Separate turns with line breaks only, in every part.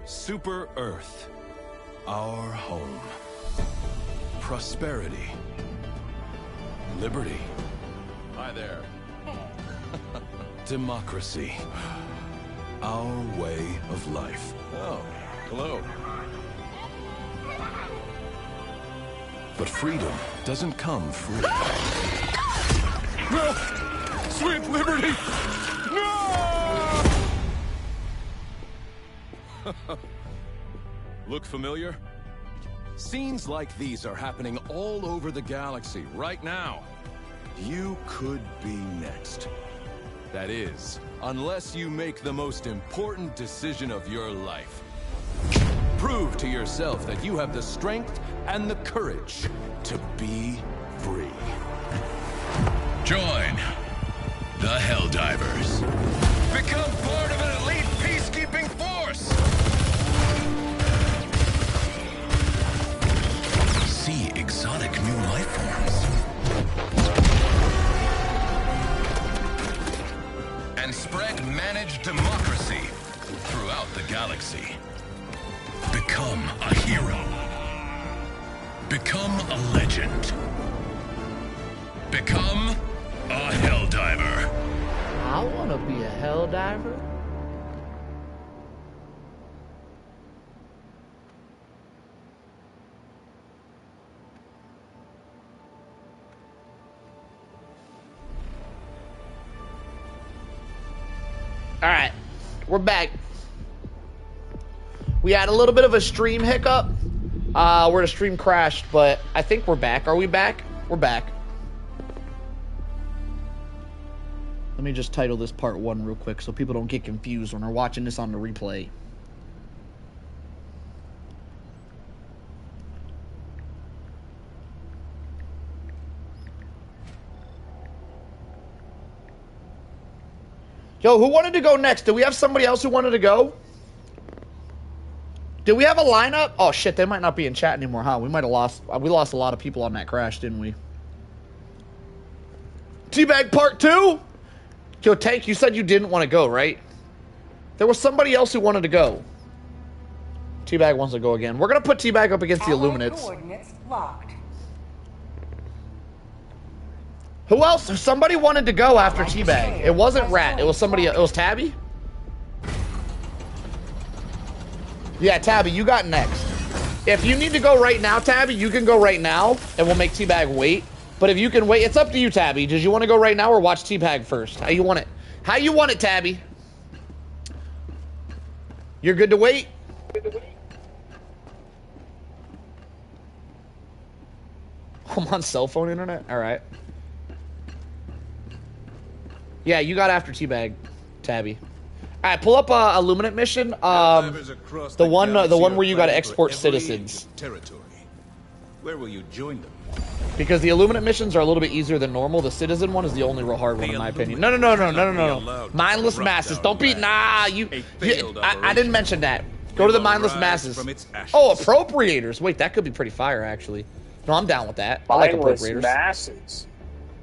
Super Earth, our home. Prosperity. Liberty. Hi there. Democracy. Our way of life. Oh, hello. But freedom doesn't come free. No! Sweet liberty! No! Look familiar? Scenes like these are happening all over the galaxy right now. You could be next. That is, unless you make the most important decision of your life. Prove to yourself that you have the strength and the courage to be free.
Join the Helldivers.
Become part of an elite peacekeeping force!
See exotic new life forms.
And spread managed democracy throughout the galaxy.
Become a hero. Become a legend. Become a Helldiver.
I want to be a Helldiver. All right, we're back. We had a little bit of a stream hiccup where the stream crashed, but I think we're back. Are we back? We're back. Let me just title this part 1 real quick so people don't get confused when they're watching this on the replay. Yo, who wanted to go next? Do we have somebody else who wanted to go? Did we have a lineup? Oh shit, they might not be in chat anymore, huh? We might have lost. We lost a lot of people on that crash, didn't we? Teabag part 2? Yo, Tank, you said you didn't want to go, right? There was somebody else who wanted to go. Teabag wants to go again. We're gonna put Teabag up against the Illuminates.
Coordinates locked.
Who else? Somebody wanted to go after Teabag. It wasn't Rat. It was somebody. It was Tabby. Yeah, Tabby, you got next. If you need to go right now, Tabby, you can go right now, and we'll make Teabag wait. But if you can wait, it's up to you, Tabby. Did you want to go right now or watch Teabag first? How you want it? How you want it, Tabby? You're good to wait? I'm on cell phone internet? Alright. Yeah, you got after Teabag, Tabby. Alright, pull up a illuminate mission. The one where you gotta export citizens.
Territory. Where will you join them?
Because the illuminate missions are a little bit easier than normal. The citizen one is the only real hard one in my opinion. No. Mindless masses. Don't be I didn't mention that. Go to the mindless masses. Oh, appropriators. Wait, that could be pretty fire actually. No, I'm down with that. I like appropriators.
Masses.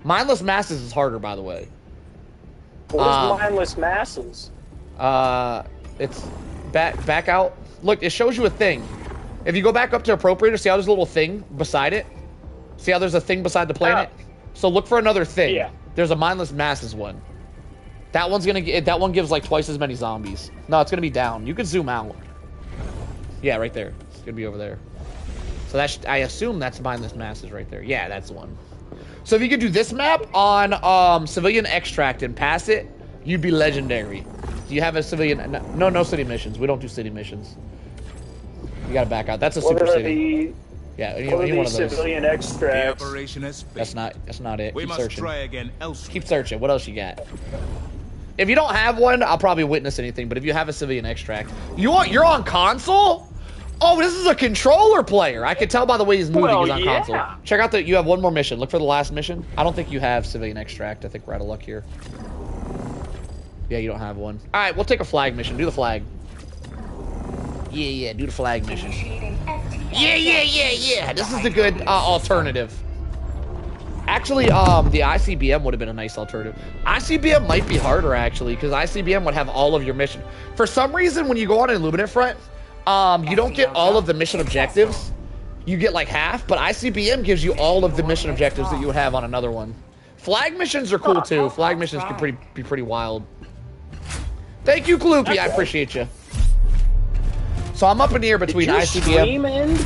Mindless masses is harder, by the way.
What is mindless masses?
It's back out. Look, it shows you a thing. If you go back up to appropriator, see how there's a little thing beside it? See how there's a thing beside the planet? So look for another thing. Yeah. There's a mindless masses one. That one's gonna get. That one gives like twice as many zombies. No, it's gonna be down. You can zoom out. Yeah, right there. It's gonna be over there. So that's. I assume that's mindless masses right there. Yeah, that's the one. So if you could do this map on civilian extract and pass it, you'd be legendary. Do you have a civilian? No city missions. We don't do city missions. You gotta back out. That's a super city. Yeah, any one of those.
Civilian extracts.
That's not it.
We
Keep
must
searching.
try again elsewhere.
Keep searching. What else you got? If you don't have one, I'll probably witness anything. But if you have a civilian extract, you're on console. Oh, this is a controller player. I can tell by the way he's moving. He's on console. Check out you have one more mission. Look for the last mission. I don't think you have civilian extract. I think we're out of luck here. Yeah, you don't have one. All right, we'll take a flag mission. Do the flag. Yeah, do the flag mission. Yeah. This is a good alternative. Actually, the ICBM would have been a nice alternative. ICBM might be harder, actually, because ICBM would have all of your mission. For some reason, when you go on an Illuminate front, You don't get all of the mission objectives. You get like half, but ICBM gives you all of the mission objectives that you would have on another one. Flag missions are cool too. Flag missions can be pretty wild. Thank you, Gloopy. I appreciate you. So I'm up in the air between ICBM.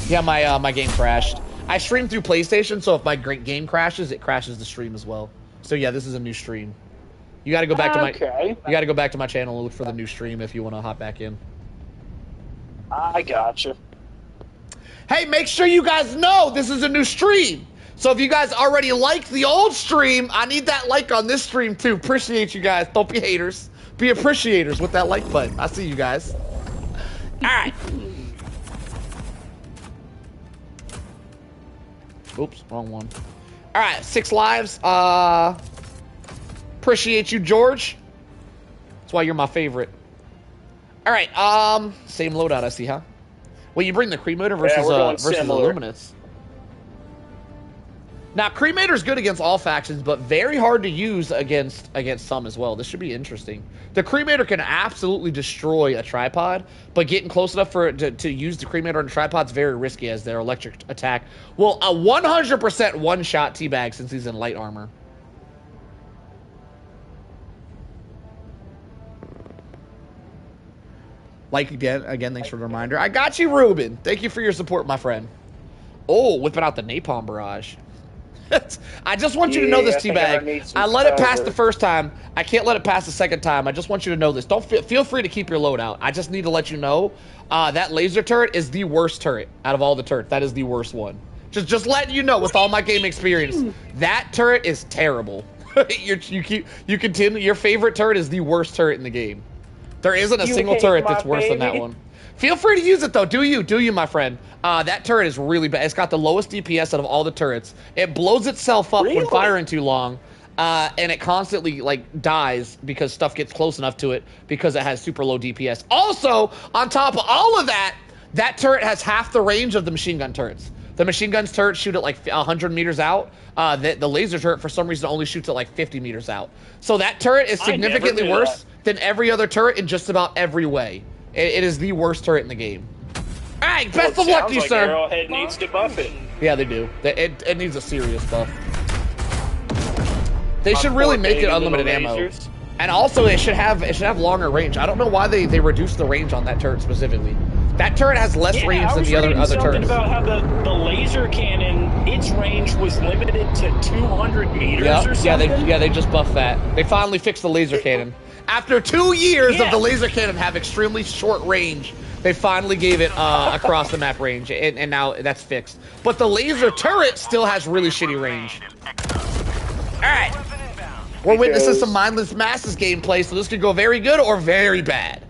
Yeah, my game crashed. I stream through PlayStation, so if my game crashes, it crashes the stream as well. So yeah, this is a new stream. You got to go back to my you got to go back to my channel and look for the new stream if you want to hop back in.
I gotcha.
Hey, make sure you guys know this is a new stream. So if you guys already liked the old stream, I need that like on this stream too. Appreciate you guys. Don't be haters. Be appreciators with that like button. I see you guys. All right. Oops, wrong one. All right, 6 lives. Appreciate you, George. That's why you're my favorite. All right, same loadout I see, huh? Well, you bring the Cremator versus the Illuminates. Now, Cremator's good against all factions, but very hard to use against some as well. This should be interesting. The Cremator can absolutely destroy a tripod, but getting close enough for it to use the Cremator on a tripod is very risky as their electric attack will 100% one-shot Teabag since he's in light armor. Like again, thanks for the reminder. I got you, Ruben. Thank you for your support, my friend. Oh, whipping out the Napalm Barrage. I just want you to know this, Teabag. I let it pass the first time. I can't let it pass the second time. I just want you to know this. Don't feel free to keep your load out. I just need to let you know that laser turret is the worst turret out of all the turrets. That is the worst one. Just letting you know with all my game experience, that turret is terrible. you continue. Your favorite turret is the worst turret in the game. There isn't a single turret that's worse than that one. Feel free to use it though. Do you, my friend? That turret is really bad. It's got the lowest DPS out of all the turrets. It blows itself up when firing too long, and it constantly like dies because stuff gets close enough to it because it has super low DPS. Also, on top of all of that, that turret has half the range of the machine gun turrets. The machine gun's turrets shoot at like 100 meters out. The laser turret, for some reason, only shoots at like 50 meters out. So that turret is significantly worse than every other turret in just about every way. It is the worst turret in the game. All right, best of luck to you, sir.
Arrowhead needs to buff it.
Yeah, they do. It needs a serious buff. They should really make it unlimited ammo. And also, it should have longer range. I don't know why they reduced the range on that turret specifically. That turret has less range than the other turrets.
About how the laser cannon, its range was limited to 200 meters or something.
Yeah, they just buffed that. They finally fixed the laser cannon. After 2 years of the laser cannon have extremely short range, they finally gave it across the map range, and now that's fixed. But the laser turret still has really shitty range. All right. We're witnessing some Mindless Masses gameplay, so this could go very good or very bad.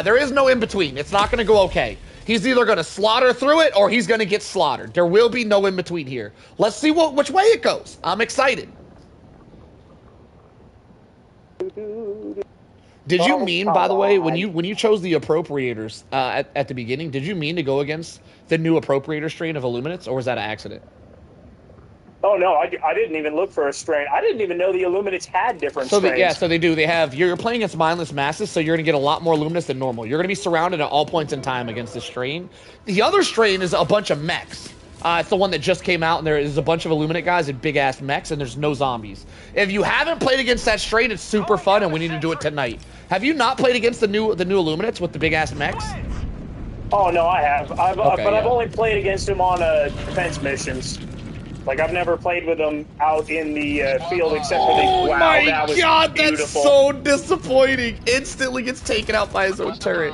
There is no in-between. It's not going to go okay. He's either going to slaughter through it or he's going to get slaughtered. There will be no in-between here. Let's see which way it goes. I'm excited. Did you mean, by the way, when you chose the appropriators at the beginning, did you mean to go against the new appropriator strain of Illuminates, or was that an accident?
Oh, no, I didn't even look for a strain. I didn't even know the Illuminates had different strains.
So they do. They have, you're playing against Mindless Masses, so you're going to get a lot more Illuminates than normal. You're going to be surrounded at all points in time against this strain. The other strain is a bunch of mechs. It's the one that just came out, and there is a bunch of Illuminate guys and big-ass mechs, and there's no zombies. If you haven't played against that strain, it's super fun, and we need to do it tonight. Have you not played against the new Illuminates with the big-ass mechs?
Oh, no, I have. But I've only played against them on defense missions. Like, I've never played with them out in the field except for the...
Oh
wow,
my
that was
god,
beautiful.
That's so disappointing. Instantly gets taken out by his own turret.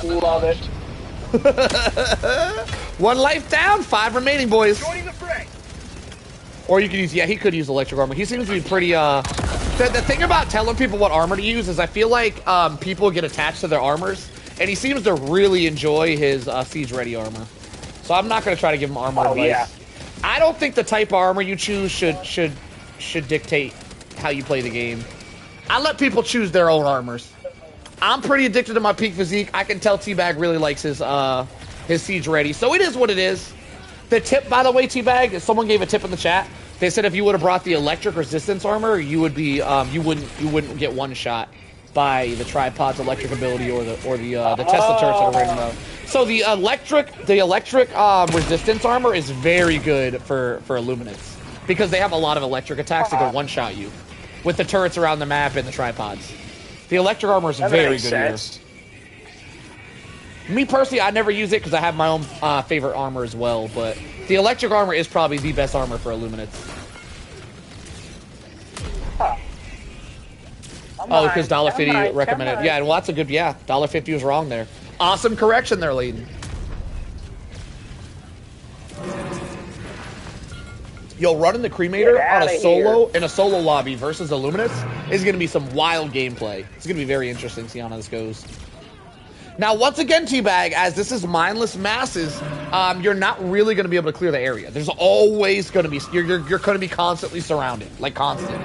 Love it.
1 life down, 5 remaining, boys. Or you could use, he could use electric armor. He seems to be pretty, the thing about telling people what armor to use is I feel like people get attached to their armers, and he seems to really enjoy his siege ready armor. So I'm not going to try to give him armor advice. Yeah. I don't think the type of armor you choose should dictate how you play the game. I let people choose their own armors. I'm pretty addicted to my peak physique. I can tell Teabag really likes his siege ready, so it is what it is. The tip, by the way, Teabag, someone gave a tip in the chat. They said if you would have brought the electric resistance armor, you would be you wouldn't get one shot by the tripod's electric ability or the Tesla turrets that are running low. So the electric resistance armor is very good for illuminates because they have a lot of electric attacks that can one-shot you with the turrets around the map and the tripods. The electric armor is very good here. Me personally, I never use it because I have my own favorite armor as well, but the electric armor is probably the best armor for illuminates. Oh, because $1.50 recommended. Yeah, well, that's a good, yeah, $1.50 was wrong there. Awesome correction there, Layden. Yo, running the cremator on a solo in a solo lobby versus illuminates is going to be some wild gameplay. It's going to be very interesting to see how this goes. Now, once again, Teabag, as this is mindless masses, you're not really going to be able to clear the area. There's always going to be, you're going to be constantly surrounded, like constant.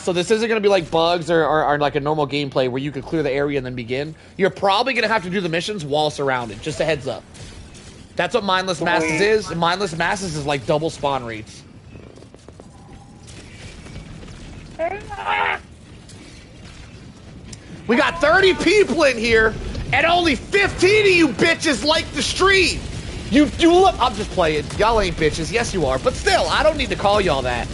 So this isn't going to be like bugs or like a normal gameplay where you could clear the area and then begin. You're probably going to have to do the missions while surrounded, just a heads up. That's what mindless masses is. Mindless masses is like double spawn rates. We got 30 people in here, and only 15 of you bitches like the stream. You look. I'm just playing. Y'all ain't bitches. Yes, you are. But still, I don't need to call y'all that.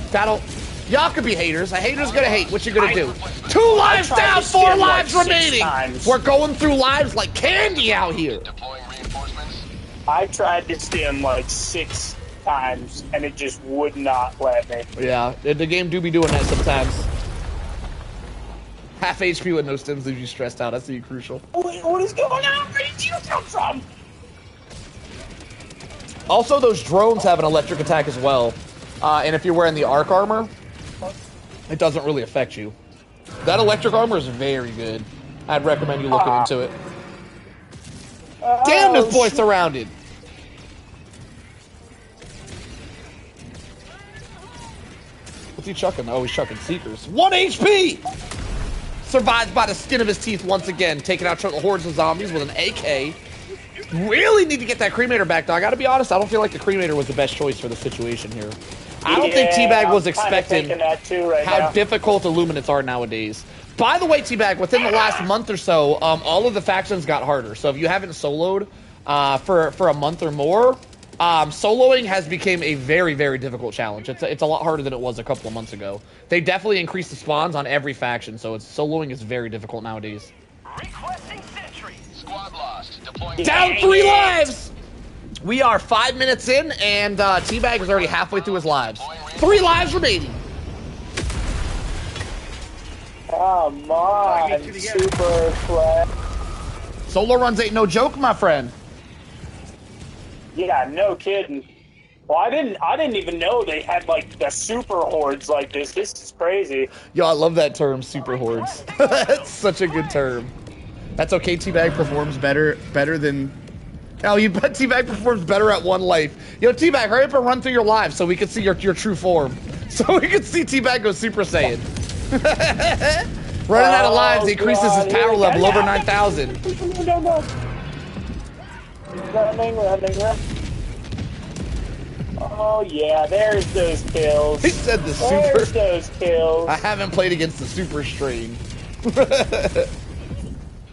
Y'all could be haters. A hater's gonna hate. What you gonna do? 2 lives down, 4 lives remaining. We're going through lives like candy out here.
Deploying reinforcements.
I tried to stim like 6 times, and it just would not let me.
Yeah, the game do be doing that sometimes. Half HP with no stims leaves you stressed out. That's the crucial.
What is going on? Where did you come from?
Also, those drones have an electric attack as well. And if you're wearing the arc armor, it doesn't really affect you. That electric armor is very good. I'd recommend you looking into it. Damn, this boy's surrounded. What's he chucking? Oh, he's chucking Seekers. 1 HP! Survives by the skin of his teeth once again, taking out hordes of zombies with an AK. Really need to get that cremator back, though. I gotta be honest, I don't feel like the cremator was the best choice for the situation here. I don't think Teabag was expecting how difficult illuminates are nowadays. By the way, Teabag, within the last month or so, all of the factions got harder. So if you haven't soloed for a month or more, soloing has become a very, very difficult challenge. It's a lot harder than it was a couple of months ago. They definitely increased the spawns on every faction, so soloing is very difficult nowadays.
Requesting sentry. Squad lost. Deploying.
Down 3 lives! We are 5 minutes in, and Teabag is already halfway through his lives. 3 lives remaining.
Come on, super flat.
Solo runs ain't no joke, my friend.
Yeah, no kidding. Well, I didn't even know they had like the super hordes like this. This is crazy.
Yo, I love that term, super hordes. That's such a good term. That's okay. Teabag performs better than. Oh, Teabag performs better at 1 life. Yo, Teabag, hurry up and run through your lives so we can see your true form. So we can see Teabag go Super Saiyan. Running out of lives, he increases his power level over 9,000.
Running. Oh yeah, there's those kills.
He said the super.
There's those kills.
I haven't played against the super strain.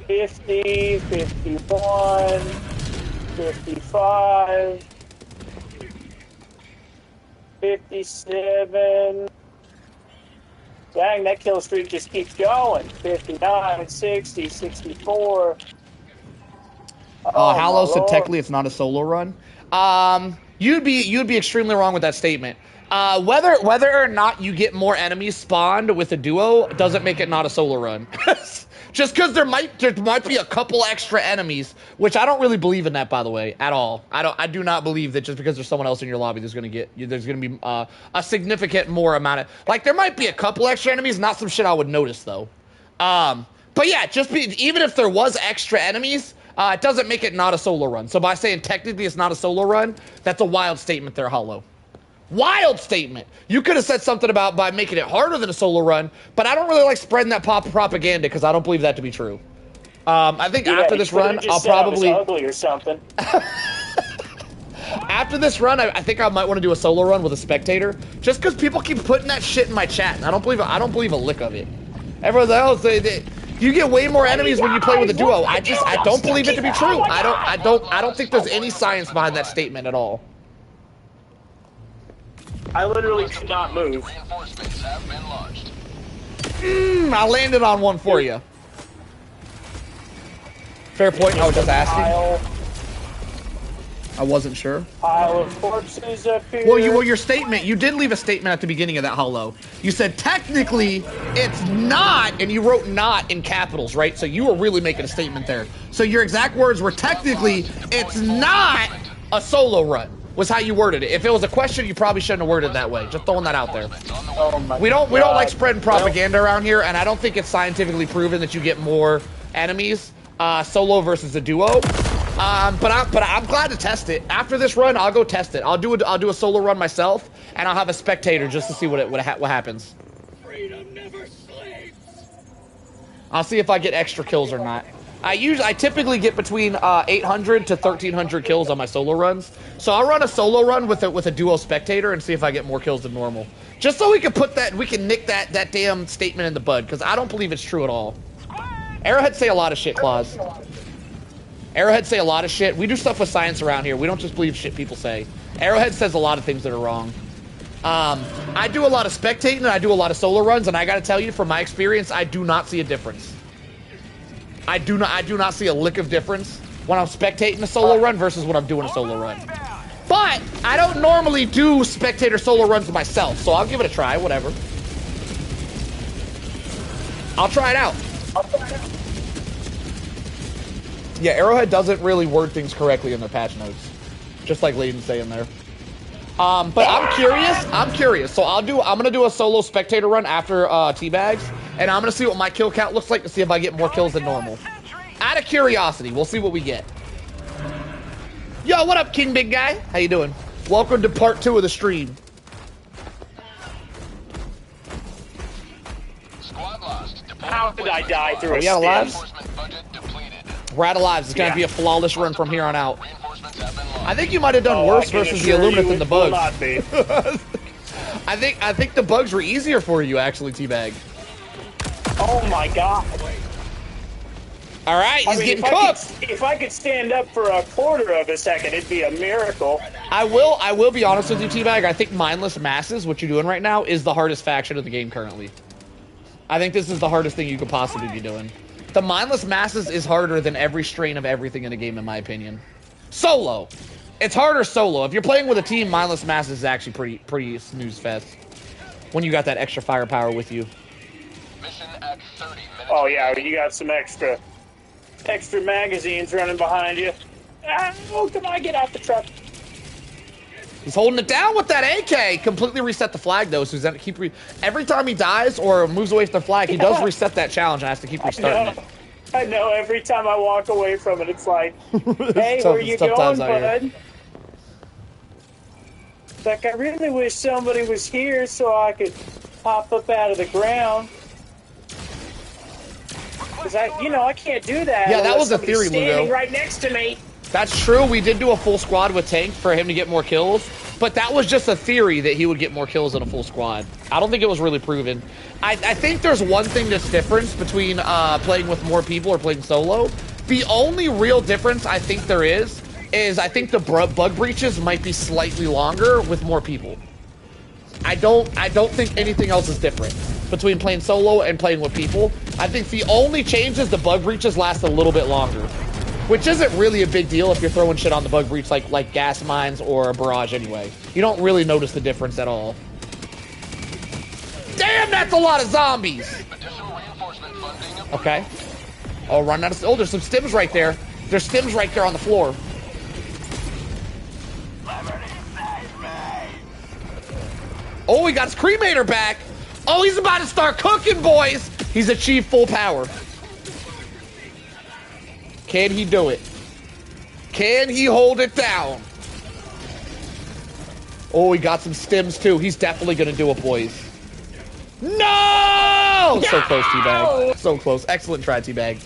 50, 51, 55, 57. Dang, that kill streak just keeps going. 59, 60, 64.
Hallow said technically it's not a solo run. You'd be extremely wrong with that statement. Whether or not you get more enemies spawned with a duo doesn't make it not a solo run. Just because there might be a couple extra enemies, which I don't really believe in that, by the way, at all. I do not believe that just because there's someone else in your lobby there's gonna be a significant more amount of, like, there might be a couple extra enemies, not some shit I would notice though. But yeah, even if there was extra enemies, it doesn't make it not a solo run. So by saying technically it's not a solo run, that's a wild statement there, Hollow. Wild statement. You could have said something about by making it harder than a solo run, but I don't really like spreading that propaganda because I don't believe that to be true. I think after this run, I'll probably
ugly or something.
After this run, I think I might want to do a solo run with a spectator, just because people keep putting that shit in my chat, and I don't believe a lick of it. Everyone's like, oh, You get way more enemies when you play with a duo. I don't believe it to be true. I don't think there's any science behind that statement at all.
I literally could not move.
Reinforcements have been launched.
I landed on one for you. Fair point. I was just asking. I wasn't sure.
Pile of corpses up here.
Well, your statement, you did leave a statement at the beginning of that hollow. You said, technically, it's not, and you wrote not in capitals, right? So you were really making a statement there. So your exact words were, technically, it's not a solo run, was how you worded it. If it was a question, you probably shouldn't have worded it that way. Just throwing that out there. We don't like spreading propaganda around here, and I don't think it's scientifically proven that you get more enemies solo versus a duo. But I'm glad to test it. After this run, I'll go test it. I'll do a solo run myself, and I'll have a spectator just to see what happens.
Freedom never sleeps.
I'll see if I get extra kills or not. I typically get between 800 to 1300 kills on my solo runs. So I'll run a solo run with a duo spectator and see if I get more kills than normal. Just so we can nick that damn statement in the bud, because I don't believe it's true at all. Arrowheads say a lot of shit, Claus. Arrowheads say a lot of shit. We do stuff with science around here. We don't just believe shit people say. Arrowhead says a lot of things that are wrong. I do a lot of spectating and I do a lot of solo runs, and I gotta tell you, from my experience, I do not see a difference. I do not see a lick of difference when I'm spectating a solo run versus when I'm doing a solo run. But I don't normally do spectator solo runs myself, so I'll give it a try, whatever. I'll try it out. Yeah, Arrowhead doesn't really word things correctly in their patch notes, just like Layden's saying there. But I'm curious. So I'm gonna do a solo spectator run after teabags, and I'm gonna see what my kill count looks like to see if I get more kills than normal. Out of curiosity, we'll see what we get. Yo, what up, King Big Guy? How you doing? Welcome to part 2 of the stream.
Squad lost.
How did I die through a
Are we out of lives?
Reinforcement budget depleted.
We're out of lives. It's gonna be a flawless run from here on out.
Reinforcements have been launched.
I think you might have done worse versus the Illuminate than the bugs.
Not be.
I think the bugs were easier for you, actually, Teabag.
Oh my god.
All right, he's getting cooked.
If I could stand up for a quarter of a second, it'd be a miracle.
I will be honest with you, Teabag. I think Mindless Masses, what you're doing right now, is the hardest faction of the game currently. I think this is the hardest thing you could possibly be doing. The Mindless Masses is harder than every strain of everything in the game, in my opinion. Solo. It's harder solo. If you're playing with a team, Mindless Masses is actually pretty snooze fest. When you got that extra firepower with you.
Mission at 30 minutes.
Oh yeah, you got some extra magazines running behind you. Oh, come on, get out the truck.
He's holding it down with that AK. Completely reset the flag, though, so every time he dies or moves away from the flag, he does reset that challenge and has to keep restarting it.
I know, every time I walk away from it, it's like, hey, where you going, bud? It's like, I really wish somebody was here so I could pop up out of the ground. Because I can't do that.
Yeah, that was a theory,
standing
Lugo.
right next to me.
That's true. We did do a full squad with Tank for him to get more kills, but that was just a theory that he would get more kills in a full squad. I don't think it was really proven. I think there's one thing that's different between playing with more people or playing solo. The only real difference I think there is I think the bug breaches might be slightly longer with more people. I don't think anything else is different between playing solo and playing with people. I think the only change is the bug breaches last a little bit longer, which isn't really a big deal if you're throwing shit on the bug breach like gas mines or a barrage anyway. You don't really notice the difference at all. Damn, that's a lot of zombies! Okay. Oh, run out of... Oh, there's some stims right there. There's stims right there on the floor. Oh, he got his cremator back. Oh, he's about to start cooking, boys. He's achieved full power. Can he do it? Can he hold it down? Oh, he got some stims too. He's definitely gonna do it, boys. No! So close, Teabag. So close. Excellent try, Teabag.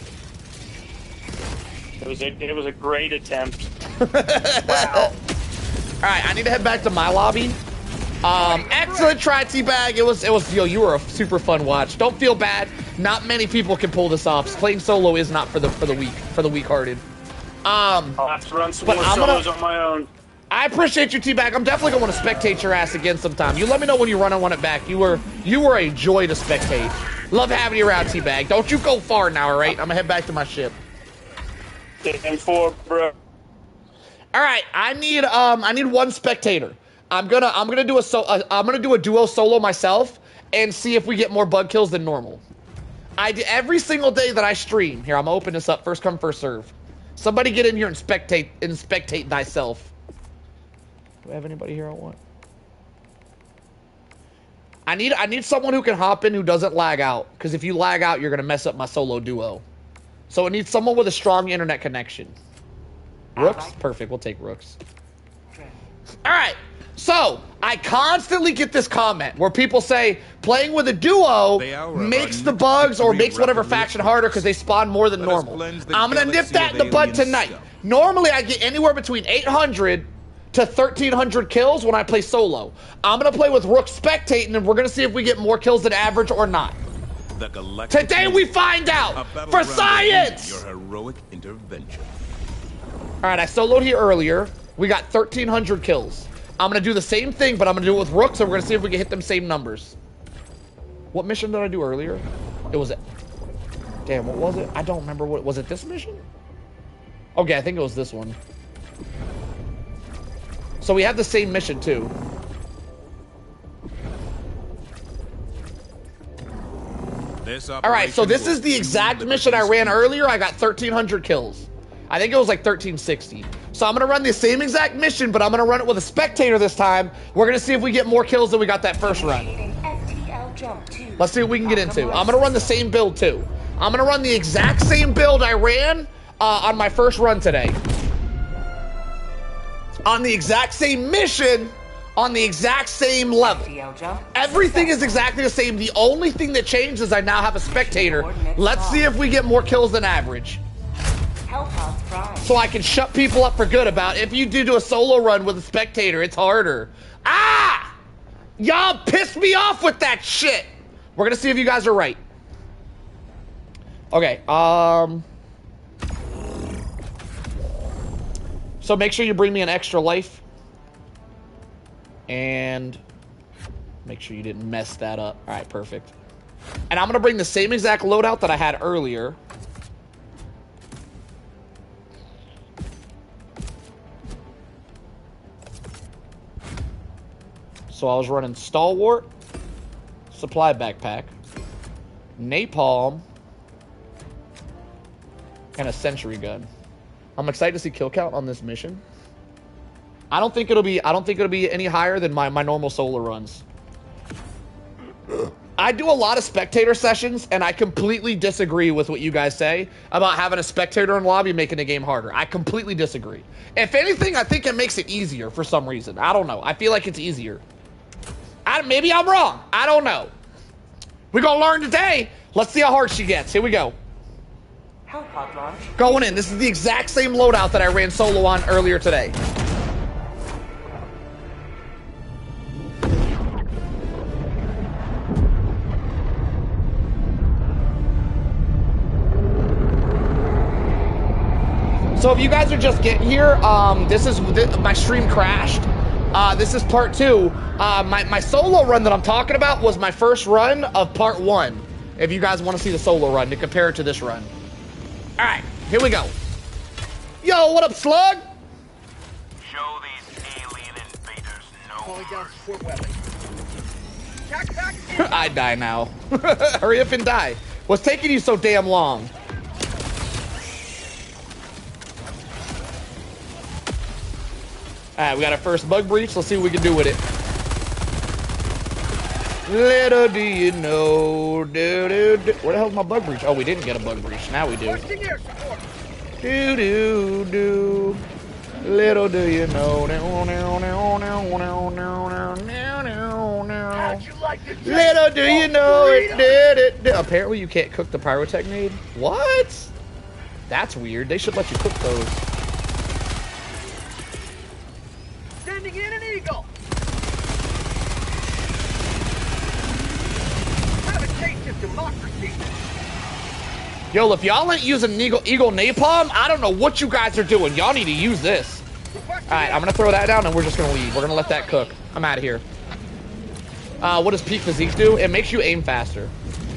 It was a great attempt.
Wow. All right, I need to head back to my lobby. Excellent try, Teabag. It was, yo, you were a super fun watch. Don't feel bad. Not many people can pull this off. Playing solo is not for the weak-hearted.
I'll have to run some more solos on my own.
I appreciate you, T-Bag. I'm definitely gonna want to spectate your ass again sometime. You let me know when you run and want it back. You were a joy to spectate. Love having you around, T-Bag. Don't you go far now, all right? I'm gonna head back to my ship.
M4, bro.
All right, I need one spectator. I'm gonna do a duo solo myself and see if we get more bug kills than normal. Every single day that I stream. Here, I'm gonna open this up. First come, first serve. Somebody get in here and spectate thyself. Do I have anybody here I want? I need someone who can hop in who doesn't lag out. Because if you lag out, you're gonna mess up my solo duo. So it needs someone with a strong internet connection. Rooks? Perfect, we'll take Rooks. Alright, so I constantly get this comment where people say playing with a duo makes the bugs or makes whatever faction harder because they spawn more than normal. I'm gonna nip that in the bud tonight. Normally I get anywhere between 800 to 1,300 kills when I play solo. I'm gonna play with Rook spectating and we're gonna see if we get more kills than average or not. Today we find out for science!
Your heroic intervention.
Alright, I soloed here earlier. We got 1,300 kills. I'm gonna do the same thing, but I'm gonna do it with Rook, so we're gonna see if we can hit them same numbers. What mission did I do earlier? It was... Damn, what was it? I don't remember what... Was it this mission? Okay, I think it was this one. So we have the same mission, too. Alright, so this is the exact mission I ran earlier. I got 1,300 kills. I think it was like 1,360. So I'm going to run the same exact mission, but I'm going to run it with a spectator this time. We're going to see if we get more kills than we got that first run. Let's see what we can get into. I'm going to run the same build, too. I'm going to run the exact same build I ran on my first run today. On the exact same mission, on the exact same level. Everything is exactly the same. The only thing that changed is I now have a spectator. Let's see if we get more kills than average. So I can shut people up for good about if you do a solo run with a spectator, it's harder. Ah! Y'all pissed me off with that shit. We're gonna see if you guys are right. Okay, so make sure you bring me an extra life. And make sure you didn't mess that up. All right, perfect. And I'm gonna bring the same exact loadout that I had earlier. So I was running Stalwart, Supply Backpack, Napalm, and a Sentry Gun. I'm excited to see kill count on this mission. I don't think it'll be any higher than my normal solo runs. I do a lot of spectator sessions, and I completely disagree with what you guys say about having a spectator in lobby making the game harder. I completely disagree. If anything, I think it makes it easier for some reason. I don't know. I feel like it's easier. Maybe I'm wrong. I don't know. We're gonna learn today. Let's see how hard she gets. Here we go. Going in. This is the exact same loadout that I ran solo on earlier today. So if you guys are just getting here, my stream crashed. This is part 2. My solo run that I'm talking about was my first run of part 1. If you guys want to see the solo run to compare it to this run. All right, here we go. Yo, what up, Slug?
Show these alien invaders no
Calling down support weapon.
I die now. Hurry up and die. What's taking you so damn long? Alright, we got our first bug breach. Let's see what we can do with it. Little do you know. Where the hell's my bug breach? Oh, we didn't get a bug breach. Now we do. Do. Little do you know. Little do you know it. Apparently you can't cook the pyrotechnade. What? That's weird. They should let you cook those.
Sending in an eagle. Have a taste of Democracy.
Yo, if y'all ain't using Eagle Napalm, I don't know what you guys are doing. Y'all need to use this. Alright, I'm gonna throw that down and we're just gonna leave. We're gonna let that cook. I'm out of here. What does peak physique do? It makes you aim faster.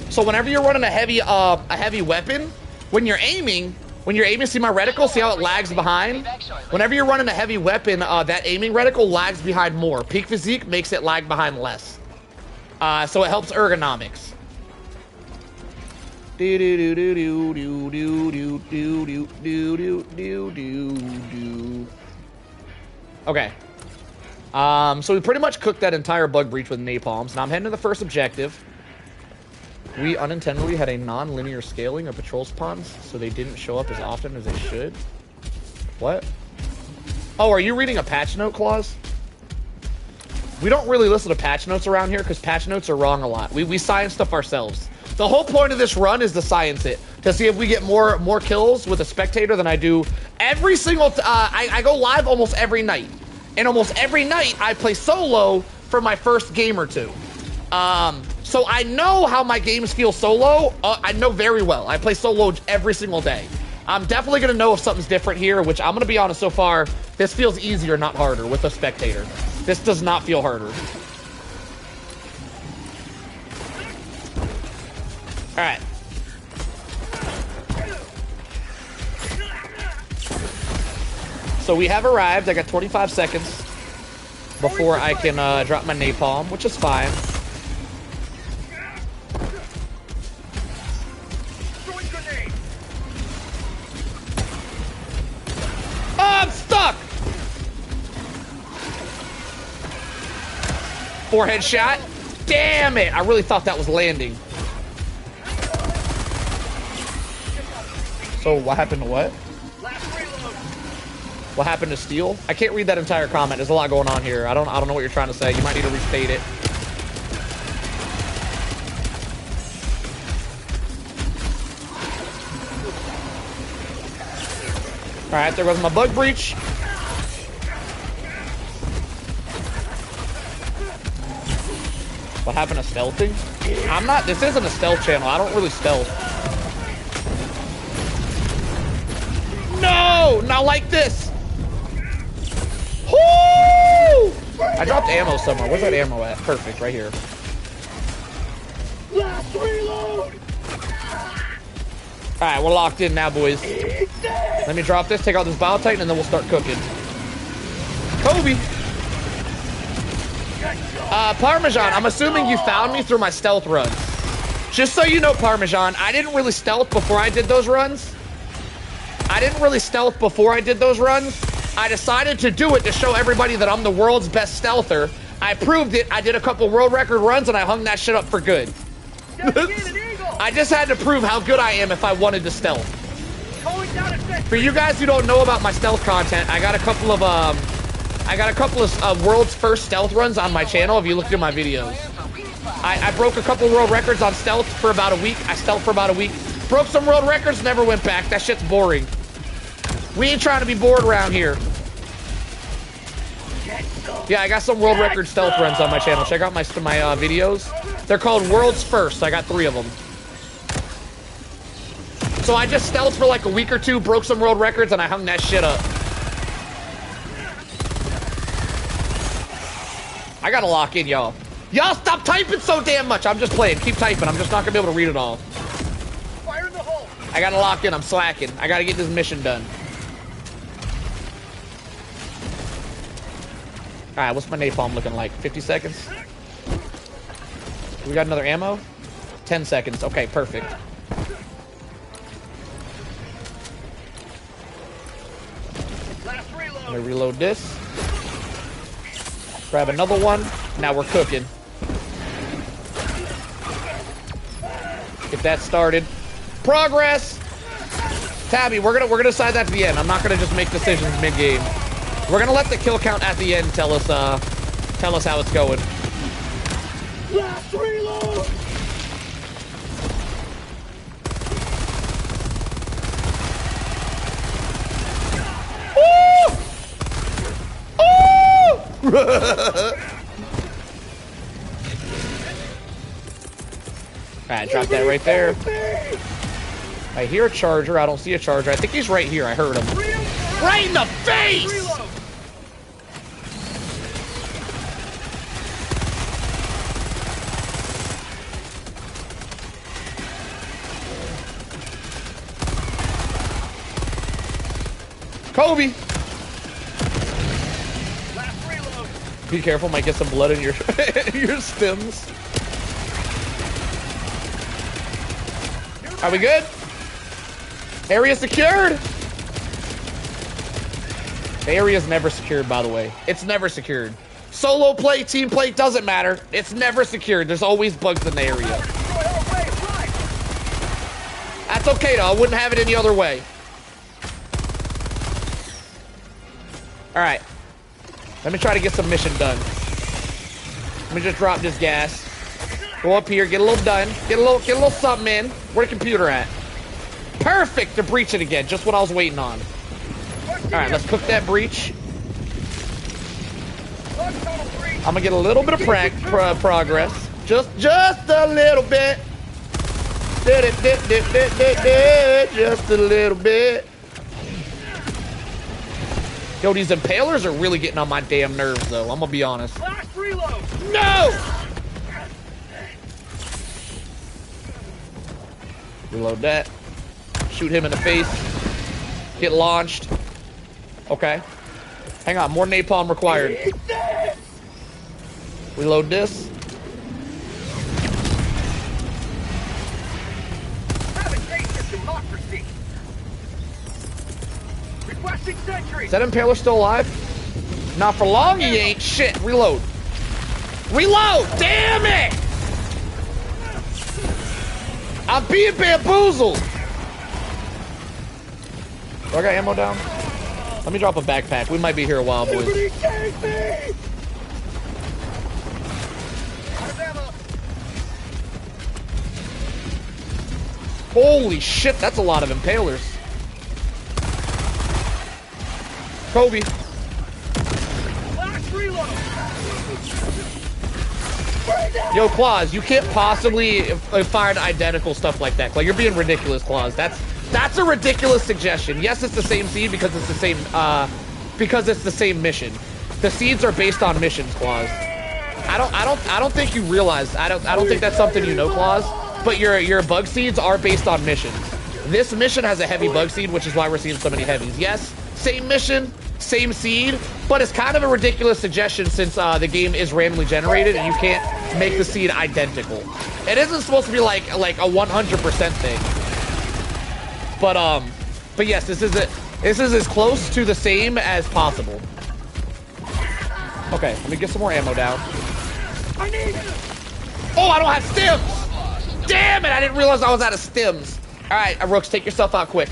So whenever you're running a heavy weapon, when you're aiming, see my reticle, see how it lags behind? Whenever you're running a heavy weapon, that aiming reticle lags behind more. Peak physique makes it lag behind less. So it helps ergonomics. Okay. So we pretty much cooked that entire bug breach with napalms. Now I'm heading to the first objective. We unintentionally had a non-linear scaling of patrol spawns, so they didn't show up as often as they should. What? Oh, are you reading a patch note clause? We don't really listen to patch notes around here because patch notes are wrong a lot. We science stuff ourselves. The whole point of this run is to science it, to see if we get more kills with a spectator than I do every single. I go live almost every night, and almost every night I play solo for my first game or two. So I know how my games feel solo. I know very well. I play solo every single day. I'm definitely gonna know if something's different here, which I'm gonna be honest. So far, this feels easier, not harder, with a spectator. This does not feel harder. All right. So we have arrived. I got 25 seconds before I can drop my napalm, which is fine. Oh, I'm stuck! Forehead shot. Damn it! I really thought that was landing. So what happened to what? What happened to Steel? I can't read that entire comment. There's a lot going on here. I don't know what you're trying to say. You might need to restate it. All right, there goes my bug breach. What happened to stealthing? I'm not. This isn't a stealth channel. I don't really stealth. No! Not like this! Woo! I dropped ammo somewhere. Where's that ammo at? Perfect, right here.
Last reload!
Alright, we're locked in now, boys. Let me drop this, take out this Bio Titan, and then we'll start cooking. Kobe! Parmesan, I'm assuming you found me through my stealth runs. Just so you know, Parmesan, I didn't really stealth before I did those runs. I decided to do it to show everybody that I'm the world's best stealther. I proved it. I did a couple world record runs and I hung that shit up for good. I just had to prove how good I am if I wanted to stealth. For you guys who don't know about my stealth content, I got a couple of world's first stealth runs on my channel. If you look through my videos, I broke a couple world records on stealth for about a week. I stealthed for about a week. Broke some world records, never went back. That shit's boring. We ain't trying to be bored around here. Yeah, I got some world record stealth runs on my channel. Check out my videos. They're called World's First. I got 3 of them. So I just stealthed for like a week or two, broke some world records, and I hung that shit up. I gotta lock in, y'all. Y'all stop typing so damn much. I'm just playing. Keep typing. I'm just not gonna be able to read it all.
Fire in the hole.
I gotta lock in. I'm slacking. I gotta get this mission done. Alright, what's my napalm looking like? 50 seconds? We got another ammo? 10 seconds. Okay, perfect. I'm gonna reload this. Grab another one. Now we're cooking. Get that started. Progress! Tabby, we're gonna decide that at the end. I'm not gonna just make decisions mid-game. We're gonna let the kill count at the end tell us how it's going.
Last reload.
Alright, drop that right there. I hear a charger. I don't see a charger. I think he's right here. I heard him. Right in the face! Kobe!
Last reload.
Be careful, might get some blood in your your stims. Are we good? Area secured! The area's never secured, by the way. It's never secured. Solo play, team play, doesn't matter. It's never secured. There's always bugs in the area. That's okay, though. I wouldn't have it any other way. Alright. Let me try to get some mission done. Let me just drop this gas. Go up here, get a little done. Get a little something in. Where's the computer at? Perfect to breach it again, just what I was waiting on. Alright, let's cook that breach. I'm gonna get a little bit of progress. Just a little bit. Just a little bit. Yo, these impalers are really getting on my damn nerves, though. I'm gonna be honest.
Last reload.
No! Reload that. Shoot him in the face. Get launched. Okay. Hang on, more napalm required. Reload this.
Have a taste of democracy. Requesting sentry.
Is that impaler still alive? Not for long, he ain't. Shit, reload. Reload! Damn it! I'm being bamboozled. Do I got ammo down? Let me drop a backpack. We might be here a while, boys. Holy shit, that's a lot of impalers. Kobe.
Last reload.
Yo, Claus, you can't possibly find identical stuff like that. Like, you're being ridiculous, Claus. That's a ridiculous suggestion. Yes, it's the same seed because it's the same mission. The seeds are based on missions, Claus. I don't think you realize. I don't think that's something you know, Claus. But your bug seeds are based on missions. This mission has a heavy bug seed, which is why we're seeing so many heavies. Yes, same mission, same seed, but it's kind of a ridiculous suggestion since the game is randomly generated and you can't make the seed identical. It isn't supposed to be like a 100% thing. But yes, this is as close to the same as possible. Okay, let me get some more ammo down. Oh, I don't have stims! Damn it, I didn't realize I was out of stims. All right, Rooks, take yourself out quick.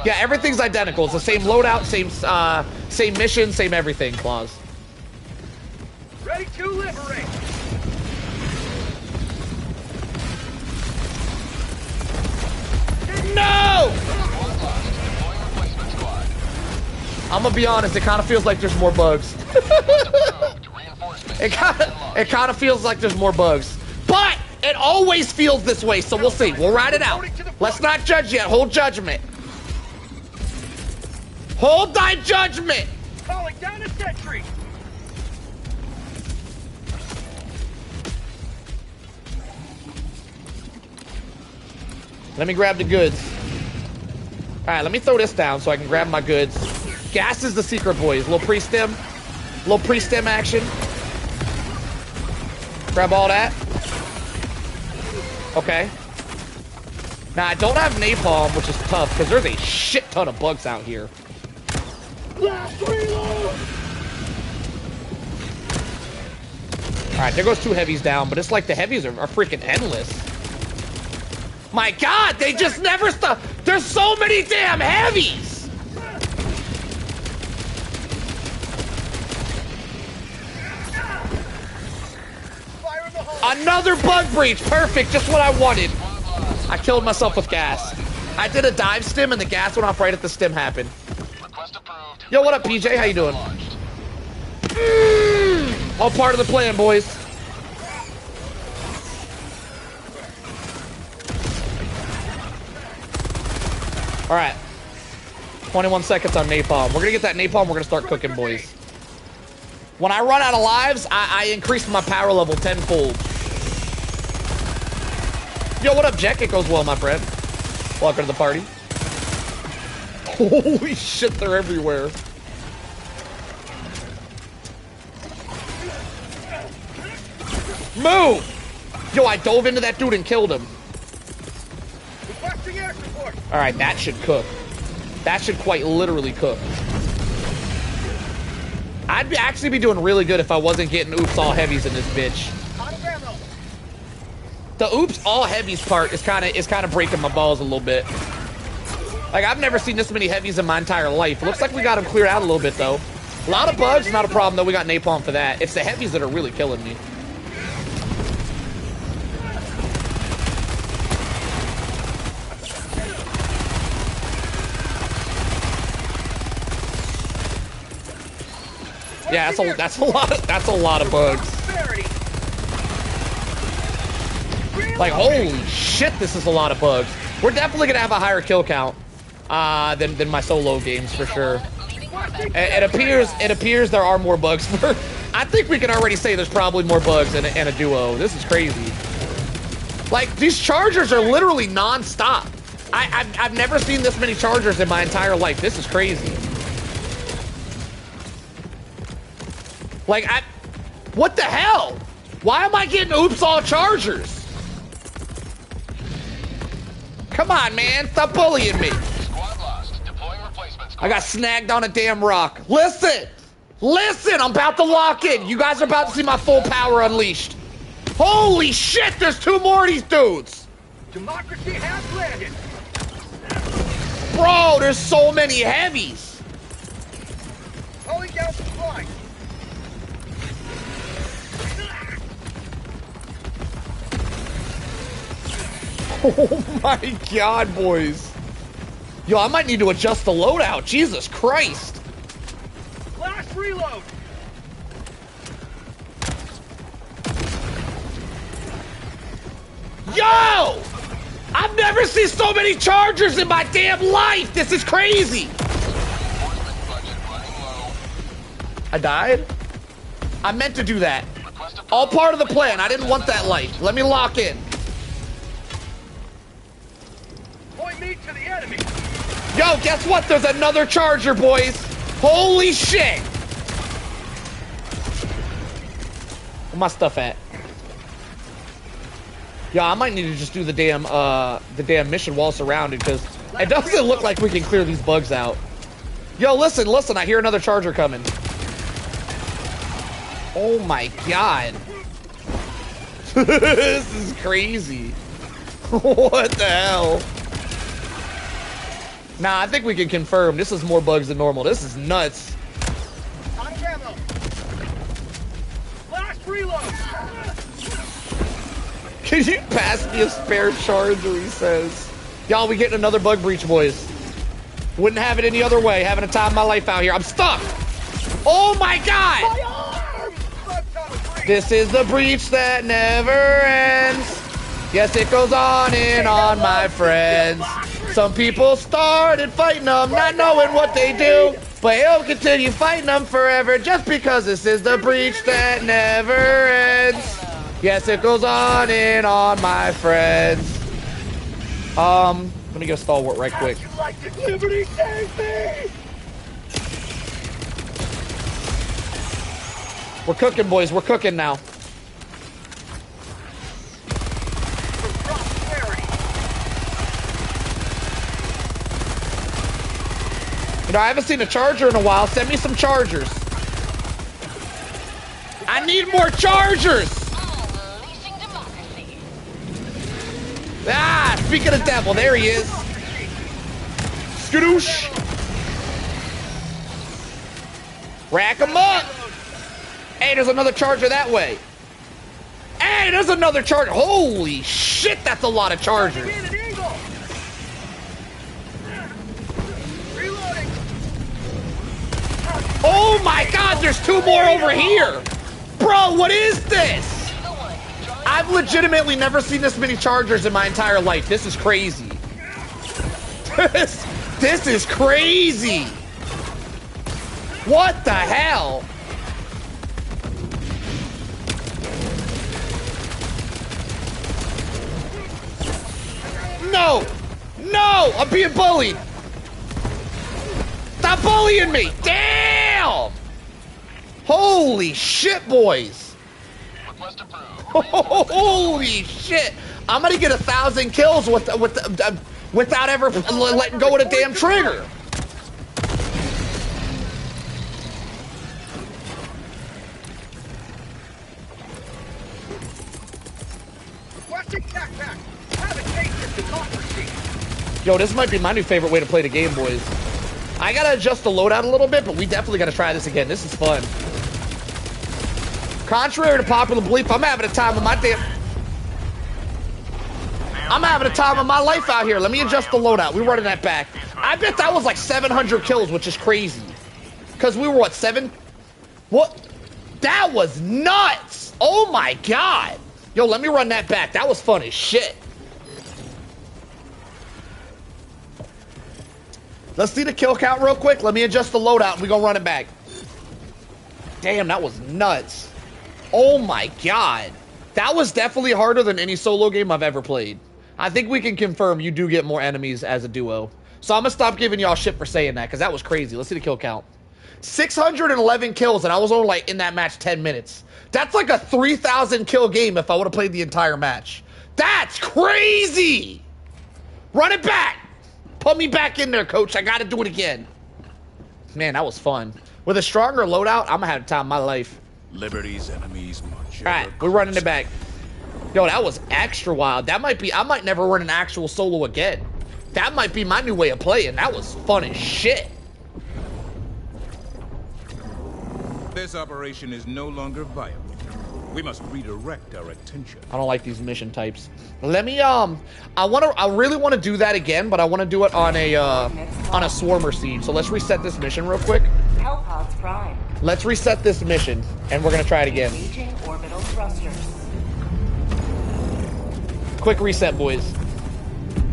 Yeah, everything's identical. It's the same loadout, same mission, same everything, Claus.
Ready to liberate.
No! I'm gonna be honest, it kind of feels like there's more bugs. It kind of feels like there's more bugs. But it always feels this way, so we'll see. We'll ride it out. Let's not judge yet. Hold judgment. Hold thy judgment.
Calling down a sentry.
Let me grab the goods. All right, let me throw this down so I can grab my goods. Gas is the secret, boys. Little pre-stem action. Grab all that. Okay. Now, I don't have napalm, which is tough, because there's a shit ton of bugs out here.
Last reload.
Alright, there goes 2 heavies down, but it's like the heavies are freaking endless. My god, they just never stop. There's so many damn heavies! Another bug breach! Perfect, just what I wanted. I killed myself with gas. I did a dive stim and the gas went off right at the stim happened. Yo, what up, PJ? How you doing? All part of the plan, boys. All right. 21 seconds on napalm. We're gonna get that napalm. We're gonna start cooking, boys. When I run out of lives, I increase my power level tenfold. Yo, what up, Jack? It goes well, my friend. Welcome to the party. Holy shit, they're everywhere. Move! Yo, I dove into that dude and killed him. Alright, that should cook. That should quite literally cook. I'd actually be doing really good if I wasn't getting oops all heavies in this bitch. The oops all heavies part is kind of breaking my balls a little bit. Like, I've never seen this many heavies in my entire life. It looks like we got them cleared out a little bit, though. A lot of bugs, not a problem, though. We got napalm for that. It's the heavies that are really killing me. Yeah, that's a lot of bugs. Like, holy shit, this is a lot of bugs. We're definitely gonna have a higher kill count than my solo games for sure. It appears there are more bugs. I think we can already say there's probably more bugs in a duo. This is crazy. Like, these chargers are literally non-stop. I've never seen this many chargers in my entire life. This is crazy. Like, what the hell? Why am I getting oops all chargers? Come on, man. Stop bullying me.
Squad lost. Deploying replacement squad.
I got snagged on a damn rock. Listen. Listen, I'm about to lock in. You guys are about to see my full power unleashed. Holy shit, there's two more of these dudes.
Democracy has landed.
Bro, there's so many heavies.
Calling down supply.
Oh my god, boys. Yo, I might need to adjust the loadout. Jesus Christ.
Last reload.
Yo! I've never seen so many chargers in my damn life. This is crazy. I died? I meant to do that. All part of the plan. I didn't want that light. Let me lock in.
Point me to the enemy.
Yo, guess what? There's another charger, boys. Holy shit. Where my stuff at? Yo, I might need to just do the damn mission while surrounded, because it doesn't look like we can clear these bugs out. Yo, listen, I hear another charger coming. Oh my god. This is crazy. What the hell? Nah, I think we can confirm this is more bugs than normal. This is nuts.
On camo. Last reload.
Can you pass me a spare charger, he says. Y'all, we getting another bug breach, boys. Wouldn't have it any other way. Having a time of my life out here. I'm stuck. Oh my god.
My arm.
This is the breach that never ends. Yes, it goes on and on, my friends. Some people started fighting them, not knowing what they do. But he'll continue fighting them forever just because this is the breach that never ends. Yes, it goes on and on, my friends. Let me get a stalwart right quick.
Liberty save me.
We're cooking, boys. We're cooking now. You know, I haven't seen a charger in a while. Send me some chargers. I need more chargers. Ah, speaking of the devil, there he is. Skadoosh. Rack him up. Hey, there's another charger that way. Hey, there's another charger. Holy shit, that's a lot of chargers. Oh my god, there's two more over here. Bro, what is this? I've legitimately never seen this many chargers in my entire life. This is crazy. This is crazy. What the hell? No! No! I'm being bullied! Stop bullying me! Damn! Holy shit, boys!
Request approved.
Holy shit! I'm gonna get 1,000 kills without ever letting go of the damn trigger. Yo, this might be my new favorite way to play the game, boys. I gotta adjust the loadout a little bit, but we definitely gotta try this again. This is fun. Contrary to popular belief, I'm having a time of my life out here. Let me adjust the loadout. We're running that back. I bet that was like 700 kills, which is crazy. Because we were, what, 7? What? That was nuts! Oh my god! Yo, let me run that back. That was fun as shit. Let's see the kill count real quick. Let me adjust the loadout and we gonna run it back. Damn, that was nuts. Oh my god. That was definitely harder than any solo game I've ever played. I think we can confirm you do get more enemies as a duo. So I'm gonna stop giving y'all shit for saying that, because that was crazy. Let's see the kill count. 611 kills, and I was only like in that match 10 minutes. That's like a 3,000 kill game if I would have played the entire match. That's crazy! Run it back! Put me back in there, coach. I gotta do it again. Man, that was fun. With a stronger loadout, I'm gonna have the time of my life.
Liberty's enemies march.
Alright, we're running it back. Yo, that was extra wild. That might be, I might never run an actual solo again. That might be my new way of playing. That was fun as shit.
This operation is no longer viable. We must redirect our attention.
I don't like these mission types. Let me, I really want to do that again, but I want to do it on a swarmer seed. So let's reset this mission real quick.
Hellpods Prime.
Let's reset this mission, and we're gonna try it again.
Engaging orbital thrusters.
Quick reset, boys.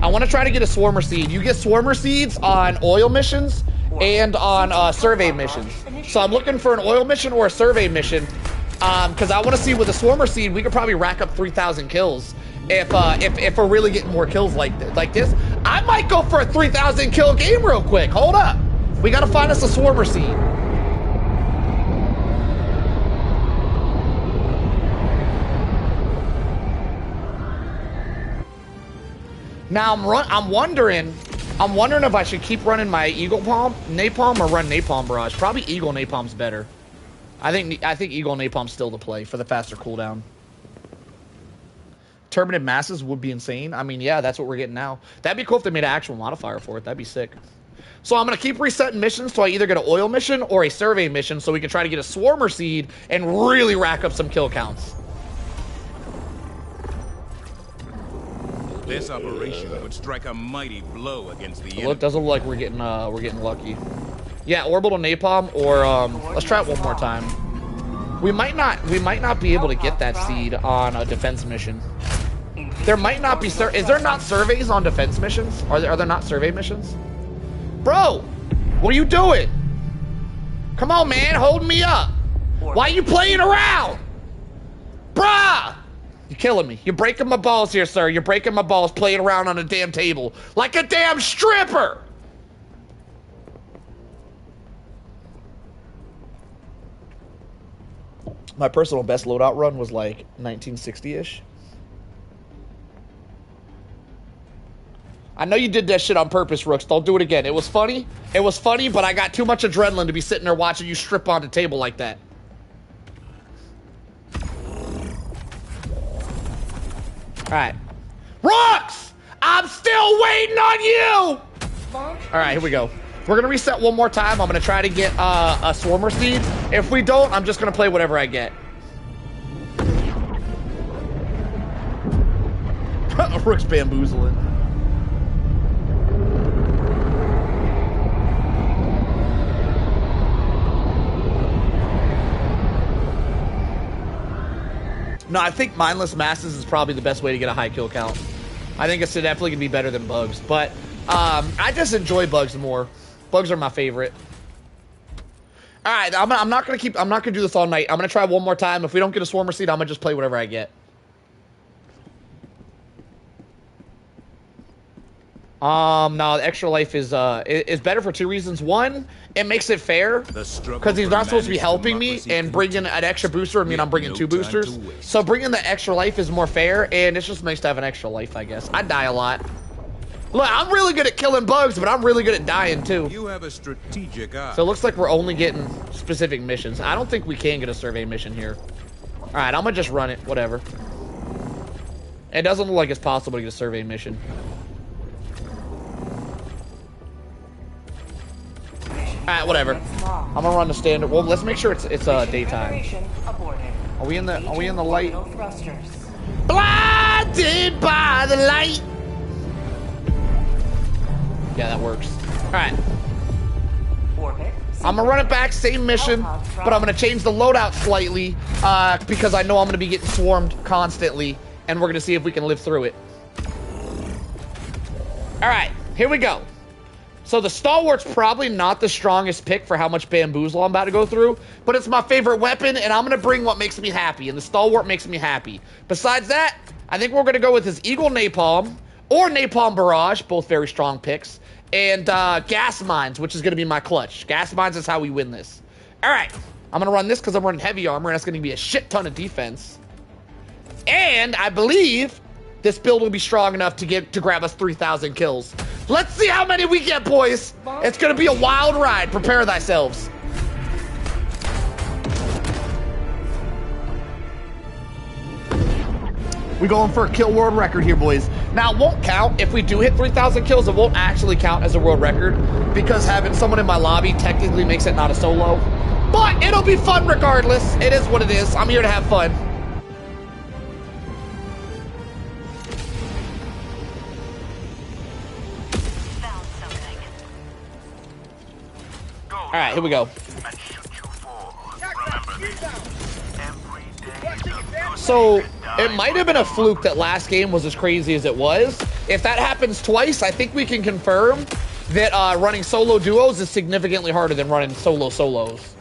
I want to try to get a swarmer seed. You get swarmer seeds on oil missions and on survey missions. So I'm looking for an oil mission or a survey mission, because I want to see with a swarmer seed we could probably rack up 3,000 kills if we're really getting more kills like this. I might go for a 3,000 kill game real quick. Hold up, we gotta find us a swarmer seed. Now I'm wondering if I should keep running my Napalm or run Napalm Barrage. Probably Eagle Napalm's better. I think Eagle Napalm's still the play for the faster cooldown. Turbinate masses would be insane. I mean, yeah, that's what we're getting now. That'd be cool if they made an actual modifier for it. That'd be sick. So I'm gonna keep resetting missions so I either get an oil mission or a survey mission so we can try to get a swarmer seed and really rack up some kill counts.
This operation would strike a mighty blow against the enemy.
Look, doesn't look like we're getting lucky. Yeah, orbital napalm or let's try it one more time. We might not be able to get that seed on a defense mission. There might not be is there not surveys on defense missions? Are there not survey missions? Bro, what are you doing? Come on, man, hold me up. Why are you playing around? Bruh! You're killing me. You're breaking my balls here, sir. You're breaking my balls playing around on a damn table. Like a damn stripper! My personal best loadout run was like 1960-ish. I know you did that shit on purpose, Rooks. Don't do it again. It was funny. It was funny, but I got too much adrenaline to be sitting there watching you strip on the table like that. Alright. Rooks! I'm still waiting on you! Alright, here we go. We're gonna reset one more time. I'm gonna try to get a swarmer seed. If we don't, I'm just gonna play whatever I get. Rook's bamboozling. No, I think mindless masses is probably the best way to get a high kill count. I think it's definitely gonna be better than bugs, but I just enjoy bugs more. Bugs are my favorite. All right, I'm not gonna do this all night. I'm gonna try one more time. If we don't get a swarmer seed, I'm gonna just play whatever I get. No, the extra life is better for two reasons. One, it makes it fair because he's not supposed to be helping me, and bringing an extra booster, I mean, I'm bringing two boosters. So bringing the extra life is more fair, and it's just nice to have an extra life, I guess. I die a lot. Look, I'm really good at killing bugs, but I'm really good at dying too.
You have a strategic eye.
So it looks like we're only getting specific missions. I don't think we can get a survey mission here. All right, I'm gonna just run it, whatever. It doesn't look like it's possible to get a survey mission. Alright, whatever. I'm gonna run the standard. Well, let's make sure it's daytime. Are we in the light? Blinded by the light. Yeah, that works. Alright. I'm gonna run it back, same mission, but I'm gonna change the loadout slightly because I know I'm gonna be getting swarmed constantly, and we're gonna see if we can live through it. Alright, here we go. So the Stalwart's probably not the strongest pick for how much bamboozle I'm about to go through, but it's my favorite weapon, and I'm going to bring what makes me happy, and the Stalwart makes me happy. Besides that, I think we're going to go with his Eagle Napalm or Napalm Barrage, both very strong picks, and Gas Mines, which is going to be my clutch. Gas Mines is how we win this. All right, I'm going to run this because I'm running heavy armor, and that's going to be a shit ton of defense. And I believe this build will be strong enough to grab us 3,000 kills. Let's see how many we get, boys. It's gonna be a wild ride. Prepare thyselves. We going for a kill world record here, boys. Now, it won't count. If we do hit 3,000 kills, it won't actually count as a world record because having someone in my lobby technically makes it not a solo. But it'll be fun regardless. It is what it is. I'm here to have fun. All right, here we go. So, it might have been a fluke that last game was as crazy as it was. If that happens twice, I think we can confirm that running solo duos is significantly harder than running solo solos.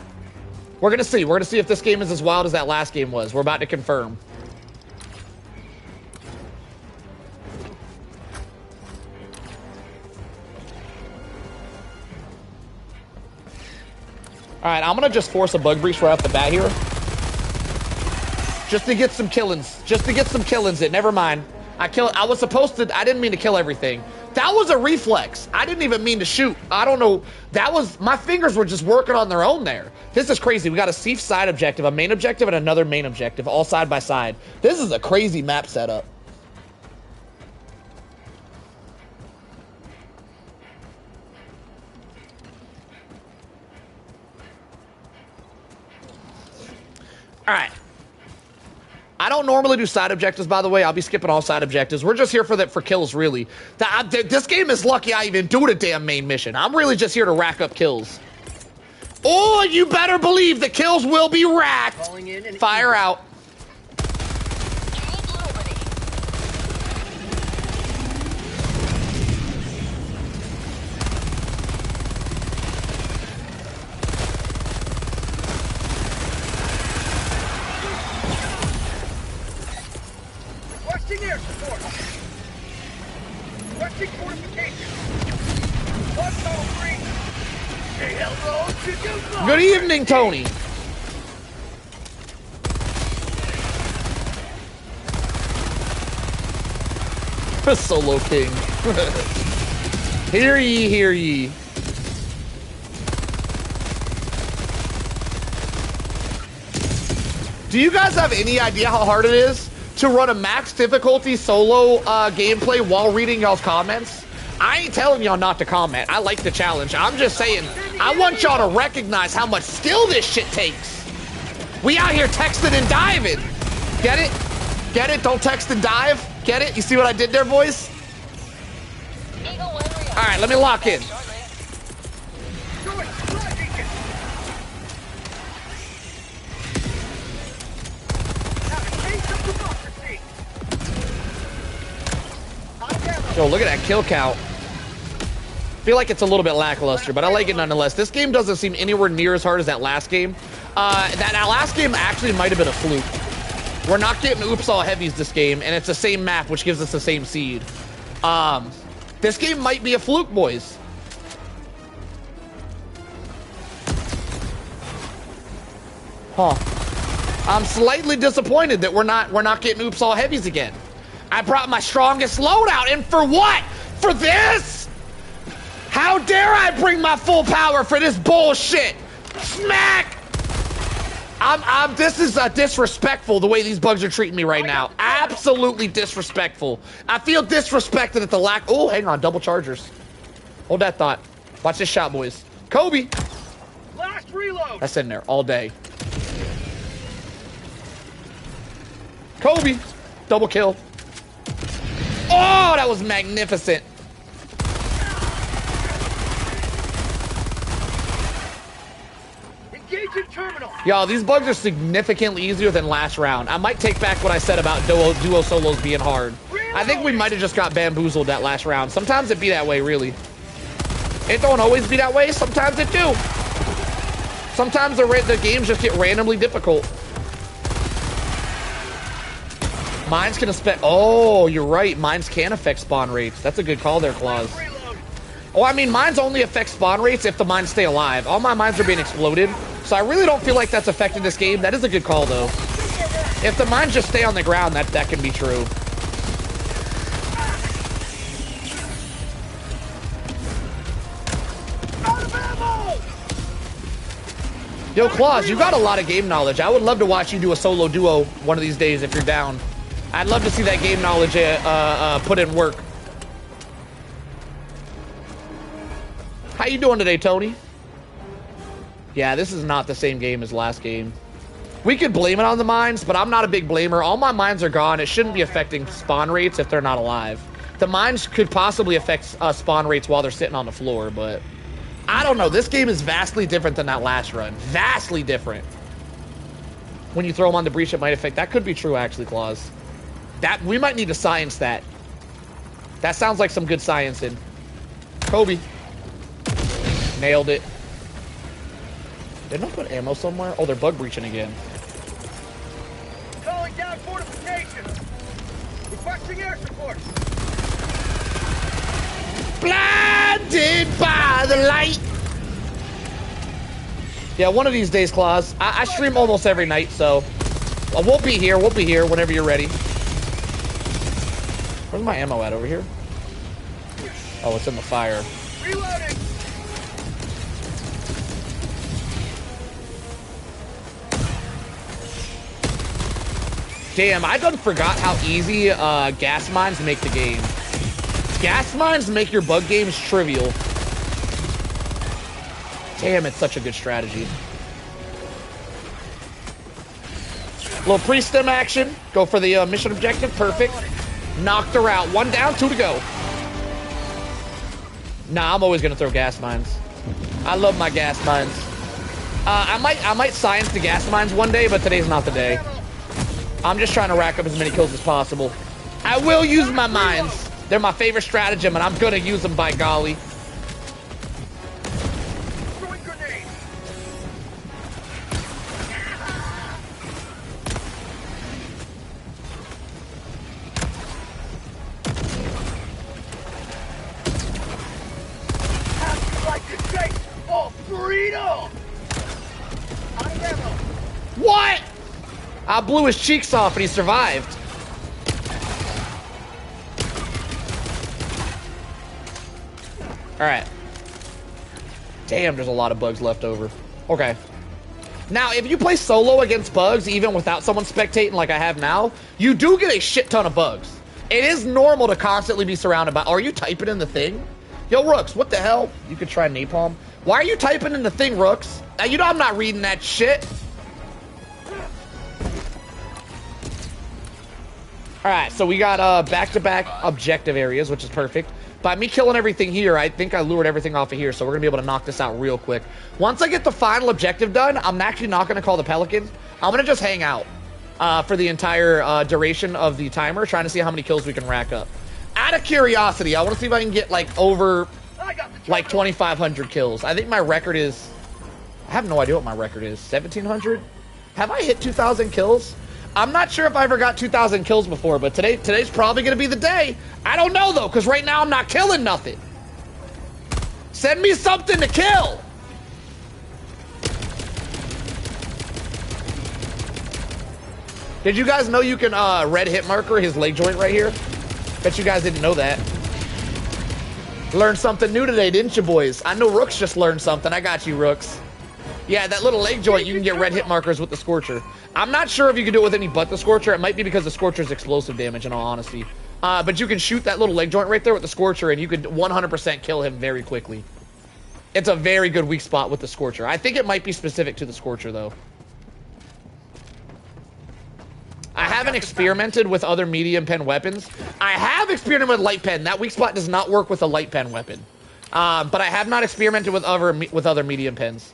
We're gonna see. We're gonna see if this game is as wild as that last game was. We're about to confirm. Alright, I'm gonna just force a bug breach right off the bat here. Just to get some killings. Just to get some killings in. Never mind. I didn't mean to kill everything. That was a reflex. I didn't even mean to shoot. I don't know. My fingers were just working on their own there. This is crazy. We got a Seif side objective, a main objective, and another main objective, all side by side. This is a crazy map setup. All right. I don't normally do side objectives, by the way. I'll be skipping all side objectives. We're just here for kills, really. This game is lucky I even do the damn main mission. I'm really just here to rack up kills. Oh, you better believe the kills will be racked. Fire out.
Air support. Requesting fortification. What's all free? Say hello to you.
Good evening, Tony. Solo King. Hear ye, hear ye. Do you guys have any idea how hard it is to run a max difficulty solo gameplay while reading y'all's comments? I ain't telling y'all not to comment. I like the challenge. I'm just saying, I want y'all to recognize how much skill this shit takes. We out here texting and diving. Get it? Get it? Don't text and dive. Get it? You see what I did there, boys? All right, let me lock in. Yo, look at that kill count. feel like it's a little bit lackluster, but I like it nonetheless. This game doesn't seem anywhere near as hard as that last game. That last game actually might have been a fluke. We're not getting oops all heavies this game, and it's the same map, which gives us the same seed. This game might be a fluke, boys. Huh. I'm slightly disappointed that we're not getting oops all heavies again. I brought my strongest loadout, and for what? For this? How dare I bring my full power for this bullshit? Smack! This is disrespectful the way these bugs are treating me right now. Absolutely disrespectful. I feel disrespected at the lack. Oh, hang on, double chargers. Hold that thought. Watch this shot, boys. Kobe.
Last reload.
That's in there all day. Kobe. Double kill. Oh, that was magnificent.
Engaging terminal.
Y'all, these bugs are significantly easier than last round. I might take back what I said about duo solos being hard. I think we might have just got bamboozled that last round. Sometimes it be that way, really. It don't always be that way. Sometimes it do. Sometimes the games just get randomly difficult. Mines can affect... Oh, you're right. Mines can affect spawn rates. That's a good call there, Claus. Oh, I mean, mines only affect spawn rates if the mines stay alive. All my mines are being exploded, so I really don't feel like that's affecting this game. That is a good call, though. If the mines just stay on the ground, that can be true. Yo, Claus, you got a lot of game knowledge. I would love to watch you do a solo duo one of these days if you're down. I'd love to see that game knowledge put in work. How you doing today, Tony? Yeah, this is not the same game as last game. We could blame it on the mines, but I'm not a big blamer. All my mines are gone. It shouldn't be affecting spawn rates if they're not alive. The mines could possibly affect spawn rates while they're sitting on the floor, but I don't know. This game is vastly different than that last run. Vastly different. When you throw them on the breach, it might affect. That could be true, actually, Claus. That we might need to science that. That sounds like some good sciencing. Kobe. Nailed it. Didn't I put ammo somewhere? Oh, they're bug breaching again.
Calling down fortifications. Requesting air support.
Blinded by the light. Yeah, one of these days, Claus. I stream almost every night, so we'll be here. We'll be here whenever you're ready. Where's my ammo at? Over here? Oh, it's in the fire.
Reloading.
Damn, I done forgot how easy gas mines make the game. Gas mines make your bug games trivial. Damn, it's such a good strategy. Little pre-stem action. Go for the mission objective. Perfect. Knocked her out. One down, two to go. Nah, I'm always gonna throw gas mines. I love my gas mines. I might science the gas mines one day, but today's not the day. I'm just trying to rack up as many kills as possible. I will use my mines. They're my favorite stratagem, and I'm gonna use them, by golly.
Throwing grenade. How'd you like to taste of freedom? Out of ammo.
What? I blew his cheeks off, and he survived. All right. Damn, there's a lot of bugs left over. Okay. Now, if you play solo against bugs, even without someone spectating like I have now, you do get a shit ton of bugs. It is normal to constantly be surrounded by... Are you typing in the thing? Yo, Rooks, what the hell? You could try napalm. Why are you typing in the thing, Rooks? Now, you know I'm not reading that shit. All right, so we got back-to-back objective areas, which is perfect. By me killing everything here, I think I lured everything off of here, so we're going to be able to knock this out real quick. Once I get the final objective done, I'm actually not going to call the Pelican. I'm going to just hang out for the entire duration of the timer, trying to see how many kills we can rack up. Out of curiosity, I want to see if I can get, like, over... like 2,500 kills. I think my record is, I have no idea what my record is. 1,700? Have I hit 2,000 kills? I'm not sure if I ever got 2,000 kills before, but today's probably gonna be the day. I don't know though, because right now I'm not killing nothing. Send me something to kill. Did you guys know you can red hit marker his leg joint right here? Bet you guys didn't know that. Learned something new today, didn't you, boys? I know Rooks just learned something. I got you, Rooks. Yeah, that little leg joint, you can get red hit markers with the Scorcher. I'm not sure if you can do it with any but the Scorcher. It might be because the Scorcher's explosive damage, in all honesty. But you can shoot that little leg joint right there with the Scorcher, and you could 100% kill him very quickly. It's a very good weak spot with the Scorcher. I think it might be specific to the Scorcher, though. I haven't experimented with other medium pen weapons. I have experimented with light pen. That weak spot does not work with a light pen weapon. But I have not experimented with other medium pens.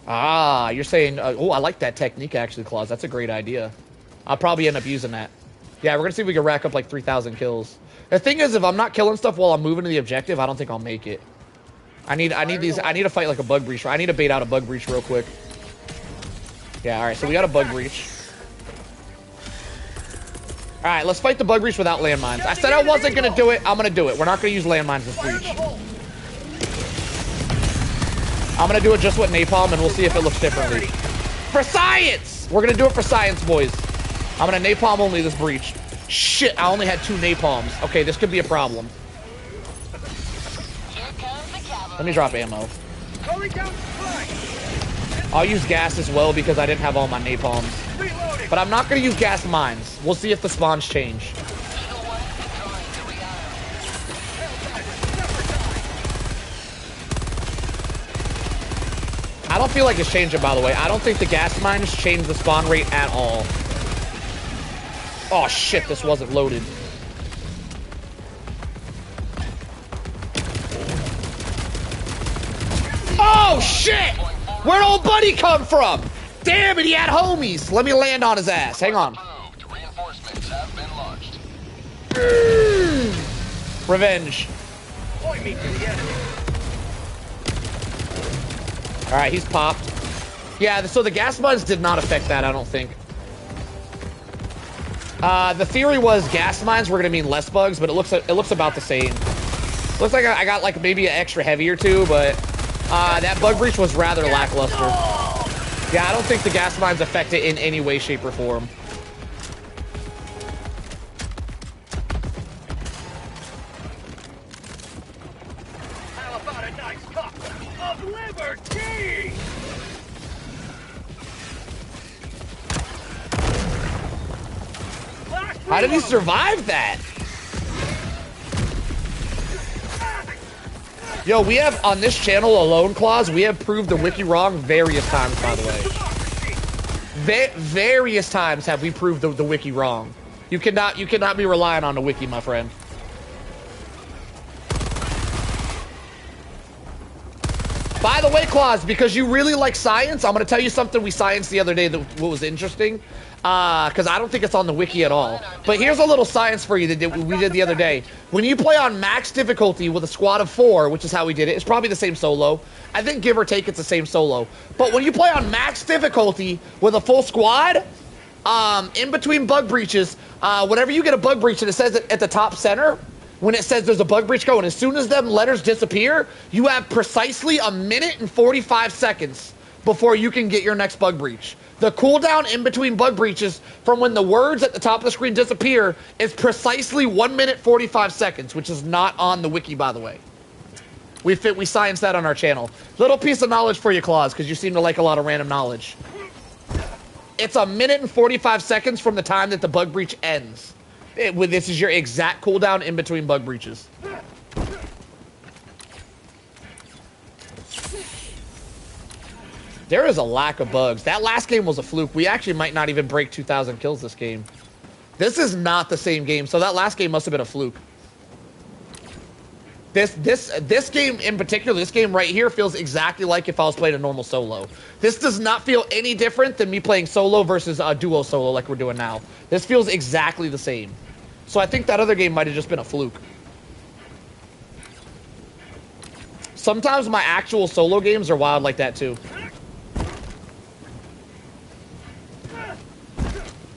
Ah, you're saying, oh, I like that technique actually, Claus. That's a great idea. I'll probably end up using that. Yeah, we're gonna see if we can rack up like 3,000 kills. The thing is, if I'm not killing stuff while I'm moving to the objective, I don't think I'll make it. I need to fight like a bug breach. I need to bait out a bug breach real quick. Yeah, all right, so we got a bug breach. All right, let's fight the bug breach without landmines. I said I wasn't gonna do it. I'm gonna do it. We're not gonna use landmines this breach. I'm gonna do it just with napalm, and we'll see if it looks differently. For science! We're gonna do it for science, boys. I'm gonna napalm only this breach. Shit, I only had 2 napalms. Okay, this could be a problem. Let me drop ammo. I'll use gas as well because I didn't have all my napalms. But I'm not gonna use gas mines. We'll see if the spawns change. I don't feel like it's changing, by the way. I don't think the gas mines change the spawn rate at all. Oh shit, this wasn't loaded. Oh shit! Where'd old buddy come from? Damn it, he had homies. Let me land on his ass. Hang on.
Reinforcements have been launched.
Revenge. Alright, he's popped. Yeah, so the gas mines did not affect that, I don't think. The theory was gas mines were gonna mean less bugs, but it looks about the same. Looks like I got like maybe an extra heavy or two, but that bug breach was rather lackluster. Yeah, I don't think the gas mines affect it in any way, shape, or form.
How about a nice cup of liberty?
How did he survive that? Yo, we have, on this channel alone, Claus, we have proved the wiki wrong various times, by the way. Various times have we proved the wiki wrong. You cannot be relying on the wiki, my friend. By the way, Claus, because you really like science, I'm going to tell you something we scienced the other day that was interesting. Because I don't think it's on the wiki at all. But here's a little science for you that we did the other day. When you play on max difficulty with a squad of 4, which is how we did it, it's probably the same solo. I think give or take it's the same solo. But when you play on max difficulty with a full squad, in between bug breaches, whenever you get a bug breach and it says it at the top center, when it says there's a bug breach going, as soon as them letters disappear, you have precisely 1 minute and 45 seconds before you can get your next bug breach. The cooldown in between bug breaches from when the words at the top of the screen disappear is precisely 1 minute 45 seconds, which is not on the wiki, by the way. We scienced that on our channel. Little piece of knowledge for you, Claus, because you seem to like a lot of random knowledge. It's 1 minute and 45 seconds from the time that the bug breach ends. This is your exact cooldown in between bug breaches. There is a lack of bugs. That last game was a fluke. We actually might not even break 2,000 kills this game. This is not the same game, so that last game must have been a fluke. This game in particular, this game right here feels exactly like if I was playing a normal solo. This does not feel any different than me playing solo versus a duo solo like we're doing now. This feels exactly the same. So I think that other game might have just been a fluke. Sometimes my actual solo games are wild like that too.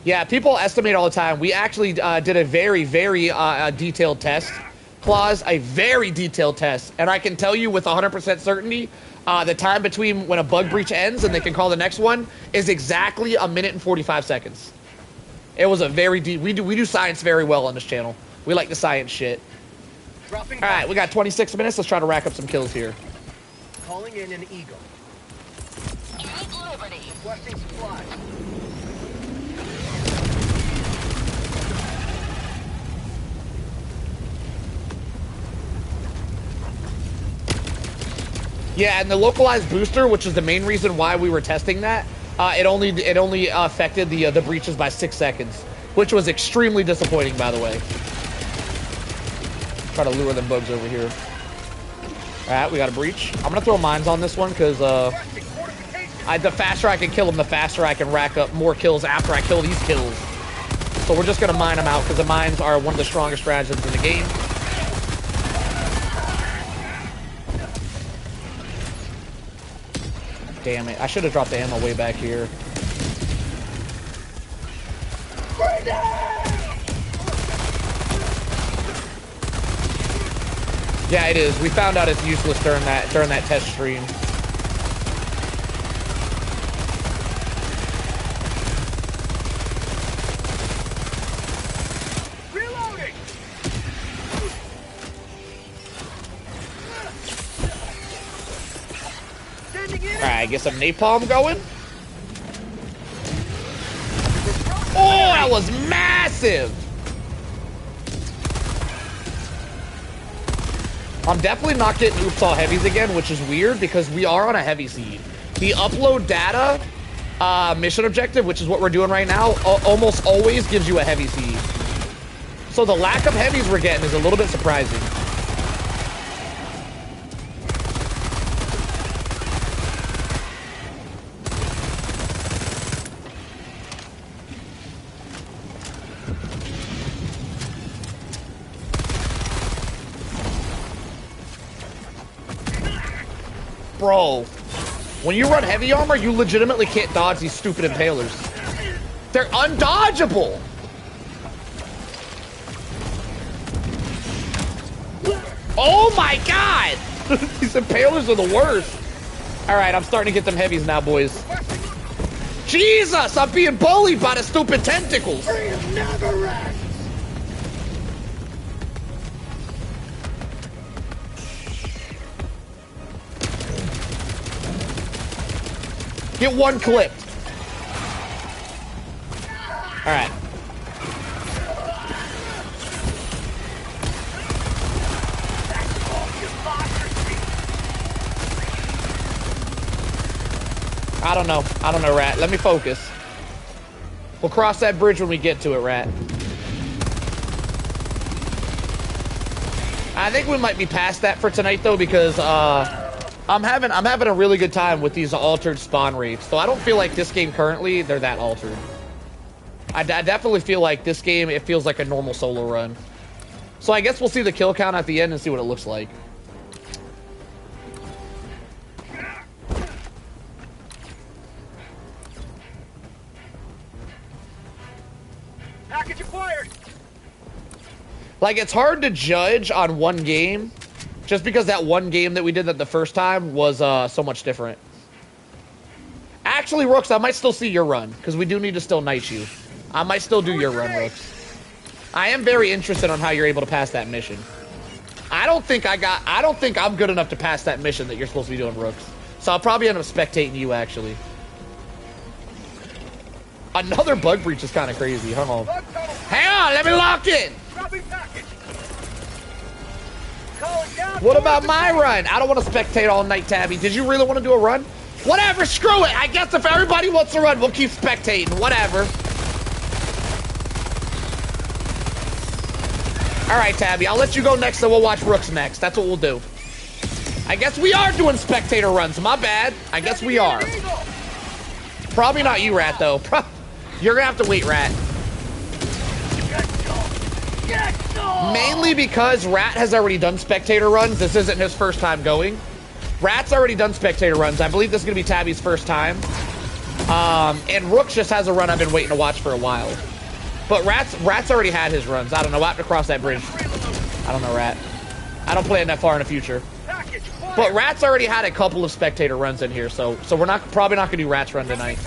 Yeah, people estimate all the time. We actually did a very, very detailed test. Claus, a very detailed test. And I can tell you with 100% certainty, the time between when a bug breach ends and they can call the next one is exactly 1 minute and 45 seconds. It was a very deep... We do science very well on this channel. We like the science shit. All right, we got 26 minutes. Let's try to rack up some kills here.
Calling in an eagle. Requesting supplies.
Yeah, and the localized booster, which is the main reason why we were testing that, it only affected the breaches by 6 seconds, which was extremely disappointing, by the way. Try to lure them bugs over here. All right, we got a breach. I'm gonna throw mines on this one because the faster I can kill them, the faster I can rack up more kills after I kill these kills. So we're just gonna mine them out because the mines are one of the strongest stratagems in the game. Damn it, I should have dropped the ammo way back here. Yeah, it is. We found out it's useless during that test stream.
Reloading.
Alright, get some napalm going. Oh, that was massive! I'm definitely not getting oops all heavies again, which is weird because we are on a heavy seed. The upload data mission objective, which is what we're doing right now, almost always gives you a heavy seed. So the lack of heavies we're getting is a little bit surprising. Bro, when you run heavy armor, you legitimately can't dodge these stupid impalers. They're undodgeable. Oh my god! These impalers are the worst. All right, I'm starting to get them heavies now, boys. Jesus, I'm being bullied by the stupid tentacles. Get one clipped. All right. I don't know, Rat. Let me focus. We'll cross that bridge when we get to it, Rat. I think we might be past that for tonight, though, because I'm having a really good time with these altered spawn rates. So I don't feel like this game currently they're that altered. I definitely feel like this game it feels like a normal solo run. So I guess we'll see the kill count at the end and see what it looks like.
Package acquired.
Like, it's hard to judge on one game just because that one game that we did that the first time was so much different. Actually, Rooks, I might still see your run because we do need to still knight you. I might still do your run, Rooks. I am very interested on how you're able to pass that mission. I don't think I'm good enough to pass that mission that you're supposed to be doing, Rooks. So I'll probably end up spectating you, actually. Another bug breach is kind of crazy. Hang on. Hang on, let me lock in. What about my run? I don't want to spectate all night, Tabby. Did you really want to do a run? Whatever, screw it. I guess if everybody wants to run, we'll keep spectating. Whatever. All right, Tabby, I'll let you go next, so we'll watch Rooks next. That's what we'll do. I guess we are doing spectator runs. My bad. I guess we are. Probably not you, Rat, though. You're gonna have to wait, Rat. Mainly because Rat has already done Spectator runs. This isn't his first time going. Rat's already done Spectator runs. I believe this is going to be Tabby's first time. And Rook just has a run I've been waiting to watch for a while. But Rat's already had his runs. I don't know. We'll have to cross that bridge. I don't know, Rat. I don't plan that far in the future. But Rat's already had a couple of Spectator runs in here, so we're probably not going to do Rat's run tonight.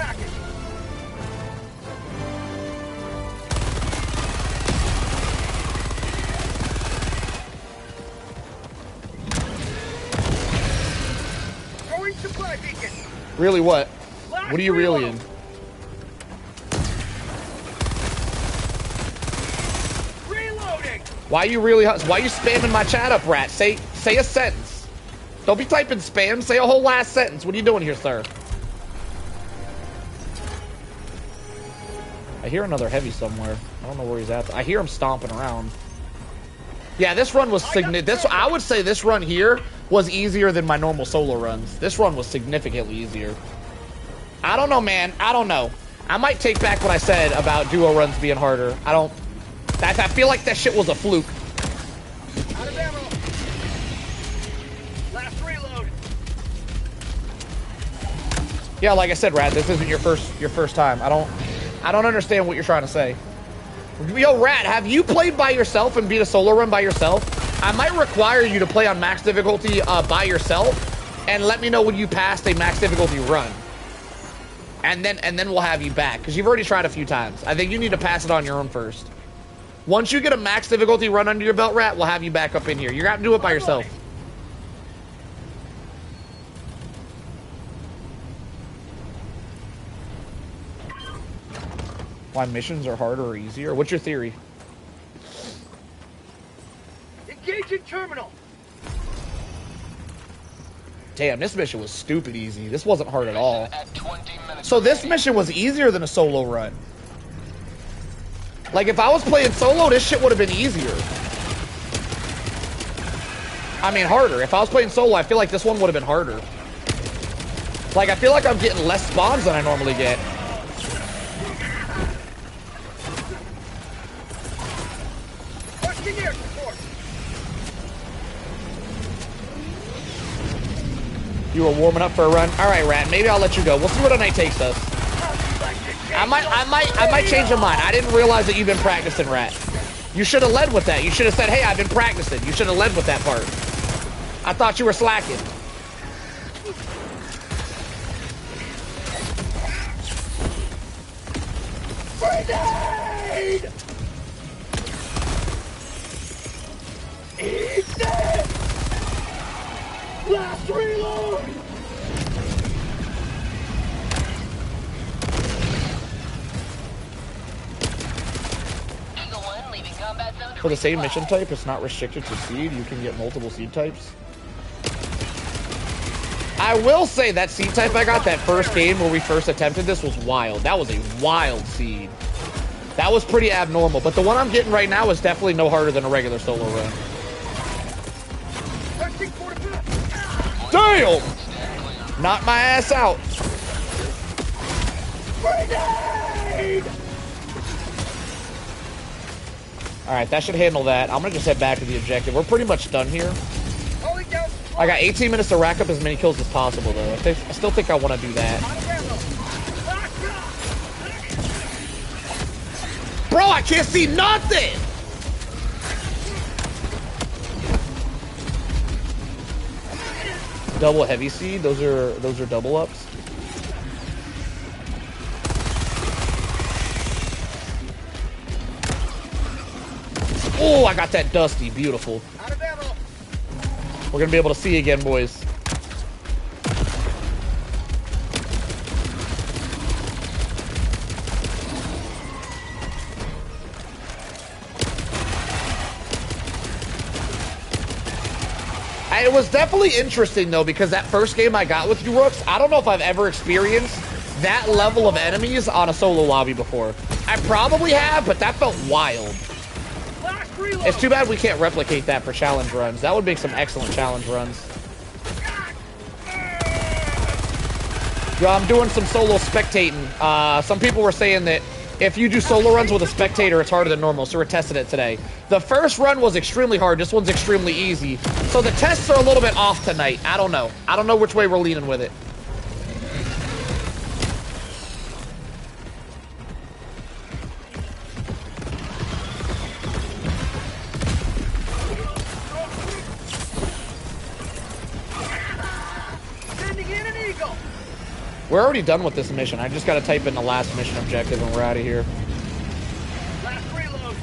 Really what? What are you really in? Why are you really? Why are you spamming my chat up, Rat? Say a sentence. Don't be typing spam. Say a whole last sentence. What are you doing here, sir? I hear another heavy somewhere. I don't know where he's at. I hear him stomping around. Yeah, this run was I would say this run here was easier than my normal solo runs. This run was significantly easier. I don't know, man. I don't know. I might take back what I said about duo runs being harder. I feel like that shit was a fluke.
Out of ammo. Last reload.
Yeah, like I said, Rat, this isn't your first time. I don't understand what you're trying to say. Yo, Rat, have you played by yourself and beat a solo run by yourself? I might require you to play on max difficulty by yourself, and let me know when you passed a max difficulty run. And then we'll have you back, because you've already tried a few times. I think you need to pass it on your own first. Once you get a max difficulty run under your belt, Rat, we'll have you back up in here. You're going to have to do it by yourself. Why missions are harder or easier? What's your theory?
Engaging terminal.
Damn, this mission was stupid easy. This wasn't hard at all. So this mission was easier than a solo run. Like, if I was playing solo, this shit would have been easier. I mean, harder. If I was playing solo, I feel like this one would have been harder. Like, I feel like I'm getting less spawns than I normally get. You were warming up for a run? All right, Rat, maybe I'll let you go. We'll see what the night takes us. I might change your mind. I didn't realize that you've been practicing, Rat. You should have led with that. You should have said, hey, I've been practicing. You should have led with that part. I thought you were slacking.
Grenade! Eat this! Last reload!
For the same mission type, it's not restricted to seed. You can get multiple seed types. I will say that seed type I got that first game where we first attempted this was wild. That was a wild seed. That was pretty abnormal. But the one I'm getting right now is definitely no harder than a regular solo run. Damn! Knock my ass out.
Grenade!
Alright, that should handle that. I'm gonna just head back to the objective. We're pretty much done here. I got 18 minutes to rack up as many kills as possible, though. I still think I want to do that. Bro, I can't see nothing! Double heavy seed. Those are double ups. Oh, I got that dusty. Beautiful. We're gonna be able to see again, boys. It was definitely interesting, though, because that first game I got with you, Rooks, I don't know if I've ever experienced that level of enemies on a solo lobby before. I probably have, but that felt wild. It's too bad we can't replicate that for challenge runs. That would make some excellent challenge runs. Yo, I'm doing some solo spectating. Some people were saying that if you do solo runs with a spectator, it's harder than normal, so we're testing it today. The first run was extremely hard. This one's extremely easy. So the tests are a little bit off tonight. I don't know. I don't know which way we're leaning with it. We're already done with this mission. I just got to type in the last mission objective and we're out of here.
Last reload.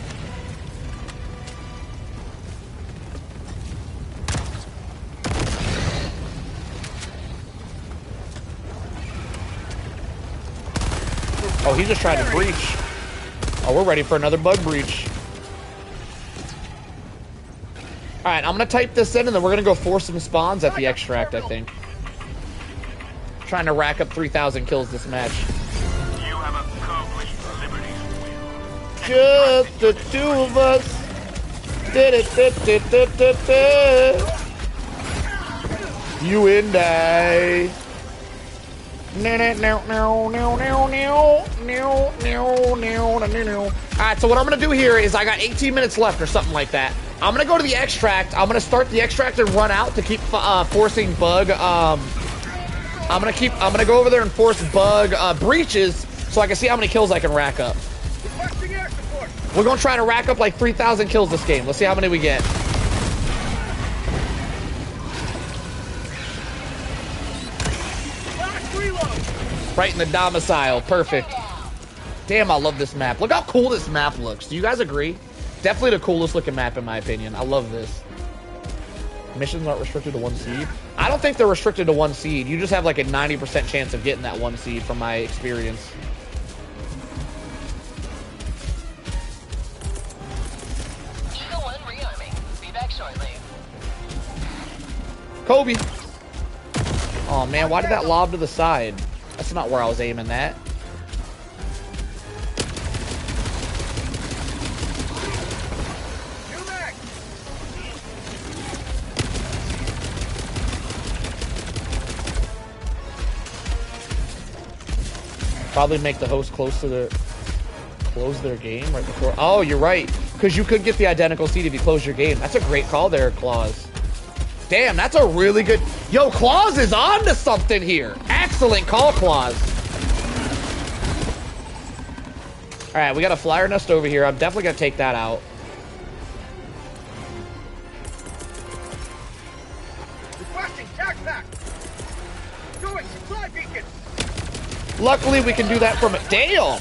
Oh, he just tried to breach. Oh, we're ready for another bug breach. All right, I'm going to type this in and then we're going to go force some spawns at the extract, I think. Trying to rack up 3,000 kills this match.
You have accomplished liberty's will.
Just the two of us. You and I. Alright, so what I'm gonna do here is I got 18 minutes left or something like that. I'm gonna go to the extract. I'm gonna start the extract and run out to keep forcing bug. I'm gonna go over there and force bug breaches so I can see how many kills I can rack up. We're gonna try to rack up like 3,000 kills this game. Let's see how many we get. Right in the domicile, perfect. Damn, I love this map. Look how cool this map looks. Do you guys agree? Definitely the coolest looking map in my opinion. I love this. Missions aren't restricted to 1 seed. I don't think they're restricted to 1 seed. You just have like a 90% chance of getting that 1 seed from my experience.
Eagle 1 rearming. Be back shortly.
Kobe. Oh man, why did that lob to the side? That's not where I was aiming that. Probably make the host close their game right before. Oh, you're right, because you could get the identical seed if you close your game. That's a great call there, Claus. Damn, that's a really good. Yo, Claus is on to something here. Excellent call, Claus. All right, we got a flyer nest over here. I'm definitely gonna take that out.
Requesting tac pack. Going supply beacon.
Luckily, we can do that from a... Damn!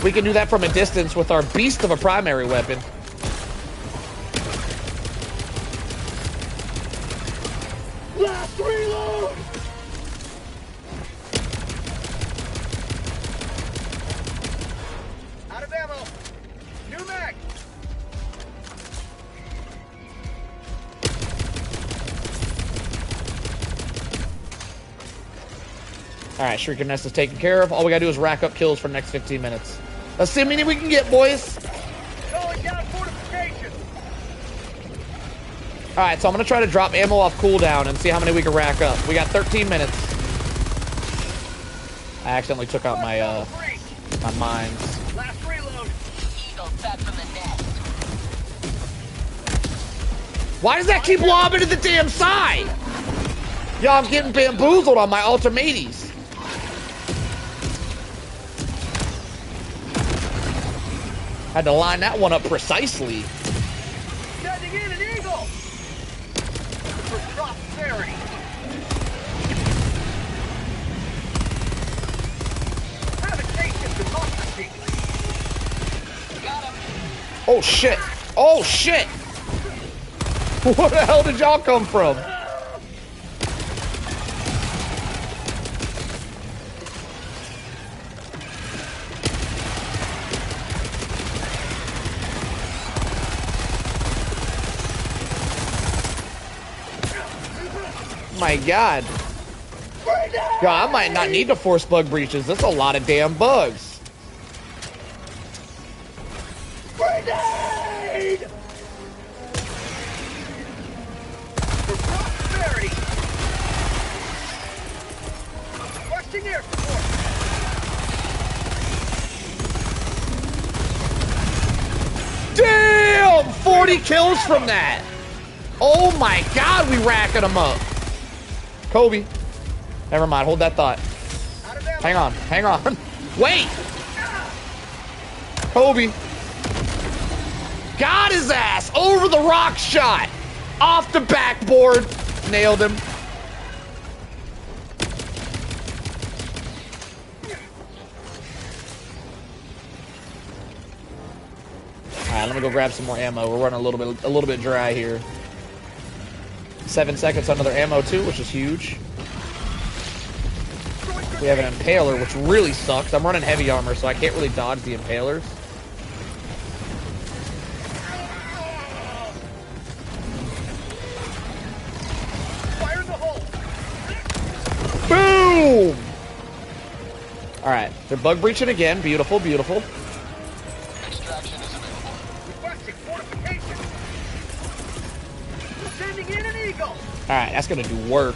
We can do that from a distance with our beast of a primary weapon.
Last reload. Out of ammo. New mag.
Alright, Shrieker Nest is taken care of. All we gotta do is rack up kills for the next 15 minutes. Let's see how many we can get, boys.
Going down fortification.
Alright, so I'm gonna try to drop ammo off cooldown and see how many we can rack up. We got 13 minutes. I accidentally took out my my mines.
Last reload.
Eagle back from the nest.
Why does that keep lobbing to the damn side? Yo, I'm getting bamboozled on my ultimates. Had to line that one up precisely.
Sending in an eagle. For prosperity. Have a taste of democracy.
Got him.
Oh shit! Oh shit! Where the hell did y'all come from? My god. Yo, I might not need to force bug breaches. That's a lot of damn bugs.
Grenade! For prosperity! Requesting air support!
40 kills from that. Oh my God, we racking them up. Kobe. Never mind, hold that thought. Hang on, hang on. Wait. Kobe. Got his ass over the rock shot. Off the backboard. Nailed him. Alright, let me go grab some more ammo. We're running a little bit dry here. 7 seconds on another ammo too, which is huge. We have an impaler, which really sucks. I'm running heavy armor, so I can't really dodge the impalers.
Fire in the hole.
Boom! Alright, they're bug breaching again. Beautiful, beautiful.
Extraction is available.
Requesting fortification. Sending in an eagle.
Alright, that's gonna do work.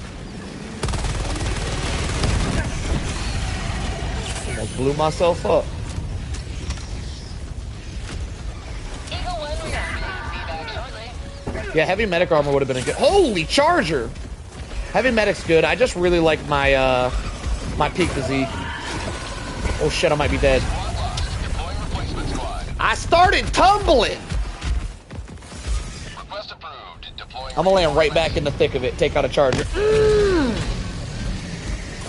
Almost blew myself up.
Eagle 1, we are feedback shortly.
Yeah, heavy medic armor would have been a good. Holy charger! Heavy medic's good. I just really like my my peak physique. Oh shit, I might be dead.
Squad lost. Deploying replacement squad.
I started tumbling!
Request approved. Deploying.
I'm gonna land right back in the thick of it. Take out a charger.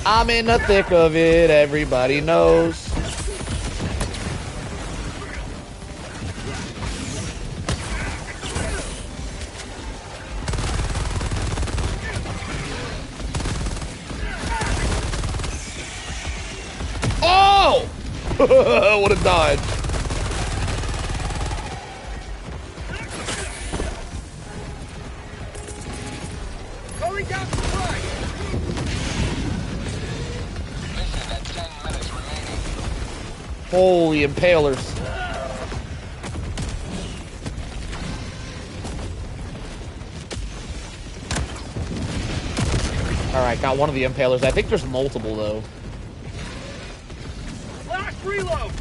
I'm in the thick of it. Everybody knows. Oh! What a dodge.
Calling down supply.
Mission at 10 minutes remaining.
Holy impalers. Alright, got one of the impalers. I think there's multiple, though.
Last reload.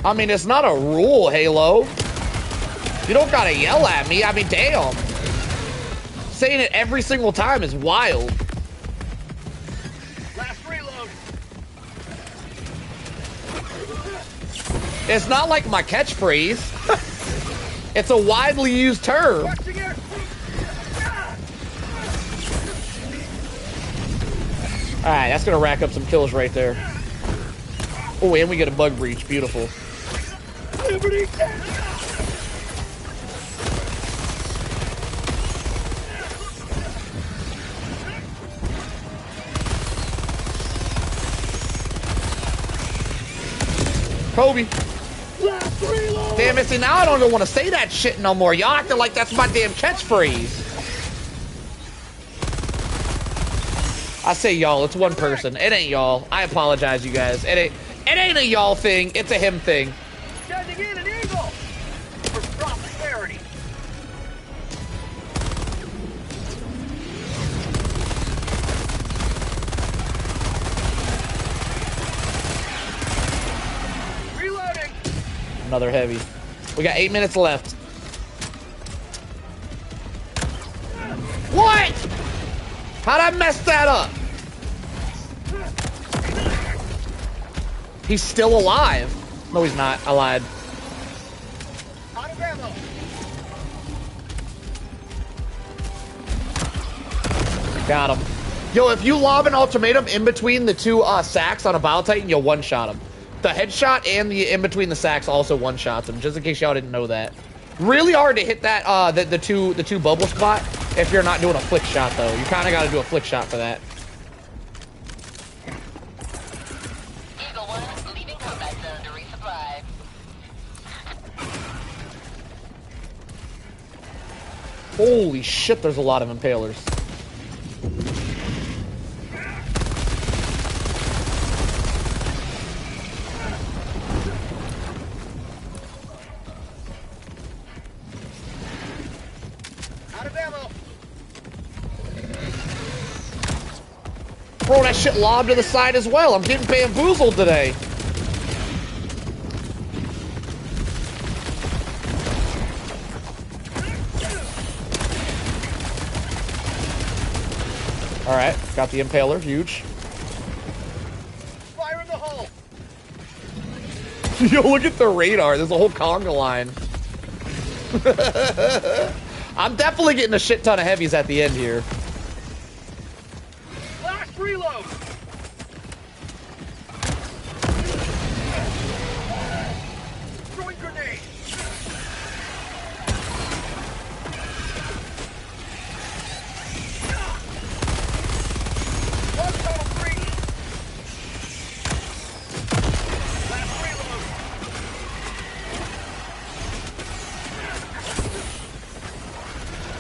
I mean, it's not a rule, Halo. You don't gotta yell at me. I mean, damn. Saying it every single time is wild.
Last reload.
It's not like my catchphrase. It's a widely used term.
Watching it.
Alright, that's gonna rack up some kills right there. Oh, and we get a bug breach. Beautiful.
Liberty.
Kobe.
Last reload.
Damn it, see, now I don't even want to say that shit no more. Y'all acting like that's my damn catchphrase. I say y'all, it's one person. It ain't y'all. I apologize, you guys. It ain't a y'all thing. It's a him thing.
Sending in an eagle. For prosperity. Reloading.
Another heavy. We got 8 minutes left. What? How'd I mess that up? He's still alive. No, he's not. I lied.
Out of ammo.
Got him. Yo, if you lob an ultimatum in between the two sacks on a Bile Titan, you'll one-shot him. The headshot and the in between the sacks also one-shots him, just in case y'all didn't know that. Really hard to hit that the two bubble spot if you're not doing a flick shot though. You kind of got to do a flick shot for that.
Eagle 1, leaving combat zone to resupply.
Holy shit, there's a lot of impalers. throw that shit lob to the side as well. I'm getting bamboozled today. Alright, got the impaler, huge.
Fire in the hole!
Yo, look at the radar. There's a whole conga line. I'm definitely getting a shit ton of heavies at the end here.
Last reload! Throwing grenade! One total free! Last reload!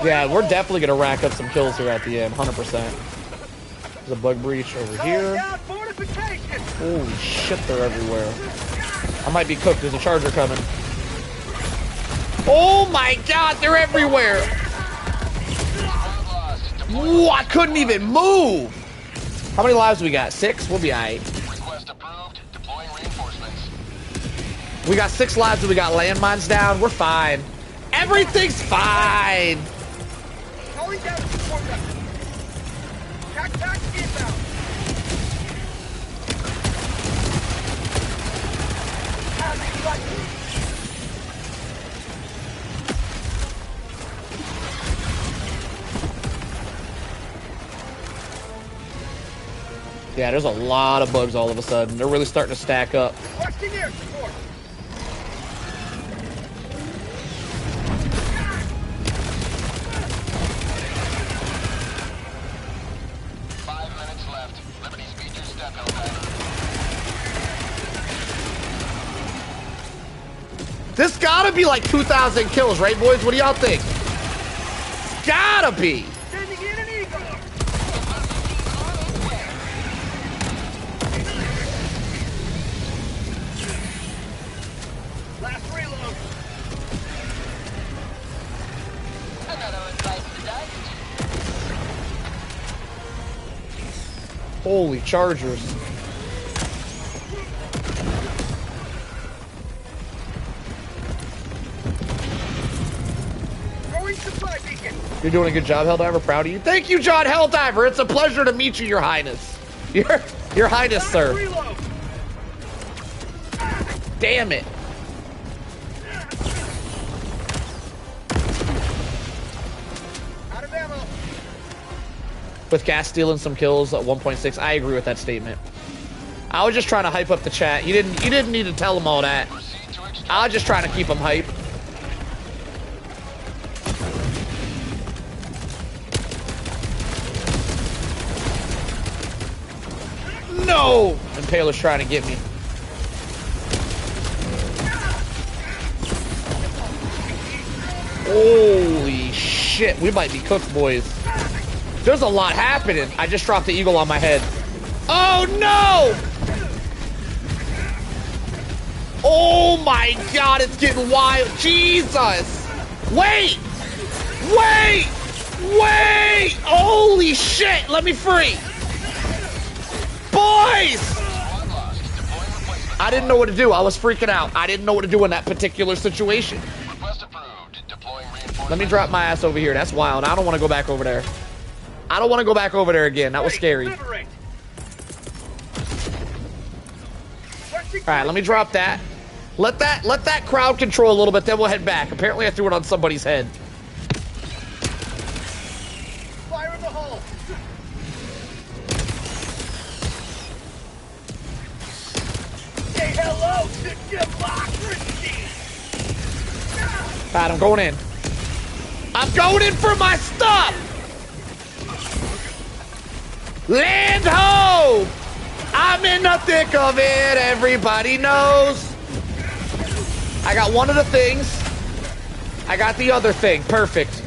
Yeah, we're definitely gonna rack up some kills here at the end, 100%. There's a bug breach over here.
Down fortification!
Holy shit, they're everywhere. I might be cooked. There's a charger coming. Oh my god, they're everywhere! Ooh, I couldn't even move! How many lives we got? 6? We'll be alright.
Request approved. Deploying reinforcements.
We got 6 lives and we got landmines down. We're fine. Everything's fine!
Calling down support weapon. Tac inbound.
Yeah, there's a lot of bugs all of a sudden. They're really starting to stack up.
Requesting air support.
This gotta be like 2,000 kills, right, boys? What do y'all think? Gotta be.
Sending in an eagle. Last reload.
Another one bites the dust.
Holy chargers.
Supply beacon.
You're doing a good job, Helldiver. Proud of you. Thank you, John Helldiver. It's a pleasure to meet you, Your Highness. Your Highness, sir.
Reload.
Damn it.
Out of ammo.
With gas stealing some kills at 1.6, I agree with that statement. I was just trying to hype up the chat. You didn't need to tell them all that. I was just trying to keep them hype. No! Impaler's trying to get me. Holy shit, we might be cooked, boys. There's a lot happening. I just dropped the eagle on my head. Oh no! Oh my god, it's getting wild. Jesus! Wait! Wait! Wait! Holy shit! Let me free! Boys! I didn't know what to do. I was freaking out. I didn't know what to do in that particular situation. Let me drop my ass over here. That's wild. I don't want to go back over there. I don't want to go back over there again. That was scary. Alright, let me drop that. Let that crowd control a little bit, then we'll head back. Apparently I threw it on somebody's head.
Fire in the hole. Say hello to democracy.
Alright, I'm going in. I'm going in for my stuff! Land ho! I'm in the thick of it, everybody knows. I got one of the things. I got the other thing, perfect.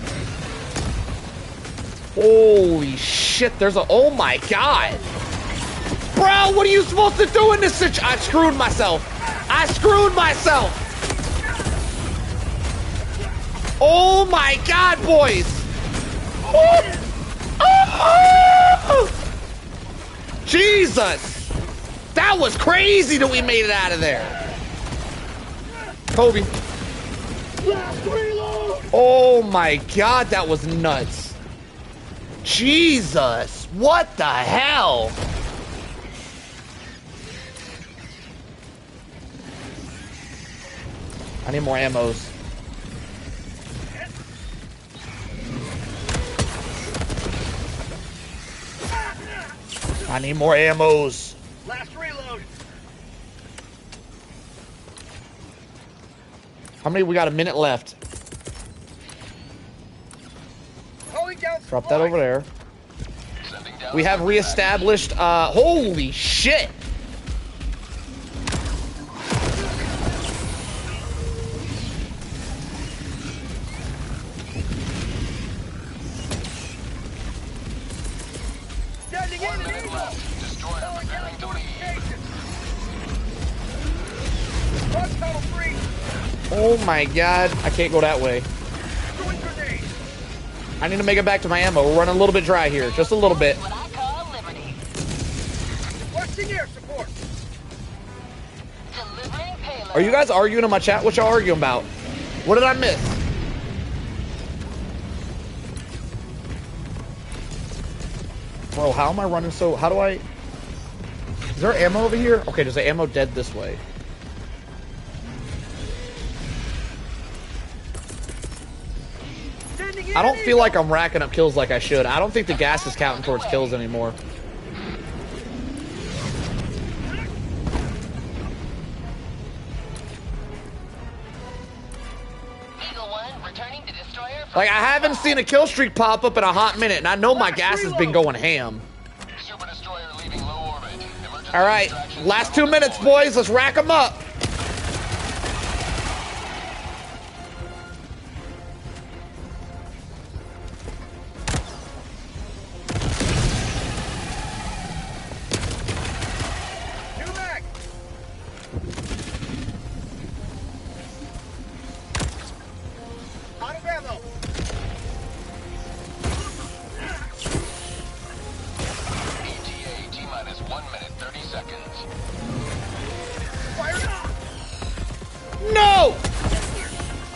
Holy shit, there's a, oh my god. Bro, what are you supposed to do in this situation? I screwed myself. I screwed myself. Oh my god, boys. Oh. Oh. Jesus! That was crazy that we made it out of there. Kobe. Oh my God, that was nuts. Jesus, what the hell? I need more ammos. I need more ammos.
Last reload.
How many? We got a minute left. Drop that over there. We have reestablished, holy shit! Oh my God, I can't go that way. I need to make it back to my ammo. We're running a little bit dry here, just a little bit. Are you guys arguing in my chat? What y'all arguing about? What did I miss? Bro, how am I running so... How do I... Is there ammo over here? Okay, there's ammo dead this way. I don't feel like I'm racking up kills like I should. I don't think the gas is counting towards kills anymore. Like, I haven't seen a kill streak pop up in a hot minute, and I know my gas has been going ham. All right, last 2 minutes, boys. Let's rack them up.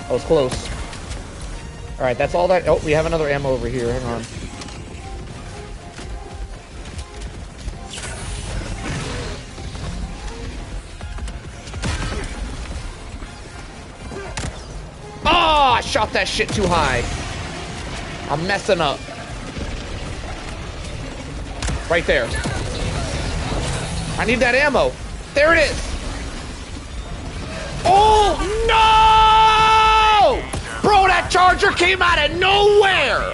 That was close. Alright, that's all that... Oh, we have another ammo over here. Hang on. Oh, I shot that shit too high. I'm messing up. Right there. I need that ammo. There it is. Oh, no! Bro, that charger came out of nowhere!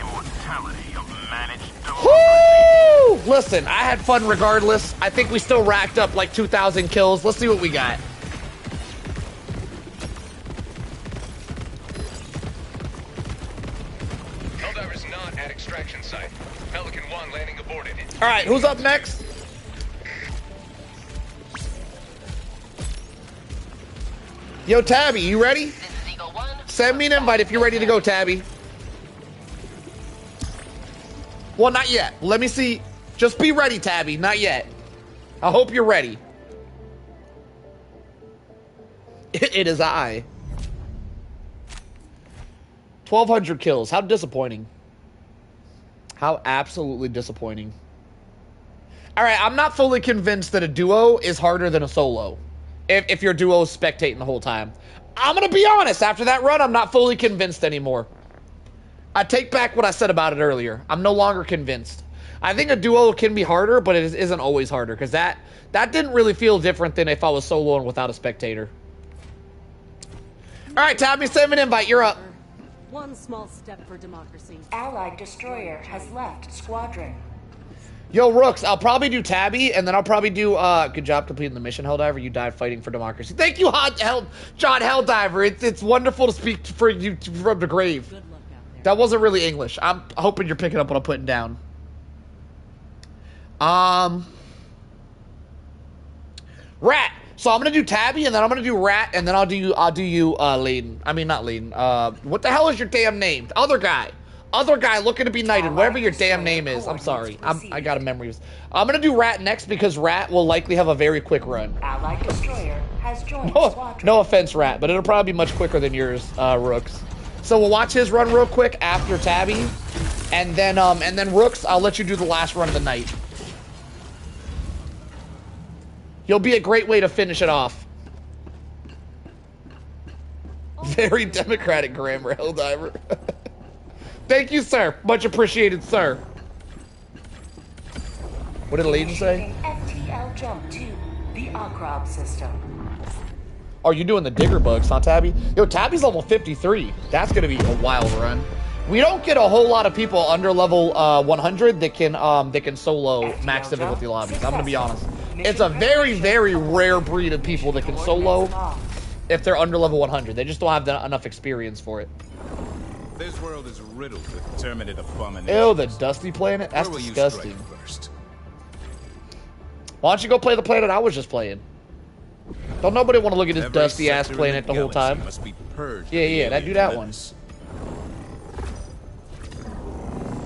Woo! Listen, I had fun regardless. I think we still racked up like 2,000 kills. Let's see what we got.
Helldivers not at extraction site. Pelican 1 landing aborted.
Alright, who's up next? Yo, Tabby, you ready? Send me an invite if you're ready to go, Tabby. Well, not yet. Let me see. Just be ready, Tabby. Not yet. I hope you're ready. It is I. 1,200 kills. How disappointing. How absolutely disappointing. All right, I'm not fully convinced that a duo is harder than a solo. If your duo is spectating the whole time. I'm going to be honest. After that run, I'm not fully convinced anymore. I take back what I said about it earlier. I'm no longer convinced. I think a duo can be harder, but it isn't always harder. Because that didn't really feel different than if I was soloing without a spectator. All right, Tabby, send me an invite. You're up.
One small step for democracy.
Allied destroyer has left squadron.
Yo, Rooks, I'll probably do Tabby, and then I'll probably do, good job completing the mission, Helldiver. You died fighting for democracy. Thank you, John Helldiver. It's wonderful to speak for you from the grave.
Good luck out there.
That wasn't really English. I'm hoping you're picking up what I'm putting down. Rat. So I'm gonna do Tabby, and then I'm gonna do Rat, and then I'll do you, Layden. I mean, not Layden. What the hell is your damn name? The other guy. Other guy looking to be knighted, whatever your damn name is. I'm sorry. I got a memory. I'm gonna do Rat next because Rat will likely have a very quick run.
Allied destroyer has joined squadron.
No offense, Rat, but it'll probably be much quicker than yours, Rooks. So we'll watch his run real quick after Tabby, and then Rooks, I'll let you do the last run of the night. You'll be a great way to finish it off. Very democratic grammar, Helldiver. Thank you, sir. Much appreciated, sir. What did Legion say?
FTL jump to the Akrab system.
Oh, you're doing the digger bugs, huh, Tabby? Yo, Tabby's level 53. That's gonna be a wild run. We don't get a whole lot of people under level 100 that can solo max difficulty lobbies. I'm gonna be honest. It's a very, very rare breed of people that can solo if they're under level 100. They just don't have enough experience for it.
This world is riddled with terminate abominations.
Ew, the dusty planet? That's disgusting. Why don't you go play the planet I was just playing? Don't nobody want to look at this dusty-ass planet the whole time.
Must be purged.
Yeah, do that one.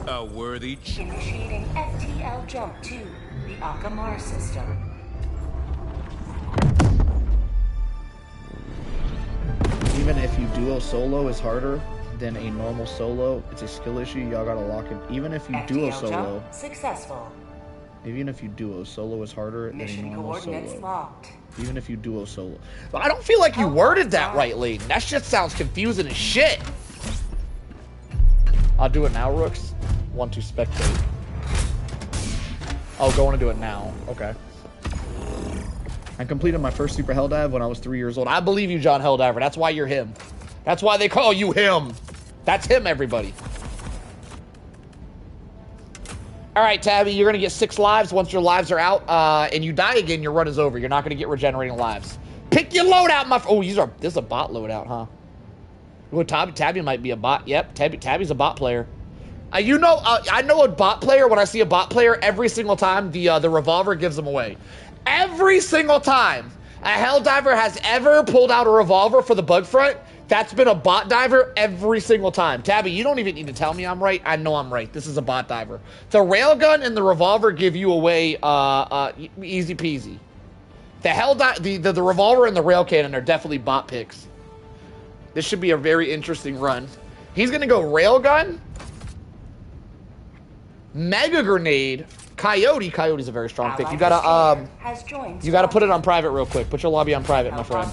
A worthy
Initiating FTL jump to the Akamar system.
Even if you duo solo is harder than a normal solo, it's a skill issue. Y'all gotta lock it. Even if you duo solo,
successful.
Even if you duo solo is harder than a normal solo.
Locked.
Even if you duo solo. But I don't feel like you worded that right, Layden. That shit sounds confusing as shit. I'll do it now, Rooks. 1, 2, spectate. Oh, go on and do it now. Okay. I completed my first Super Helldive when I was 3 years old. I believe you, John Helldiver. That's why you're him. That's why they call you him. That's him, everybody. All right, Tabby, you're going to get 6 lives. Once your lives are out and you die again, your run is over. You're not going to get regenerating lives. Pick your loadout, my... Oh, this is a bot loadout, huh? Well, Tabby might be a bot. Yep, Tabby's a bot player. I know a bot player. When I see a bot player, every single time the revolver gives them away. Every single time a Helldiver has ever pulled out a revolver for the bug front, that's been a bot diver every single time. Tabby, you don't even need to tell me I'm right. I know I'm right. This is a bot diver. The railgun and the revolver give you away easy peasy. The revolver and the rail cannon are definitely bot picks. This should be a very interesting run. He's gonna go railgun, mega grenade, coyote. Coyote's a very strong pick. You gotta put it on private real quick. Put your lobby on private, my friend.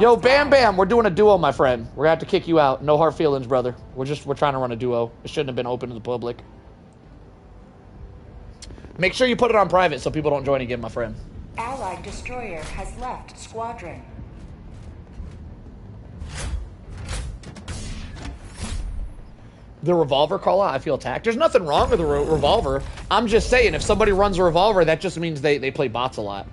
Yo, Bam Bam, we're doing a duo, my friend. We're gonna have to kick you out. No hard feelings, brother. We're trying to run a duo. It shouldn't have been open to the public. Make sure you put it on private so people don't join again, my friend.
Allied destroyer has left squadron.
The revolver call out, I feel attacked. There's nothing wrong with a revolver. I'm just saying, if somebody runs a revolver, that just means they play bots a lot.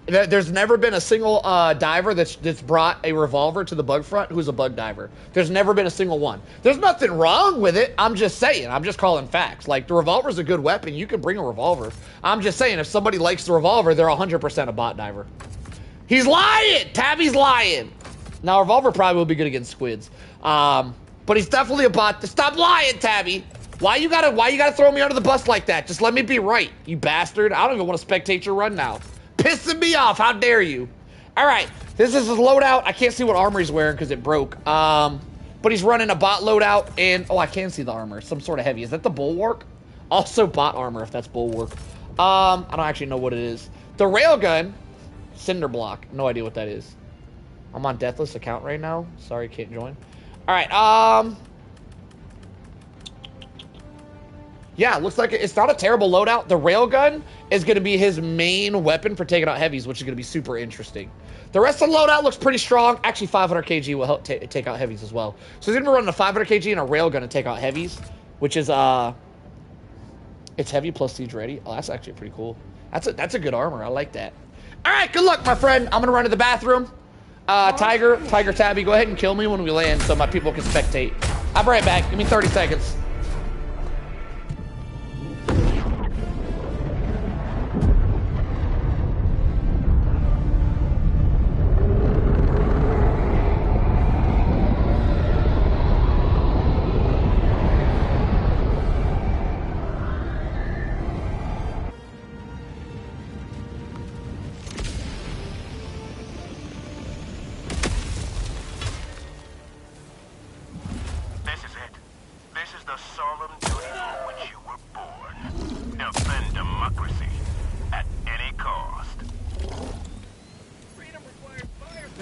There's never been a single diver that's brought a revolver to the bug front who's a bug diver. There's never been a single one. There's nothing wrong with it. I'm just saying. I'm just calling facts. Like, the revolver's a good weapon. You can bring a revolver. I'm just saying, if somebody likes the revolver, they're 100% a bot diver. He's lying! Tabby's lying! Now, revolver probably will be good against squids. But he's definitely a bot. Stop lying, Tabby! Why you gotta throw me under the bus like that? Just let me be right, you bastard. I don't even want to spectate your run now. Pissing me off, how dare you? All right, this is his loadout. I can't see what armor he's wearing because it broke. But he's running a bot loadout, and oh, I can see the armor. Some sort of heavy. Is that the bulwark? Also bot armor, if that's bulwark. I don't actually know what it is. The railgun, cinder block. No idea what that is. I'm on Deathless account right now. Sorry, can't join. All right, yeah, looks like it's not a terrible loadout. The railgun is going to be his main weapon for taking out heavies, which is going to be super interesting. The rest of the loadout looks pretty strong. Actually, 500 kg will help take out heavies as well. So he's going to be running a 500 kg and a railgun to take out heavies, which is, it's heavy plus siege ready. Oh, that's actually pretty cool. That's a good armor. I like that. All right, good luck, my friend. I'm going to run to the bathroom. Tiger Tabby, go ahead and kill me when we land so my people can spectate. I'll be right back. Give me 30 seconds.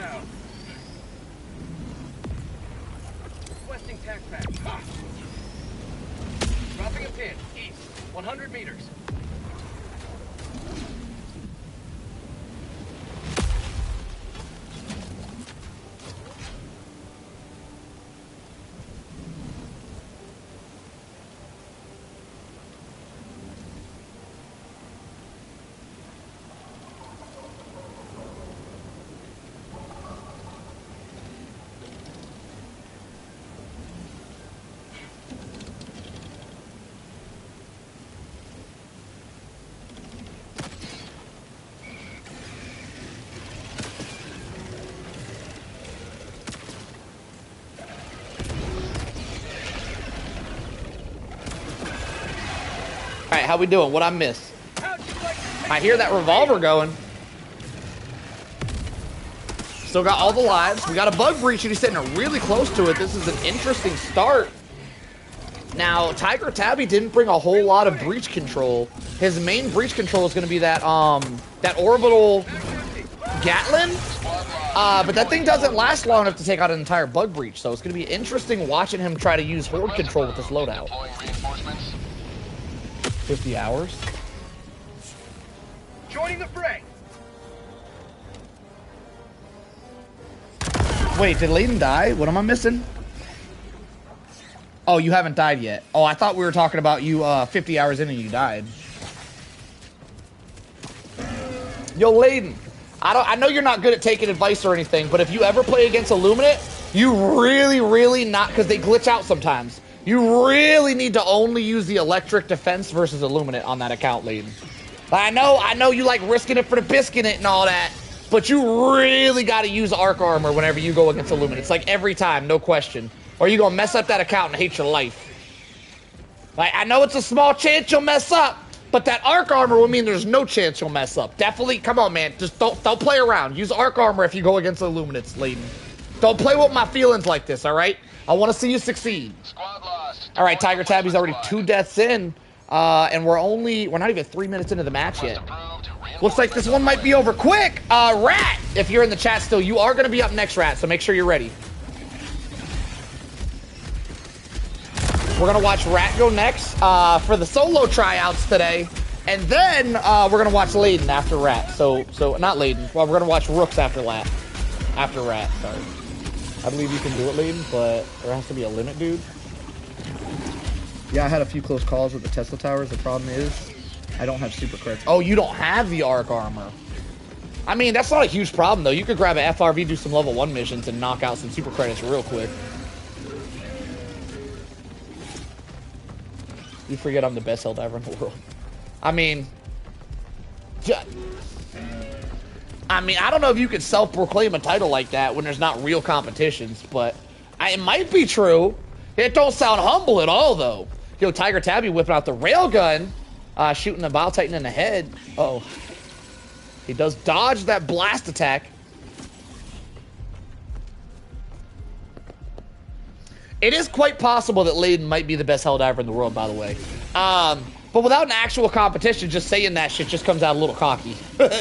now. Requesting tac pack. Dropping a pin. East. 100 meters.
Alright, how we doing? What I miss? I hear that revolver going. Still got all the lives. We got a bug breach and he's sitting really close to it. This is an interesting start. Now, Tiger Tabby didn't bring a whole lot of breach control. His main breach control is going to be that that orbital Gatlin. But that thing doesn't last long enough to take out an entire bug breach. So it's going to be interesting watching him try to use horde control with this loadout. 50 hours.
Joining the fray.
Wait, did Layden die? What am I missing? Oh, you haven't died yet. Oh, I thought we were talking about you 50 hours in and you died. Yo, Layden, I know you're not good at taking advice or anything, but if you ever play against Illuminate, you really not, because they glitch out sometimes. You really need to only use the electric defense versus Illuminate on that account, Layden. I know you like risking it for the biscuit and all that, but you really got to use arc armor whenever you go against Illuminate. It's like every time, no question. Or you're going to mess up that account and hate your life. Like, I know it's a small chance you'll mess up, but that arc armor will mean there's no chance you'll mess up. Definitely, come on, man. Just don't play around. Use arc armor if you go against Illuminates, Layden. Don't play with my feelings like this, all right? I want to see you succeed. All right, Tiger Tabby's already 2 deaths in, and we're not even 3 minutes into the match yet. Looks like this one might be over quick. Rat, if you're in the chat still, you are going to be up next, Rat, so make sure you're ready. We're going to watch Rat go next for the solo tryouts today, and then we're going to watch Layden after Rat. So not Layden. Well, we're going to watch Rooks after Rat. Sorry. I believe you can do it, Layden, but there has to be a limit, dude. Yeah, I had a few close calls with the Tesla towers. The problem is, I don't have super credits. Oh, you don't have the arc armor. I mean, that's not a huge problem, though. You could grab an FRV, do some level 1 missions, and knock out some super credits real quick. You forget I'm the best Helldiver in the world. I mean, I don't know if you could self-proclaim a title like that when there's not real competitions, but it might be true. It don't sound humble at all, though. Yo, Tiger Tabby whipping out the railgun, shooting the Bile Titan in the head. Uh-oh. He does dodge that blast attack. It is quite possible that Layden might be the best Helldiver in the world, by the way. But without an actual competition, just saying that shit just comes out a little cocky.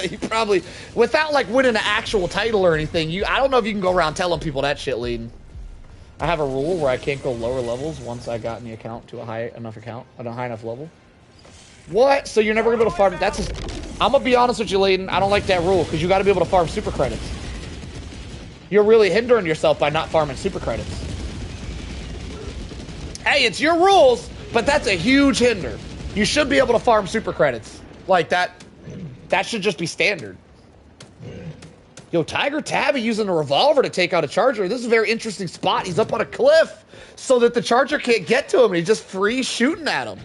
You probably, without like winning an actual title or anything, I don't know if you can go around telling people that shit, Layden. I have a rule where I can't go lower levels once I got in the account to a high enough level. What? So you're never gonna be able to farm? I'm gonna be honest with you, Layden. I don't like that rule because you got to be able to farm super credits. You're really hindering yourself by not farming super credits. Hey, it's your rules, but that's a huge hinder. You should be able to farm super credits like that. That should just be standard. Yo, Tiger Tabby using a revolver to take out a charger. This is a very interesting spot. He's up on a cliff so that the charger can't get to him, and he's just free shooting at him.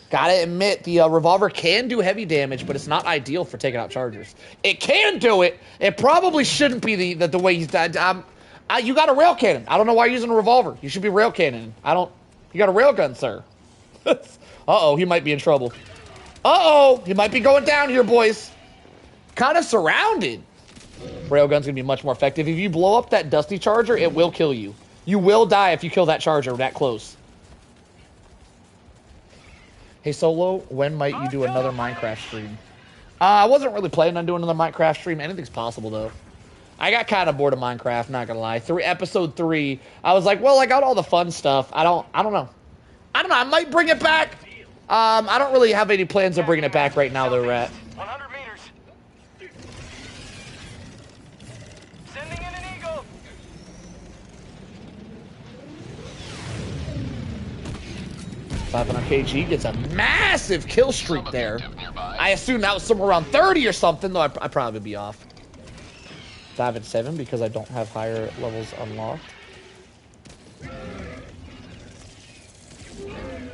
Gotta admit, the revolver can do heavy damage, but it's not ideal for taking out chargers. It can do it. It probably shouldn't be the way he's died. You got a rail cannon. I don't know why you're using a revolver. You should be rail cannon. You got a railgun, sir. Uh-oh, he might be in trouble. Uh-oh, he might be going down here, boys. Kind of surrounded. Railgun's gonna be much more effective. If you blow up that Dusty charger, it will kill you. You will die if you kill that charger that close. Hey, Solo, when might you do another Minecraft stream? I wasn't really planning on doing another Minecraft stream. Anything's possible, though. I got kind of bored of Minecraft, not gonna lie. Episode 3, I was like, well, I got all the fun stuff. I don't know. I might bring it back. I don't really have any plans of bringing it back right now, though, Rat.
100 meters. Sending in an eagle.
KG gets a massive kill streak there. I assume that was somewhere around 30 or something, though I'd probably be off. Dive at 7 because I don't have higher levels unlocked.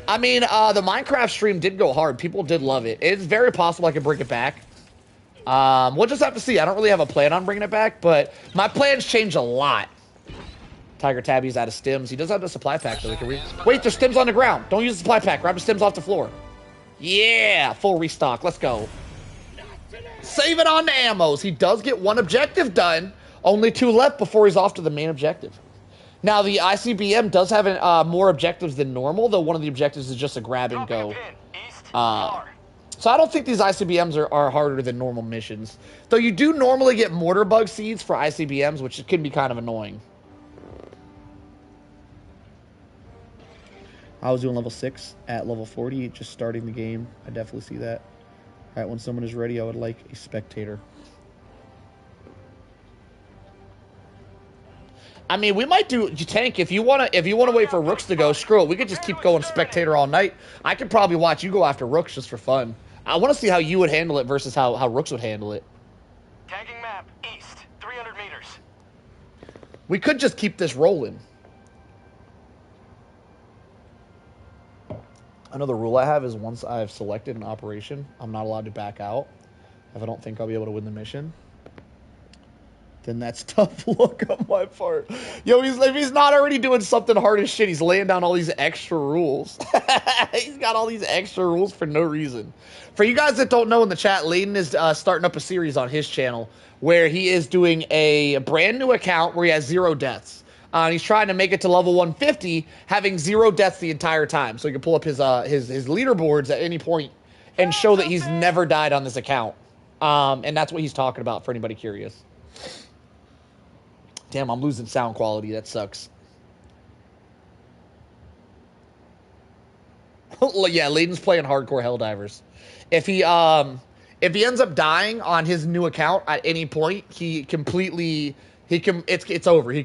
I mean, the Minecraft stream did go hard. People did love it. It's very possible I could bring it back. We'll just have to see. I don't really have a plan on bringing it back, but my plans change a lot. Tiger Tabby's out of stims. He does have the supply pack, though. Wait, there's stims on the ground. Don't use the supply pack. Grab the stims off the floor. Yeah, full restock. Let's go. Save it on the ammos. He does get 1 objective done. Only 2 left before he's off to the main objective. Now, the ICBM does have more objectives than normal, though one of the objectives is just a grab and go. So I don't think these ICBMs are harder than normal missions. Though you do normally get mortar bug seeds for ICBMs, which can be kind of annoying. I was doing level 6 at level 40, just starting the game. I definitely see that. All right, when someone is ready, I would like a Spectator. I mean, we might do tank if you wanna wait for Rooks to go. Screw it, we could just keep going Spectator all night. I could probably watch you go after Rooks just for fun. I want to see how you would handle it versus how Rooks would handle it.
Tagging map east, 300 meters.
We could just keep this rolling. Another rule I have is once I've selected an operation, I'm not allowed to back out if I don't think I'll be able to win the mission. Then that's tough luck on my part. Yo, if he's not already doing something hard as shit, he's laying down all these extra rules. He's got all these extra rules for no reason. For you guys that don't know in the chat, Layden is starting up a series on his channel where he is doing a brand new account where he has 0 deaths. He's trying to make it to level 150, having 0 deaths the entire time. So he can pull up his leaderboards at any point and show that he's never died on this account. And that's what he's talking about for anybody curious. Damn, I'm losing sound quality. That sucks. Yeah, Layden's playing hardcore Helldivers. If he ends up dying on his new account at any point, it's over. He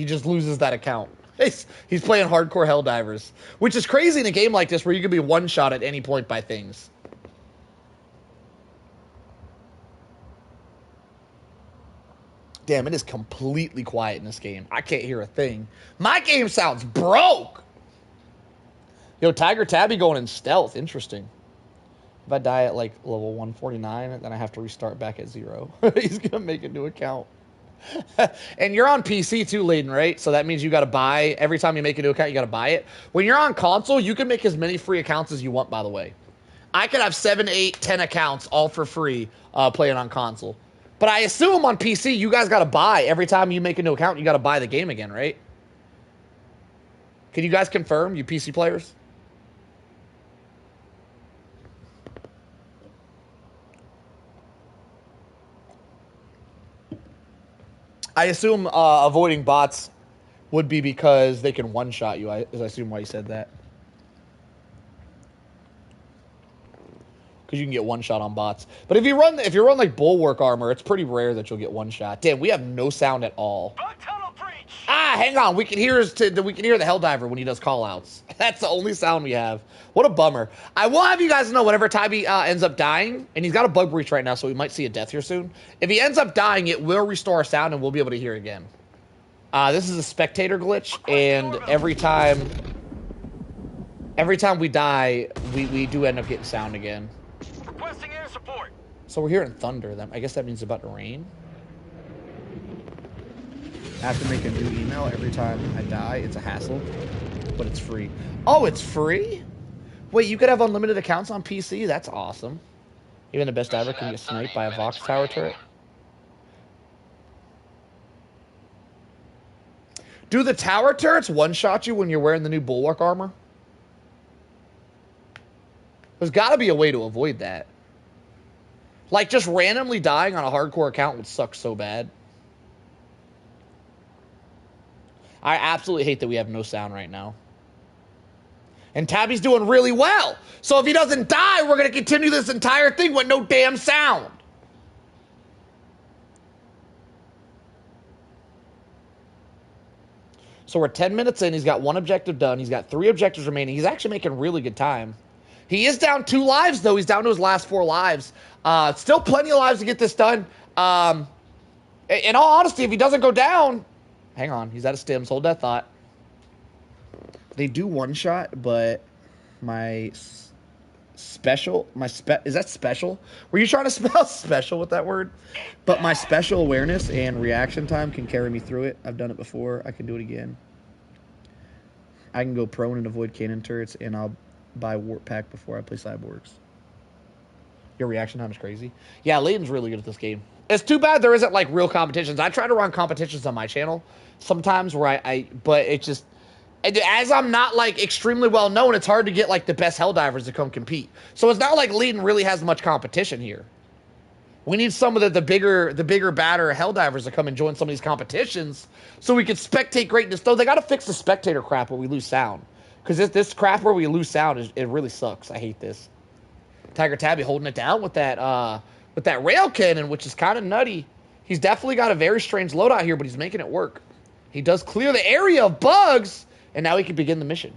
just loses that account. He's playing hardcore Helldivers, which is crazy in a game like this where you can be one-shot at any point by things. Damn, it is completely quiet in this game. I can't hear a thing. My game sounds broke. Yo, Tiger Tabby going in stealth. Interesting. If I die at like level 149, then I have to restart back at 0. He's going to make a new account. And you're on PC too, Layden, right? So that means you got to buy. Every time you make a new account, you got to buy it. When you're on console, you can make as many free accounts as you want, by the way. I could have 7, 8, 10 accounts all for free playing on console. But I assume on PC, you guys got to buy. Every time you make a new account, you got to buy the game again, right? Can you guys confirm, you PC players? I assume avoiding bots would be because they can one-shot you. I assume why you said that. Because you can get one shot on bots. But if you run like bulwark armor, it's pretty rare that you'll get one shot. Damn, we have no sound at all. Ah, hang on. We can hear the Helldiver when he does call-outs. That's the only sound we have. What a bummer. I will have you guys know whenever Tybee ends up dying, and he's got a bug breach right now, so we might see a death here soon. If he ends up dying, it will restore our sound, and we'll be able to hear it again. This is a Spectator glitch, and every time we die, we do end up getting sound again.
Requesting air support.
So we're hearing thunder. I guess that means it's about to rain. I have to make a new email every time I die. It's a hassle, but it's free. Oh, it's free? Wait, you could have unlimited accounts on PC? That's awesome. Even the best diver can get sniped by a Vox tower turret. Do the tower turrets one-shot you when you're wearing the new bulwark armor? There's got to be a way to avoid that. Like, just randomly dying on a hardcore account would suck so bad. I absolutely hate that we have no sound right now. And Tabby's doing really well. So if he doesn't die, we're going to continue this entire thing with no damn sound. So we're 10 minutes in. He's got 1 objective done. He's got 3 objectives remaining. He's actually making really good time. He is down 2 lives, though. He's down to his last 4 lives. Still plenty of lives to get this done. In all honesty, if he doesn't go down... Hang on. He's out of stims. Hold that thought. They do one-shot, but my special... Is that special? Were you trying to spell special with that word? But my special awareness and reaction time can carry me through it. I've done it before. I can do it again. I can go prone and avoid cannon turrets, and I'll buy warp pack before I play cyborgs. Your reaction time is crazy. Yeah, Layden's really good at this game. It's too bad there isn't like real competitions. I try to run competitions on my channel sometimes where but it just, as I'm not like extremely well known, it's hard to get like the best Helldivers to come compete. So it's not like Layden really has much competition here. We need some of the bigger, badder Helldivers to come and join some of these competitions so we can spectate greatness. Though they got to fix the spectator crap where we lose sound. Because this crap where we lose sound, it really sucks. I hate this. Tiger Tabby holding it down with that rail cannon, which is kind of nutty. He's definitely got a very strange loadout here, but he's making it work. He does clear the area of bugs, and now he can begin the mission.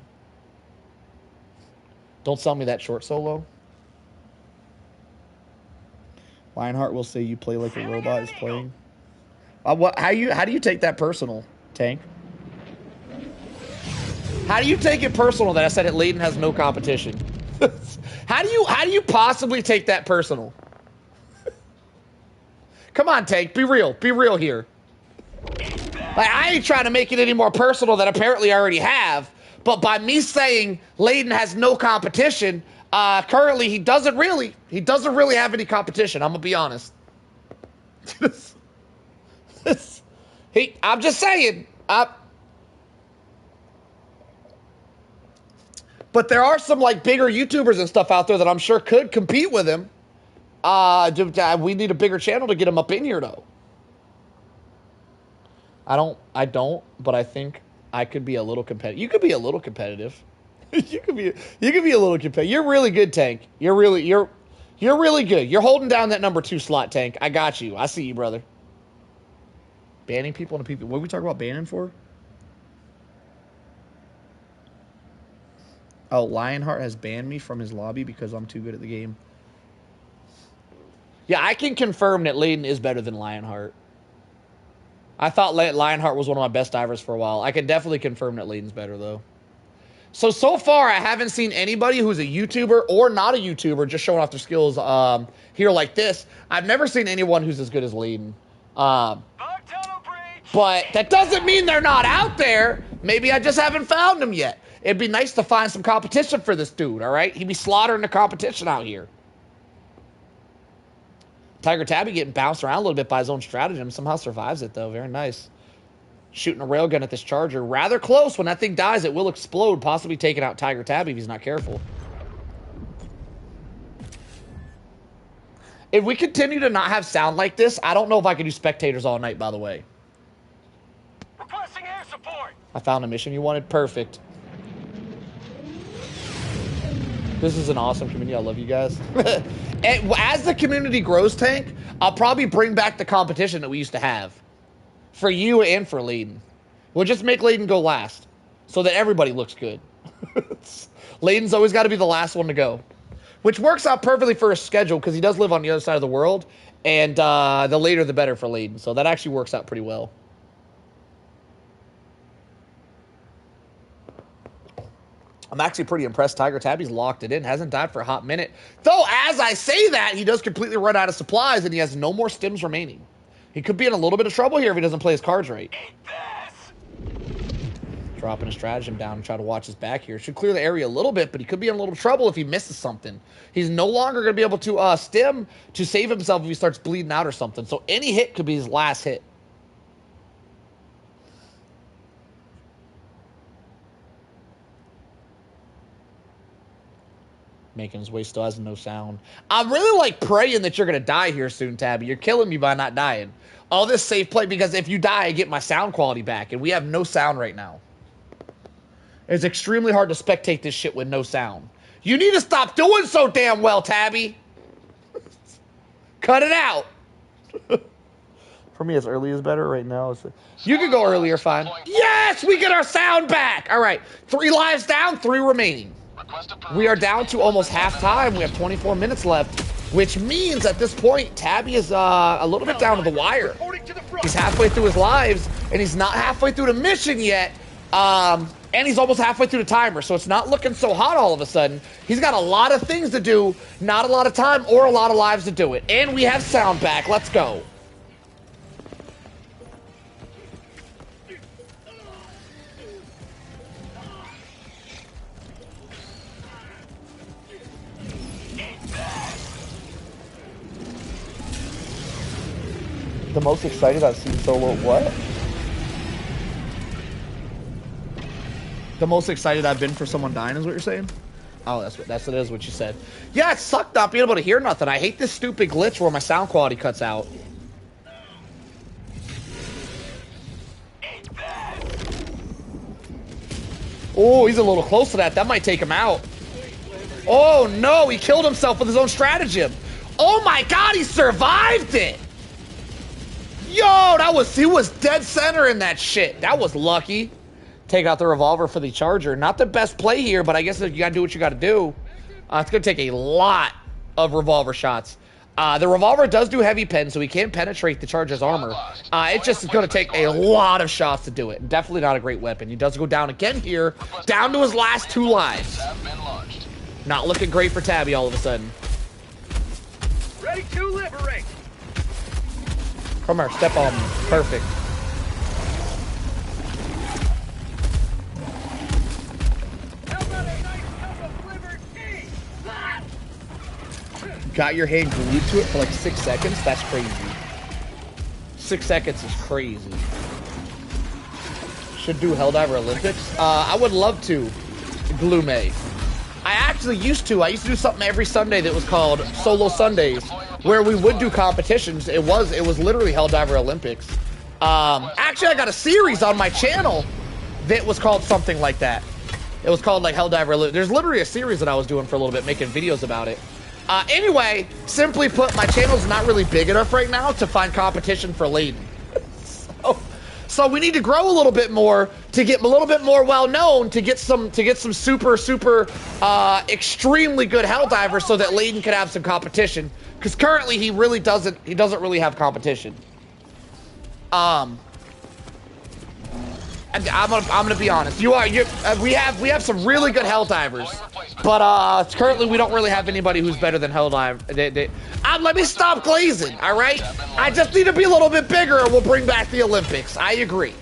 Don't sell me that short solo. Lionheart will say you play like a robot is playing. How do you take that personal, Tank? How do you take it personal that I said that Layden has no competition? How do you possibly take that personal? Come on, Tank, be real. Be real here. Like, I ain't trying to make it any more personal than apparently I already have, but by me saying Layden has no competition, currently he doesn't really have any competition, I'm gonna be honest. I'm just saying. But there are some like bigger YouTubers and stuff out there that I'm sure could compete with him. We need a bigger channel to get him up in here, though. I don't, but I think I could be a little competitive. You could be a little competitive. you could be a little competitive. You're really good, Tank. You're really good. You're holding down that number 2 slot, Tank. I got you. I see you, brother. Banning people and people. What are we talking about banning for? Oh, Lionheart has banned me from his lobby because I'm too good at the game. Yeah, I can confirm that Layden is better than Lionheart. I thought Lionheart was one of my best divers for a while. I can definitely confirm that Layden's better, though. So far, I haven't seen anybody who's a YouTuber or not a YouTuber just showing off their skills here like this. I've never seen anyone who's as good as Layden. But that doesn't mean they're not out there. Maybe I just haven't found them yet. It'd be nice to find some competition for this dude, all right? He'd be slaughtering the competition out here. Tiger Tabby getting bounced around a little bit by his own stratagem. Somehow survives it, though. Very nice. Shooting a railgun at this charger. Rather close. When that thing dies, it will explode, possibly taking out Tiger Tabby if he's not careful. If we continue to not have sound like this, I don't know if I can do spectators all night, by the way.
Requesting air support.
I found a mission you wanted. Perfect. This is an awesome community. I love you guys. As the community grows, Tank, I'll probably bring back the competition that we used to have. For you and for Layden. We'll just make Layden go last. So that everybody looks good. Layden's always got to be the last one to go. Which works out perfectly for his schedule because he does live on the other side of the world. And the later the better for Layden. So that actually works out pretty well. I'm actually pretty impressed. Tiger Tabby's locked it in. Hasn't died for a hot minute. Though, as I say that, he does completely run out of supplies and he has no more stims remaining. He could be in a little bit of trouble here if he doesn't play his cards right. Dropping his stratagem down and try to watch his back here. Should clear the area a little bit, but he could be in a little trouble if he misses something. He's no longer going to be able to stim to save himself if he starts bleeding out or something. So any hit could be his last hit. Making his way still has no sound. I'm really like praying that you're gonna die here soon, Tabby. You're killing me by not dying. All this safe play, because if you die, I get my sound quality back, and we have no sound right now. It's extremely hard to spectate this shit with no sound. You need to stop doing so damn well, Tabby. Cut it out. For me, as early is better right now. You can go earlier, fine. Yes, we get our sound back. All right, 3 lives down, 3 remaining. We are down to almost half time. We have 24 minutes left, which means at this point, Tabby is a little bit down to the wire. He's halfway through his lives, and he's not halfway through the mission yet. And he's almost halfway through the timer, so it's not looking so hot all of a sudden. He's got a lot of things to do, not a lot of time or a lot of lives to do it. And we have sound back. Let's go. The most excited I've seen solo what? The most excited I've been for someone dying is what you're saying? Oh, that's what you said. Yeah, it sucked not being able to hear nothing. I hate this stupid glitch where my sound quality cuts out. Oh, he's a little close to that. That might take him out. Oh no, he killed himself with his own stratagem. Oh my god, he survived it. Yo, he was dead center in that shit. That was lucky. Take out the revolver for the charger. Not the best play here, but I guess you gotta do what you gotta do. It's gonna take a lot of revolver shots. The revolver does do heavy pen, so he can't penetrate the charger's armor. It's just gonna take a lot of shots to do it. Definitely not a great weapon. He does go down again here, down to his last 2 lives. Not looking great for Tabby all of a sudden.
Ready to liberate.
Come here, step on me. Perfect. Got your hand glued to it for like 6 seconds? That's crazy. 6 seconds is crazy. Should do Helldiver Olympics. I would love to. Illuminate. I actually used to. I used to do something every Sunday that was called Solo Sundays, where we would do competitions. It was literally Helldiver Olympics. Actually, I got a series on my channel that was called something like that. It was called like Helldiver Olympics. There's literally a series that I was doing for a little bit, making videos about it. Anyway, simply put, my channel's not really big enough right now to find competition for Layden. So we need to grow a little bit more to get a little bit more well known, to get some super extremely good Helldivers, so that Layden could have some competition. Because currently he doesn't really have competition. And I'm gonna be honest. We have some really good Helldivers, but currently we don't really have anybody who's better than Helldiver. Let me stop glazing. All right, I just need to be a little bit bigger, and we'll bring back the Olympics. I agree.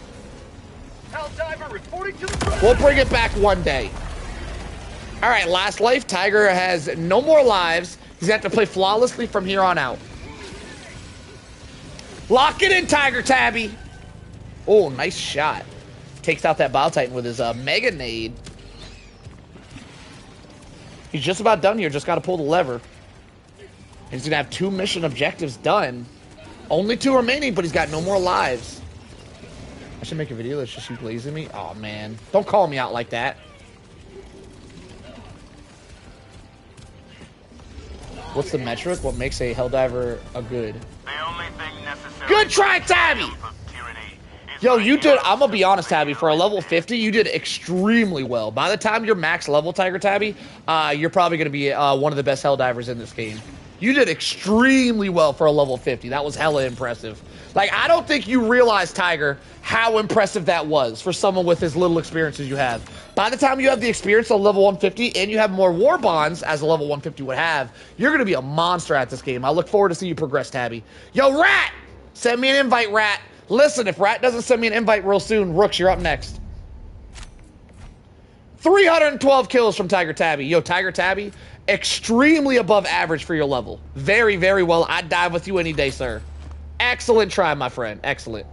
Helldiver reporting to the front.
We'll bring it back one day. All right, last life. Tiger has no more lives. He's gonna have to play flawlessly from here on out. Lock it in, Tiger Tabby. Oh, nice shot. Takes out that Bow Titan with his Mega Nade. He's just about done here. Just got to pull the lever. He's going to have 2 mission objectives done. Only 2 remaining, but he's got no more lives. I should make a video that's just you blazing me. Oh, man. Don't call me out like that. What's the metric? What makes a Helldiver a good?
The only thing necessary.
Good try, Tabby! Yo, you did, I'm gonna be honest, Tabby, for a level 50, you did extremely well. By the time you're max level, Tiger Tabby, you're probably gonna be one of the best Helldivers in this game. You did extremely well for a level 50. That was hella impressive. Like, I don't think you realize, Tiger, how impressive that was for someone with as little experience as you have. By the time you have the experience of level 150 and you have more war bonds as a level 150 would have, you're gonna be a monster at this game. I look forward to seeing you progress, Tabby. Yo, Rat! Send me an invite, Rat. Listen, if Rat doesn't send me an invite real soon, Rooks, you're up next. 312 kills from Tiger Tabby. Yo, Tiger Tabby, extremely above average for your level. Very, very well. I'd dive with you any day, sir. Excellent try, my friend. Excellent.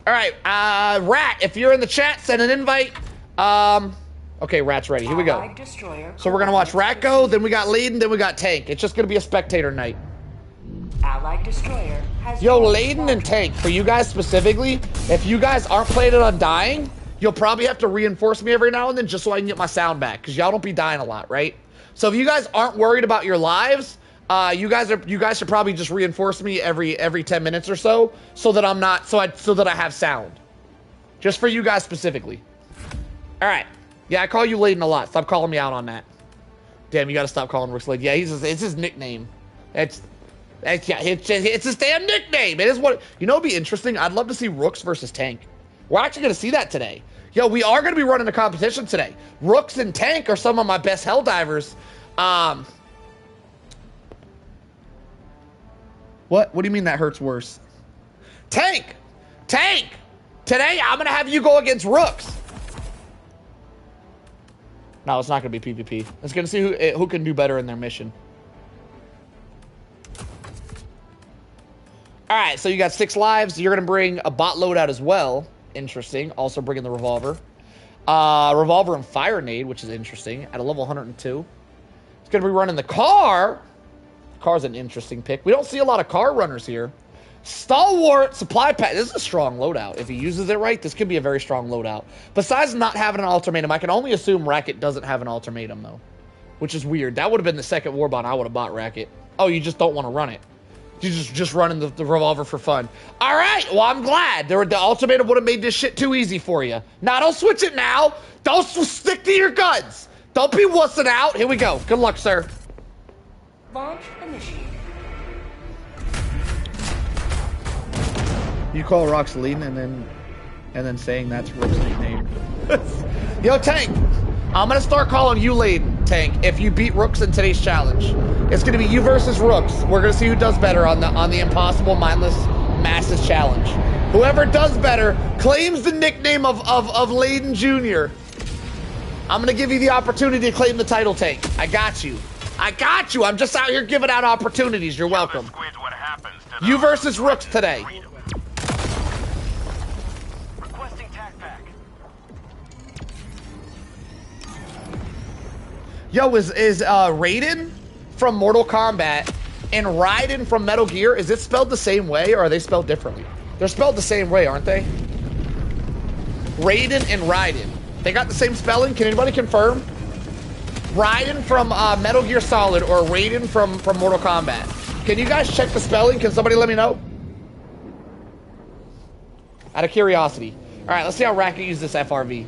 All right, Rat, if you're in the chat, send an invite. Okay, Rat's ready. Here we go.
Allied destroyer
So we're gonna watch Rat go, then we got Layden, then we got Tank. It's just gonna be a spectator night.
Allied destroyer has
Yo,
launched
Layden and Tank, for you guys specifically, if you guys aren't planning on dying, you'll probably have to reinforce me every now and then just so I can get my sound back, because y'all don't be dying a lot, right? So if you guys aren't worried about your lives, you guys should probably just reinforce me every 10 minutes or so that I'm not so that I have sound. Just for you guys specifically. All right. Yeah, I call you Layden a lot. Stop calling me out on that. Damn, you gotta stop calling Rooks Layden. Yeah, it's his nickname. It's his damn nickname. It is what, you know, it'd be interesting. I'd love to see Rooks versus Tank. We're actually gonna see that today. Yo, we are gonna be running a competition today. Rooks and Tank are some of my best Helldivers. What do you mean that hurts worse? Tank! Today I'm gonna have you go against Rooks. No, it's not gonna be PvP. It's gonna see who can do better in their mission. All right, so you got 6 lives. You're gonna bring a bot loadout as well. Interesting. Also bringing the revolver, revolver and fire nade, which is interesting. At a level 102, it's gonna be running the car. Car's an interesting pick. We don't see a lot of car runners here. Stalwart supply pack. This is a strong loadout. If he uses it right, this could be a very strong loadout. Besides not having an ultimatum, I can only assume Racket doesn't have an ultimatum, though. Which is weird. That would have been the second warbot I would have bought Racket. Oh, you just don't want to run it. You just running the revolver for fun. All right. Well, I'm glad. The ultimatum would have made this shit too easy for you. Now, don't switch it now. Don't stick to your guns. Don't be wussing out. Here we go. Good luck, sir.
Launch initiated.
You call Rox Layden and then saying that's Rook's nickname. Yo, Tank, I'm gonna start calling you Layden, Tank, if you beat Rooks in today's challenge. It's gonna be you versus Rooks. We're gonna see who does better on the impossible mindless masses challenge. Whoever does better claims the nickname of Layden Jr. I'm gonna give you the opportunity to claim the title, Tank. I got you. I'm just out here giving out opportunities. You're welcome. You versus Rooks today. Yo, is Raiden from Mortal Kombat and Raiden from Metal Gear, is it spelled the same way or are they spelled differently? They're spelled the same way, aren't they? Raiden and Raiden. They got the same spelling? Can anybody confirm? Raiden from Metal Gear Solid or Raiden from Mortal Kombat? Can you guys check the spelling? Can somebody let me know? Out of curiosity. All right, let's see how Racket uses this FRV.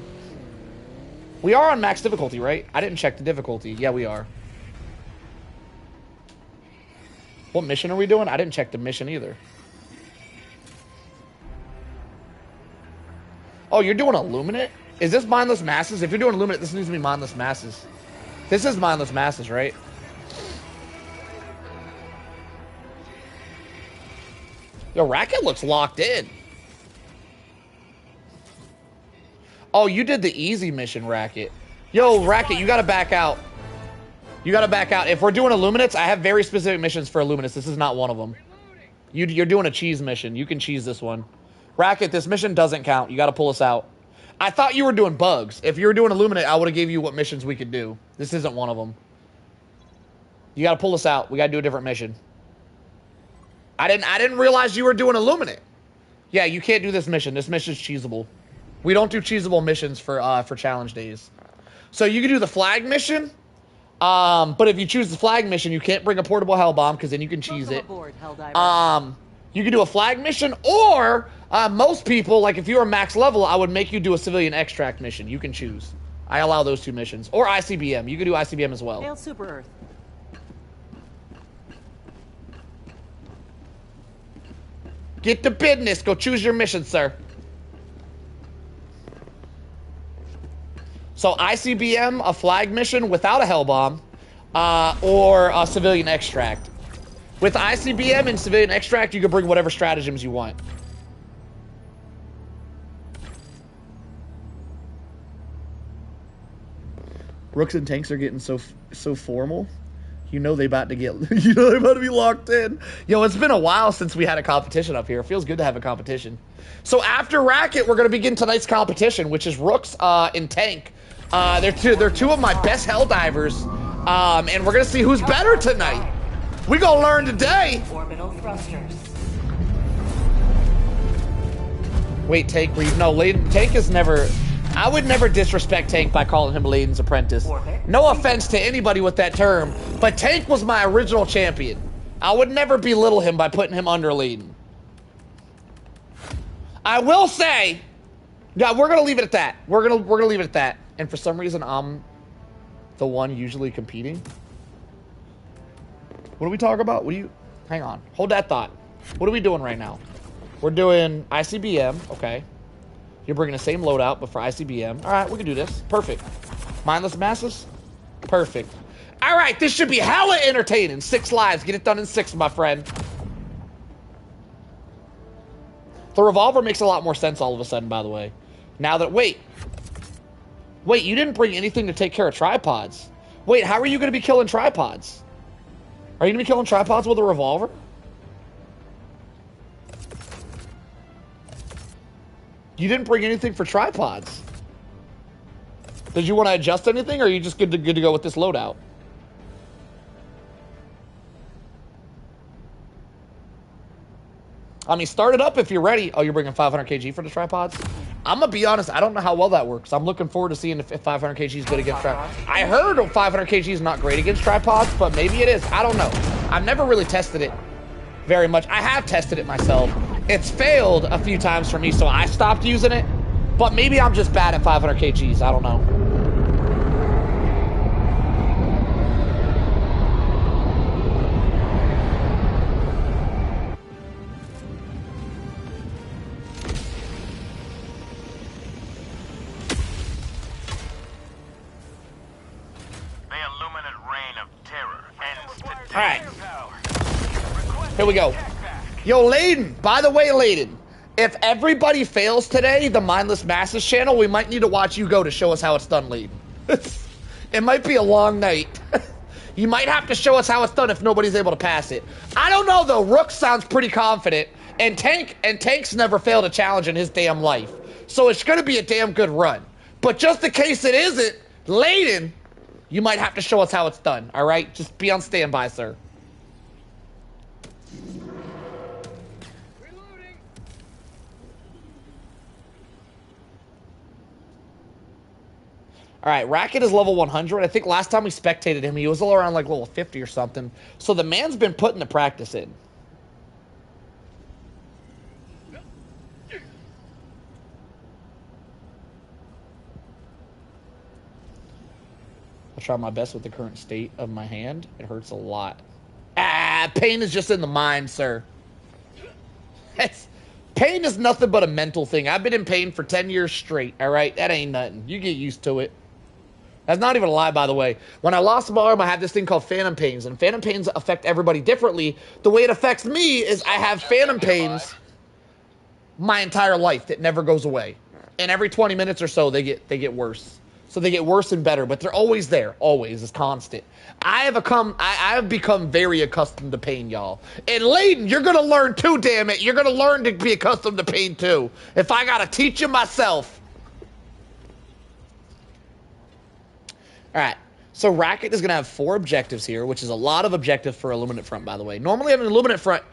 We are on max difficulty, right? I didn't check the difficulty. Yeah, we are. What mission are we doing? I didn't check the mission either. Oh, you're doing Illuminate? Is this Mindless Masses? If you're doing Illuminate, this needs to be Mindless Masses. This is Mindless Masses, right? Yo, Racket looks locked in. Oh, you did the easy mission, Racket. Yo, Racket, you gotta back out. You gotta back out. If we're doing Illuminates, I have very specific missions for Illuminates. This is not one of them. You're doing a cheese mission. You can cheese this one. Racket, this mission doesn't count. You gotta pull us out. I thought you were doing bugs. If you were doing Illuminate, I would have gave you what missions we could do. This isn't one of them. You gotta pull us out. We gotta do a different mission. I didn't realize you were doing Illuminate. Yeah, you can't do this mission. This mission's cheesable. We don't do cheesable missions for challenge days. So you can do the flag mission, but if you choose the flag mission, you can't bring a portable hell bomb because then you can cheese it. You can do a flag mission, or most people, like if you are max level, I would make you do a civilian extract mission. You can choose. I allow those 2 missions, or ICBM. You can do ICBM as well.
Hail Super Earth.
Get to business. Go choose your mission, sir. So ICBM, a flag mission without a hell bomb, or a civilian extract. With ICBM and civilian extract, you can bring whatever stratagems you want. Rooks and Tanks are getting so formal. You know they about to get. You know they're about to be locked in. Yo, it's been a while since we had a competition up here. It feels good to have a competition. So after Racket, we're gonna begin tonight's competition, which is Rooks and Tank They're two of my best Helldivers. And we're gonna see who's better tonight. We gonna learn today.
Orbital thrusters.
Wait, Tank, no, Layden, Tank is never... I would never disrespect Tank by calling him Layden's apprentice. No offense to anybody with that term, but Tank was my original champion. I would never belittle him by putting him under Layden. I will say... Yeah, we're gonna leave it at that. We're gonna leave it at that. And for some reason, I'm the one usually competing. What do we talk about? What do you... Hang on. Hold that thought. What are we doing right now? We're doing ICBM. Okay. You're bringing the same loadout, but for ICBM. All right, we can do this. Perfect. Mindless masses? Perfect. All right, this should be hella entertaining. 6 lives. Get it done in 6, my friend. The revolver makes a lot more sense all of a sudden, by the way. Now that... Wait, you didn't bring anything to take care of tripods. Wait, how are you going to be killing tripods? Are you going to be killing tripods with a revolver? You didn't bring anything for tripods. Did you want to adjust anything, or are you just good to go with this loadout? I mean, start it up if you're ready. Oh, you're bringing 500 kg for the tripods? I'm going to be honest, I don't know how well that works. I'm looking forward to seeing if 500 kg is good against tripods. I heard 500 kg is not great against tripods, but maybe it is. I don't know. I've never really tested it very much. I have tested it myself. It's failed a few times for me, so I stopped using it. But maybe I'm just bad at 500 kgs. I don't know.
The illuminate reign of terror ends today.
All right. Here we go. Yo, Layden. By the way, Layden, if everybody fails today, the Mindless Masses channel, we might need to watch you go to show us how it's done, Layden. It might be a long night. You might have to show us how it's done if nobody's able to pass it. I don't know, though. Rook sounds pretty confident, and Tank's never failed a challenge in his damn life. So it's going to be a damn good run. But just in case it isn't, Layden, you might have to show us how it's done, all right? Just be on standby, sir. All right, Racket is level 100. I think last time we spectated him, he was all around like level 50 or something. So the man's been putting the practice in. I'll try my best with the current state of my hand. It hurts a lot. Ah, pain is just in the mind, sir. Pain is nothing but a mental thing. I've been in pain for 10 years straight, all right? That ain't nothing. You get used to it. That's not even a lie, by the way. When I lost my arm, I had this thing called phantom pains, and phantom pains affect everybody differently. The way it affects me is I have phantom pains my entire life that never goes away. And every 20 minutes or so, they get worse. So they get worse and better, but they're always there. Always. It's constant. I have become very accustomed to pain, y'all. And Layden, you're going to learn too, damn it. You're going to learn to be accustomed to pain too. If I got to teach you myself. All right, so Racket is going to have 4 objectives here, which is a lot of objectives for Illuminate Front, by the way. Normally on an Illuminate Front,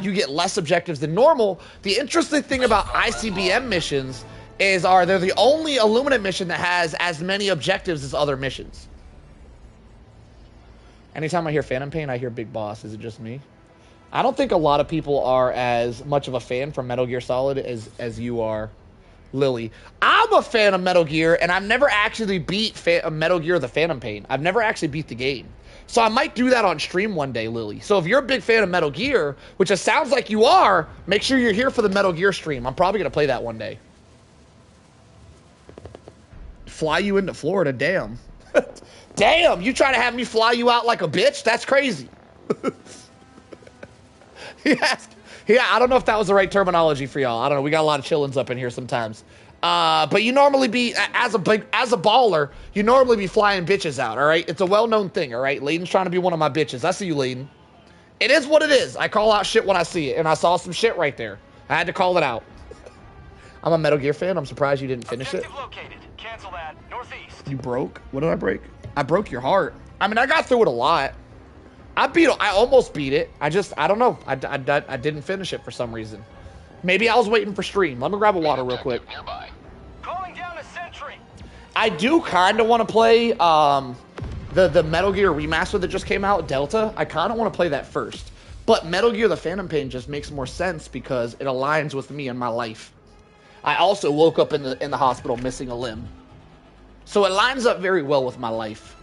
you get less objectives than normal. The interesting thing about ICBM missions is they're the only Illuminate mission that has as many objectives as other missions. Anytime I hear Phantom Pain, I hear Big Boss. Is it just me? I don't think a lot of people are as much of a fan from Metal Gear Solid as you are, Lily. I'm a fan of Metal Gear, and I've never actually beat Metal Gear the Phantom Pain. I've never actually beat the game. So I might do that on stream one day, Lily. So if you're a big fan of Metal Gear, which it sounds like you are, make sure you're here for the Metal Gear stream. I'm probably going to play that one day. Fly you into Florida, damn. Damn, you try to have me fly you out like a bitch? That's crazy. Yeah, I don't know if that was the right terminology for y'all. I don't know. We got a lot of chillins up in here sometimes. But you normally be, as a baller, you normally be flying bitches out, all right? It's a well-known thing, all right? Layden's trying to be one of my bitches. I see you, Layden. It is what it is. I call out shit when I see it, and I saw some shit right there. I had to call it out. I'm a Metal Gear fan. I'm surprised you didn't finish it.
Cancel that. Northeast.
You broke? What did I break? I broke your heart. I mean, I got through it a lot. I almost beat it. I don't know. I didn't finish it for some reason. Maybe I was waiting for stream. Let me grab a water real quick.
Nearby.
Calling down a sentry.
I do kind of want to play the Metal Gear remaster that just came out, Delta. I kind of want to play that first. But Metal Gear The Phantom Pain just makes more sense because it aligns with me and my life. I also woke up in the hospital missing a limb. So it lines up very well with my life.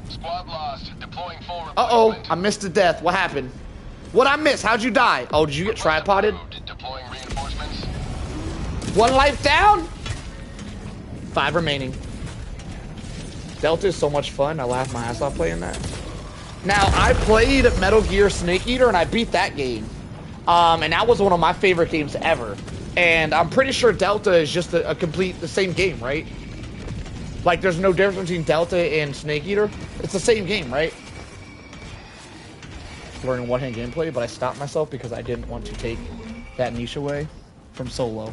Squad lost. Deploying forward.
Uh-oh, I missed a death. What happened? What'd I miss? How'd you die? Oh, did you get tripoded?
Deploying reinforcements.
1 life down? 5 remaining. Delta is so much fun. I laughed my ass off playing that. Now, I played Metal Gear Snake Eater, and I beat that game. And that was one of my favorite games ever. And I'm pretty sure Delta is just the same game, right? Like, there's no difference between Delta and Snake Eater. It's the same game, right? Learning one-hand gameplay, but I stopped myself because I didn't want to take that niche away from Solo.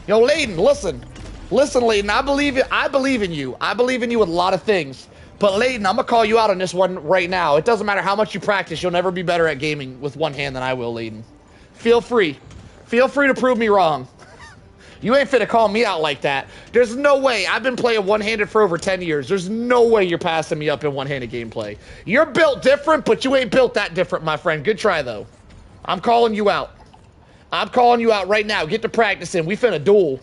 Yo, Layden, listen. Listen, Layden, I believe in you. I believe in you with a lot of things. But Layden, I'm gonna call you out on this one right now. It doesn't matter how much you practice, you'll never be better at gaming with one hand than I will, Layden. Feel free. Feel free to prove me wrong. You ain't finna call me out like that. There's no way. I've been playing one-handed for over 10 years. There's no way you're passing me up in one-handed gameplay. You're built different, but you ain't built that different, my friend. Good try, though. I'm calling you out. I'm calling you out right now. Get to practicing. We finna duel.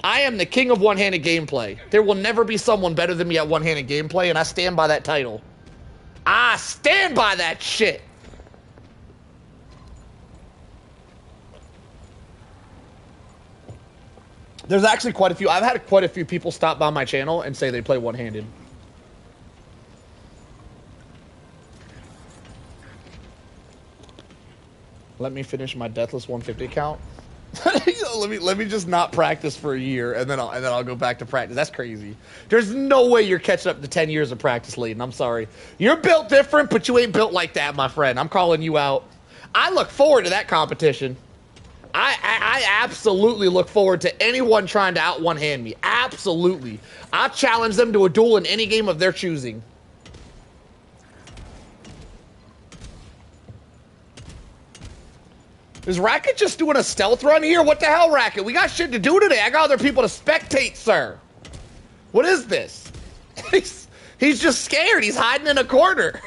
I am the king of one-handed gameplay. There will never be someone better than me at one-handed gameplay, and I stand by that title. I stand by that shit. There's actually quite a few. I've had quite a few people stop by my channel and say they play one-handed. Let me finish my Deathless 150 count. let me just not practice for a year and then I'll go back to practice. That's crazy. There's no way you're catching up to 10 years of practice, Layden. I'm sorry. You're built different, but you ain't built like that, my friend. I'm calling you out. I look forward to that competition. I absolutely look forward to anyone trying to out one-hand me. Absolutely. I'll challenge them to a duel in any game of their choosing. Is Racket just doing a stealth run here? What the hell, Racket? We got shit to do today. I got other people to spectate, sir. What is this? He's just scared. He's hiding in a corner.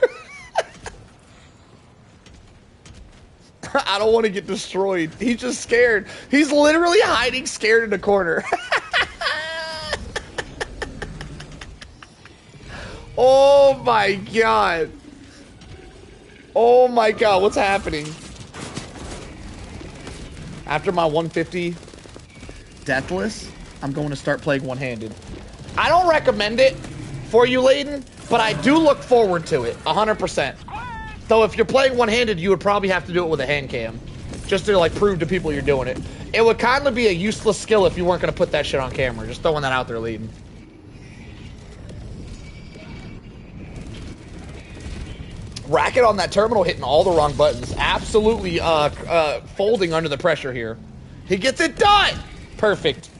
I don't want to get destroyed. He's just scared. He's literally hiding scared in a corner. Oh my god. Oh my god, what's happening? After my 150 Deathless, I'm going to start playing one-handed. I don't recommend it for you, Layden, but I do look forward to it, 100%. Though if you're playing one-handed, you would probably have to do it with a hand cam. Just to, like, prove to people you're doing it. It would kind of be a useless skill if you weren't going to put that shit on camera. Just throwing that out there, Layden. Racket on that terminal hitting all the wrong buttons. Absolutely folding under the pressure here. He gets it done! Perfect.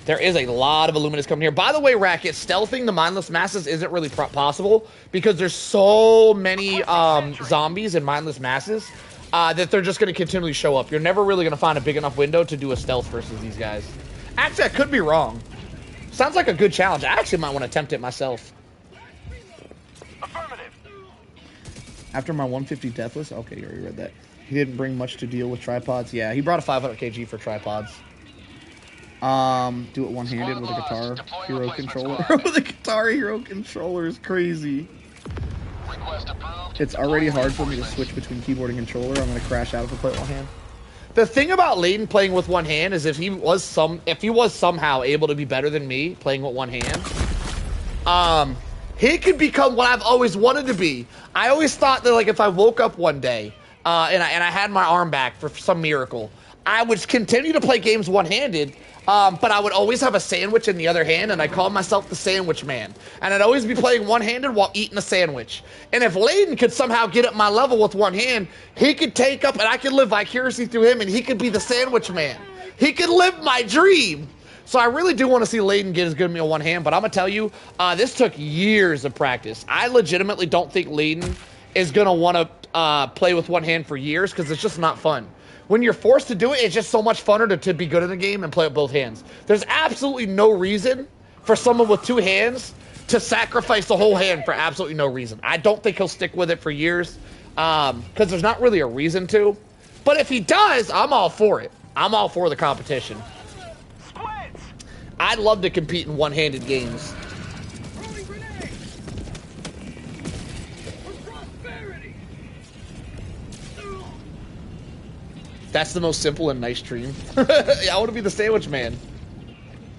There is a lot of Illuminates coming here. By the way, Racket, stealthing the mindless masses isn't really possible because there's so many zombies and mindless masses that they're just going to continually show up. You're never really going to find a big enough window to do a stealth versus these guys. Actually, I could be wrong. Sounds like a good challenge. I actually might want to attempt it myself.
Affirmative.
After my 150 Deathless? Okay, you already read that. He didn't bring much to deal with tripods. Yeah, he brought a 500 kg for tripods. Do it one-handed with a Guitar Hero controller. With a Guitar Hero controller is crazy. It's already hard for me to switch between keyboard and controller. I'm gonna crash out if I play it one hand. The thing about Layden playing with one hand is if he was somehow able to be better than me playing with one hand, he could become what I've always wanted to be. I always thought that, like, if I woke up one day and I had my arm back for some miracle, I would continue to play games one-handed, but I would always have a sandwich in the other hand, and I called myself the sandwich man. And I'd always be playing one-handed while eating a sandwich. And if Layden could somehow get at my level with one hand, he could take up, and I could live vicariously through him, and he could be the sandwich man. He could live my dream. So I really do want to see Layden get as good as me on one hand, but I'm going to tell you, this took years of practice. I legitimately don't think Layden is going to want to play with one hand for years because it's just not fun. When you're forced to do it, it's just so much funner to be good in the game and play with both hands. There's absolutely no reason for someone with two hands to sacrifice the whole hand for absolutely no reason. I don't think he'll stick with it for years because there's not really a reason to. But if he does, I'm all for it. I'm all for the competition. I'd love to compete in one-handed games. That's the most simple and nice dream. I want to be the sandwich man.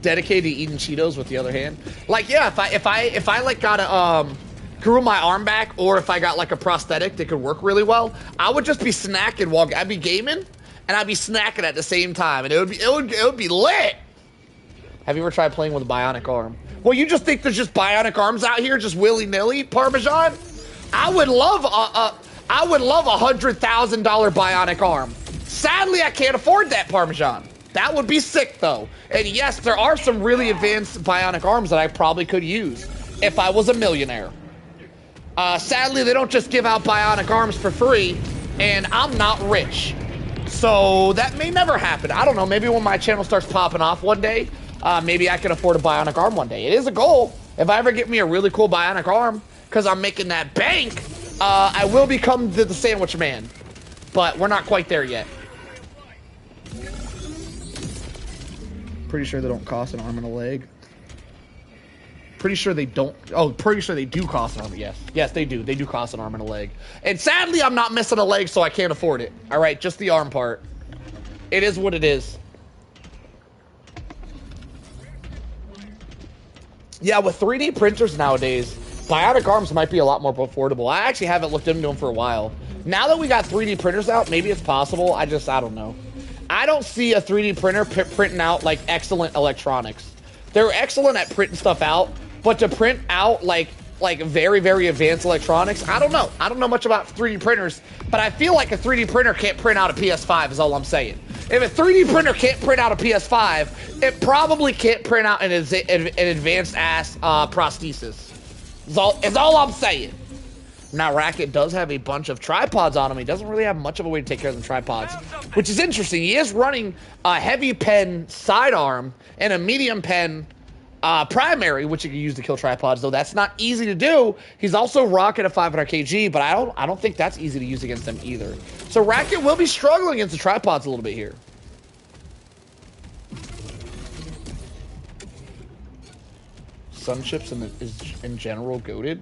Dedicated to eating Cheetos with the other hand. Like, yeah, if I like got a grew my arm back, or if I got like a prosthetic that could work really well, I would just be snacking while I'd be gaming, and I'd be snacking at the same time, and it would be lit. Have you ever tried playing with a bionic arm? Well, you just think there's just bionic arms out here, just willy-nilly, Parmesan? I would love a $100,000 bionic arm. Sadly, I can't afford that, Parmesan. That would be sick, though. And yes, there are some really advanced bionic arms that I probably could use if I was a millionaire. Sadly, they don't just give out bionic arms for free, and I'm not rich. So that may never happen. I don't know, maybe when my channel starts popping off one day, maybe I can afford a bionic arm one day. It is a goal. If I ever get me a really cool bionic arm, because I'm making that bank, I will become the sandwich man. But we're not quite there yet. Pretty sure they don't cost an arm and a leg. Pretty sure they don't. Oh, pretty sure they do cost an arm. Yes. Yes, they do. They do cost an arm and a leg. And sadly, I'm not missing a leg, so I can't afford it. All right, just the arm part. It is what it is. Yeah, with 3D printers nowadays, bionic arms might be a lot more affordable. I actually haven't looked into them for a while. Now that we got 3D printers out, maybe it's possible. I don't know. I don't see a 3D printer printing out like excellent electronics. They're excellent at printing stuff out, but to print out like very, very advanced electronics, I don't know. I don't know much about 3D printers, but I feel like a 3D printer can't print out a PS5 is all I'm saying. If a 3D printer can't print out a PS5, it probably can't print out an advanced ass prosthesis. Is all I'm saying. Now, Racket does have a bunch of tripods on him. He doesn't really have much of a way to take care of the tripods, which is interesting. He is running a heavy pen sidearm and a medium pen primary, which you can use to kill tripods, though that's not easy to do. He's also rocking a 500 kg, but I don't think that's easy to use against them either. So Racket will be struggling against the tripods a little bit here. Sunchips is in general goated.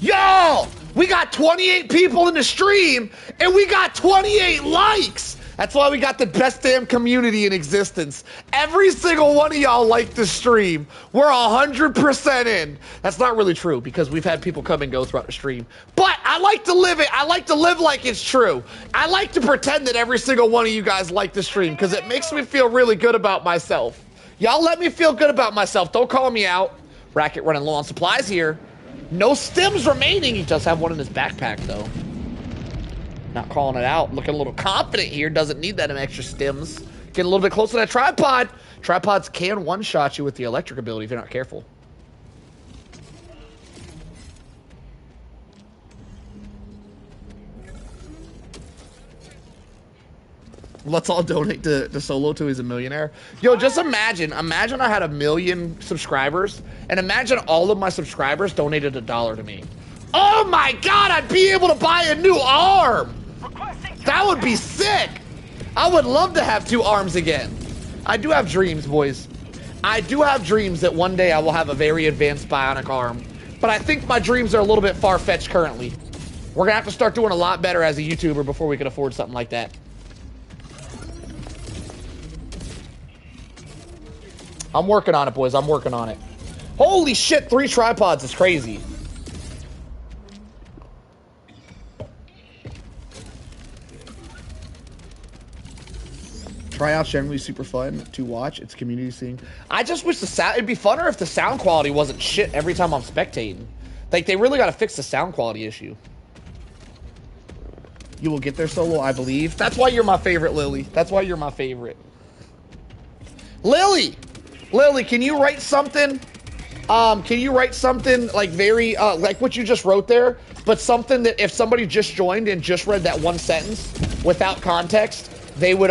Yo! We got 28 people in the stream, and we got 28 likes! That's why we got the best damn community in existence. Every single one of y'all liked the stream. We're 100% in. That's not really true, because we've had people come and go throughout the stream. But I like to live it. I like to live like it's true. I like to pretend that every single one of you guys like the stream, because it makes me feel really good about myself. Y'all let me feel good about myself. Don't call me out. Racket running low on supplies here. No stims remaining. He does have one in his backpack, though. Not calling it out. Looking a little confident here. Doesn't need that extra stims. Getting a little bit closer to that tripod. Tripods can one-shot you with the electric ability if you're not careful. Let's all donate to Solo till he's a millionaire. Yo, just imagine I had 1 million subscribers, and imagine all of my subscribers donated $1 to me. Oh my God, I'd be able to buy a new arm. That would be sick. I would love to have 2 arms again. I do have dreams, boys. I do have dreams that one day I will have a very advanced bionic arm, but I think my dreams are a little bit far-fetched currently. We're gonna have to start doing a lot better as a YouTuber before we can afford something like that. I'm working on it, boys. I'm working on it. Holy shit, 3 tripods is crazy. Tryouts generally super fun to watch. It's community scene. I just wish the sound... It'd be funner if the sound quality wasn't shit every time I'm spectating. Like, they really got to fix the sound quality issue. You will get there, Solo, I believe. That's why you're my favorite, Lily. That's why you're my favorite. Lily! Lily, can you write something? Can you write something, like, very... like what you just wrote there, but something that if somebody just joined and just read that one sentence without context... They would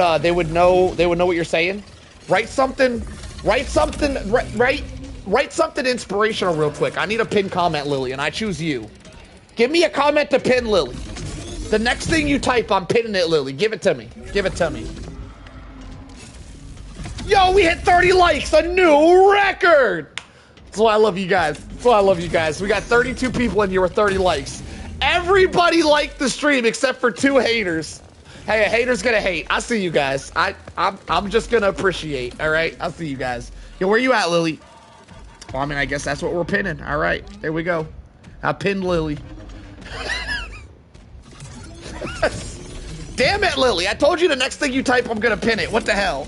know what you're saying. Write something inspirational real quick. I need a pinned comment, Lily, and I choose you. Give me a comment to pin, Lily. The next thing you type, I'm pinning it, Lily. Give it to me. Give it to me. Yo, we hit 30 likes, a new record. That's why I love you guys. That's why I love you guys. We got 32 people in here with 30 likes. Everybody liked the stream except for 2 haters. Hey, a hater's gonna hate. I see you guys. I'm just gonna appreciate. All right, I'll see you guys. Yo, where you at, Lily? Well, I mean, I guess that's what we're pinning. All right, there we go. I pinned Lily. Damn it, Lily! I told you the next thing you type, I'm gonna pin it. What the hell?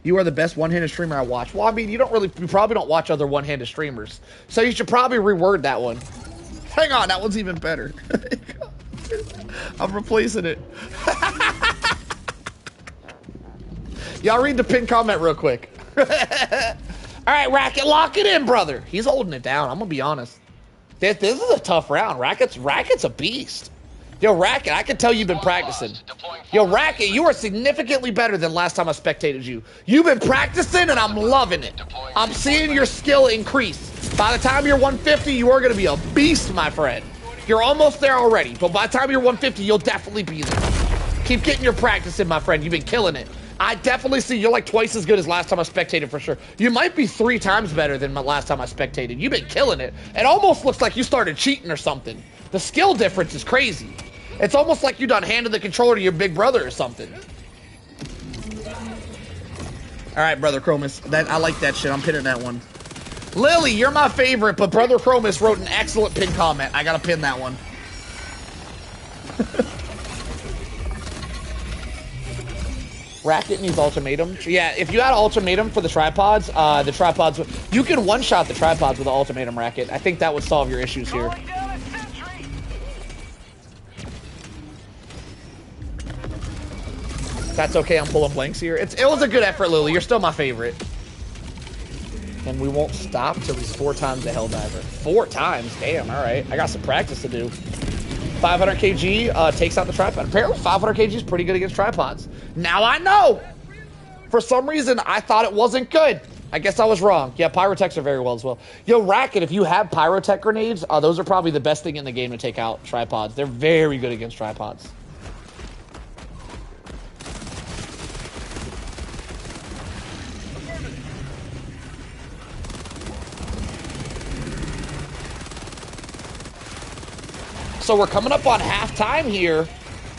You are the best one-handed streamer I watch. Well, I mean, you probably don't watch other one-handed streamers, so you should probably reword that one. Hang on, that one's even better. I'm replacing it. Y'all read the pinned comment real quick. All right, Racket, lock it in, brother. He's holding it down. I'm gonna be honest. This is a tough round. Racket's a beast. Yo, Racket, I can tell you've been practicing. Yo, Racket, you are significantly better than last time I spectated you. You've been practicing, and I'm loving it. I'm seeing your skill increase. By the time you're 150, you are going to be a beast, my friend. You're almost there already, but by the time you're 150, you'll definitely be there. Keep getting your practice in, my friend. You've been killing it. I definitely see you're like twice as good as last time I spectated for sure. You might be 3 times better than my last time I spectated. You've been killing it. It almost looks like you started cheating or something. The skill difference is crazy. It's almost like you done handed the controller to your big brother or something. All right, Brother Chromus. I like that shit. I'm pinning that one. Lily, you're my favorite, but Brother Chromus wrote an excellent pin comment. I gotta pin that one. Racket needs ultimatum. Yeah, if you had ultimatum for the tripods, you can one-shot the tripods with the ultimatum, Racket. I think that would solve your issues here. That's okay, I'm pulling blanks here. It was a good effort, Lily. You're still my favorite. And we won't stop till he's 4 times the Helldiver. 4 times? Damn, alright. I got some practice to do. 500 kg takes out the tripod. Apparently 500 kg is pretty good against tripods. Now I know! For some reason, I thought it wasn't good. I guess I was wrong. Yeah, pyrotechs are very well as well. Yo, Racket, if you have pyrotech grenades, those are probably the best thing in the game to take out tripods. They're very good against tripods. So we're coming up on halftime here,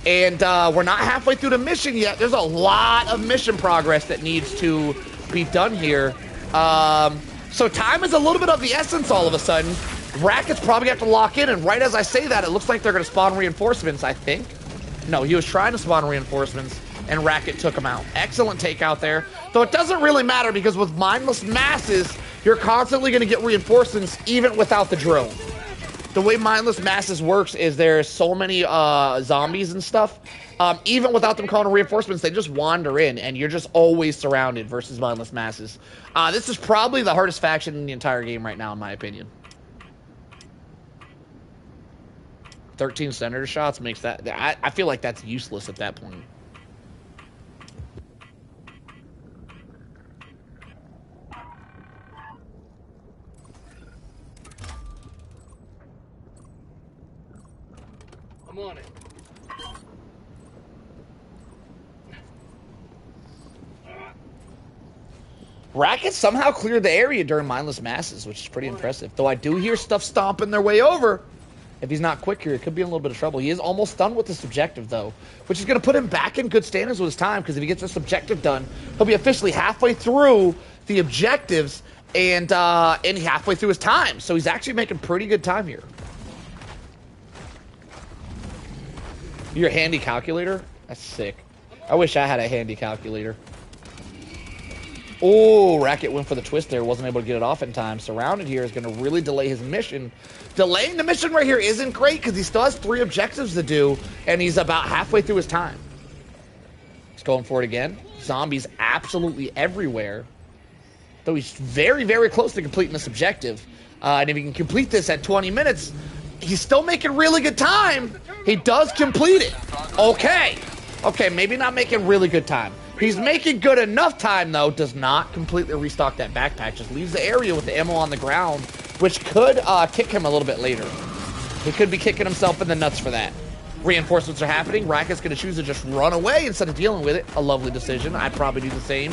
and we're not halfway through the mission yet. There's a lot of mission progress that needs to be done here. So time is a little bit of the essence all of a sudden. Racket's probably have to lock in, and right as I say that, it looks like they're going to spawn reinforcements, I think. No, he was trying to spawn reinforcements, and Racket took him out. Excellent takeout there. Though it doesn't really matter, because with mindless masses, you're constantly going to get reinforcements even without the drone. The way mindless masses works is there's so many zombies and stuff. Even without them calling reinforcements, they just wander in, and you're just always surrounded versus mindless masses. This is probably the hardest faction in the entire game right now, in my opinion. 13 senator shots makes that... I feel like that's useless at that point.
I'm on it.
Racket somehow cleared the area during mindless masses, which is pretty impressive. Though I do hear stuff stomping their way over. If he's not quick here, it could be in a little bit of trouble. He is almost done with this objective, though, which is going to put him back in good standings with his time, because if he gets this objective done, he'll be officially halfway through the objectives and halfway through his time. So he's actually making pretty good time here. Your handy calculator? That's sick. I wish I had a handy calculator. Oh, Racket went for the twist there. Wasn't able to get it off in time. Surrounded here is going to really delay his mission. Delaying the mission right here isn't great because he still has 3 objectives to do, and he's about halfway through his time. He's going for it again. Zombies absolutely everywhere. Though he's very, very close to completing this objective. And if he can complete this at 20 minutes, he's still making really good time. He does complete it. Okay. Okay, maybe not making really good time. He's making good enough time, though. Does not completely restock that backpack. Just leaves the area with the ammo on the ground, which could kick him a little bit later. He could be kicking himself in the nuts for that. Reinforcements are happening. Racket's going to choose to just run away instead of dealing with it. A lovely decision. I'd probably do the same.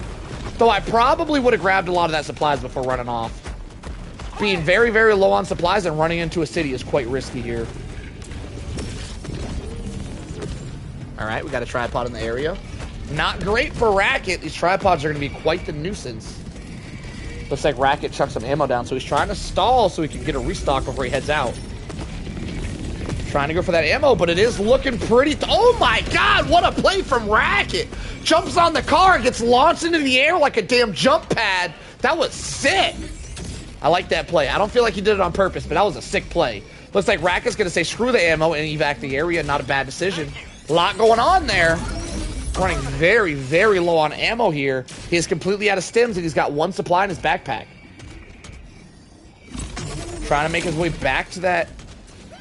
Though I probably would have grabbed a lot of that supplies before running off. Being very, very low on supplies and running into a city is quite risky here. Alright, we got a tripod in the area. Not great for Racket. These tripods are going to be quite the nuisance. Looks like Racket chucked some ammo down, so he's trying to stall so he can get a restock before he heads out. Trying to go for that ammo, but it is looking pretty... Oh my god, what a play from Racket! Jumps on the car, gets launched into the air like a damn jump pad. That was sick! I like that play. I don't feel like he did it on purpose, but that was a sick play. Looks like Racket's going to say screw the ammo and evac the area. Not a bad decision. A lot going on there. Running very, very low on ammo here. He is completely out of stims, and he's got 1 supply in his backpack. Trying to make his way back to that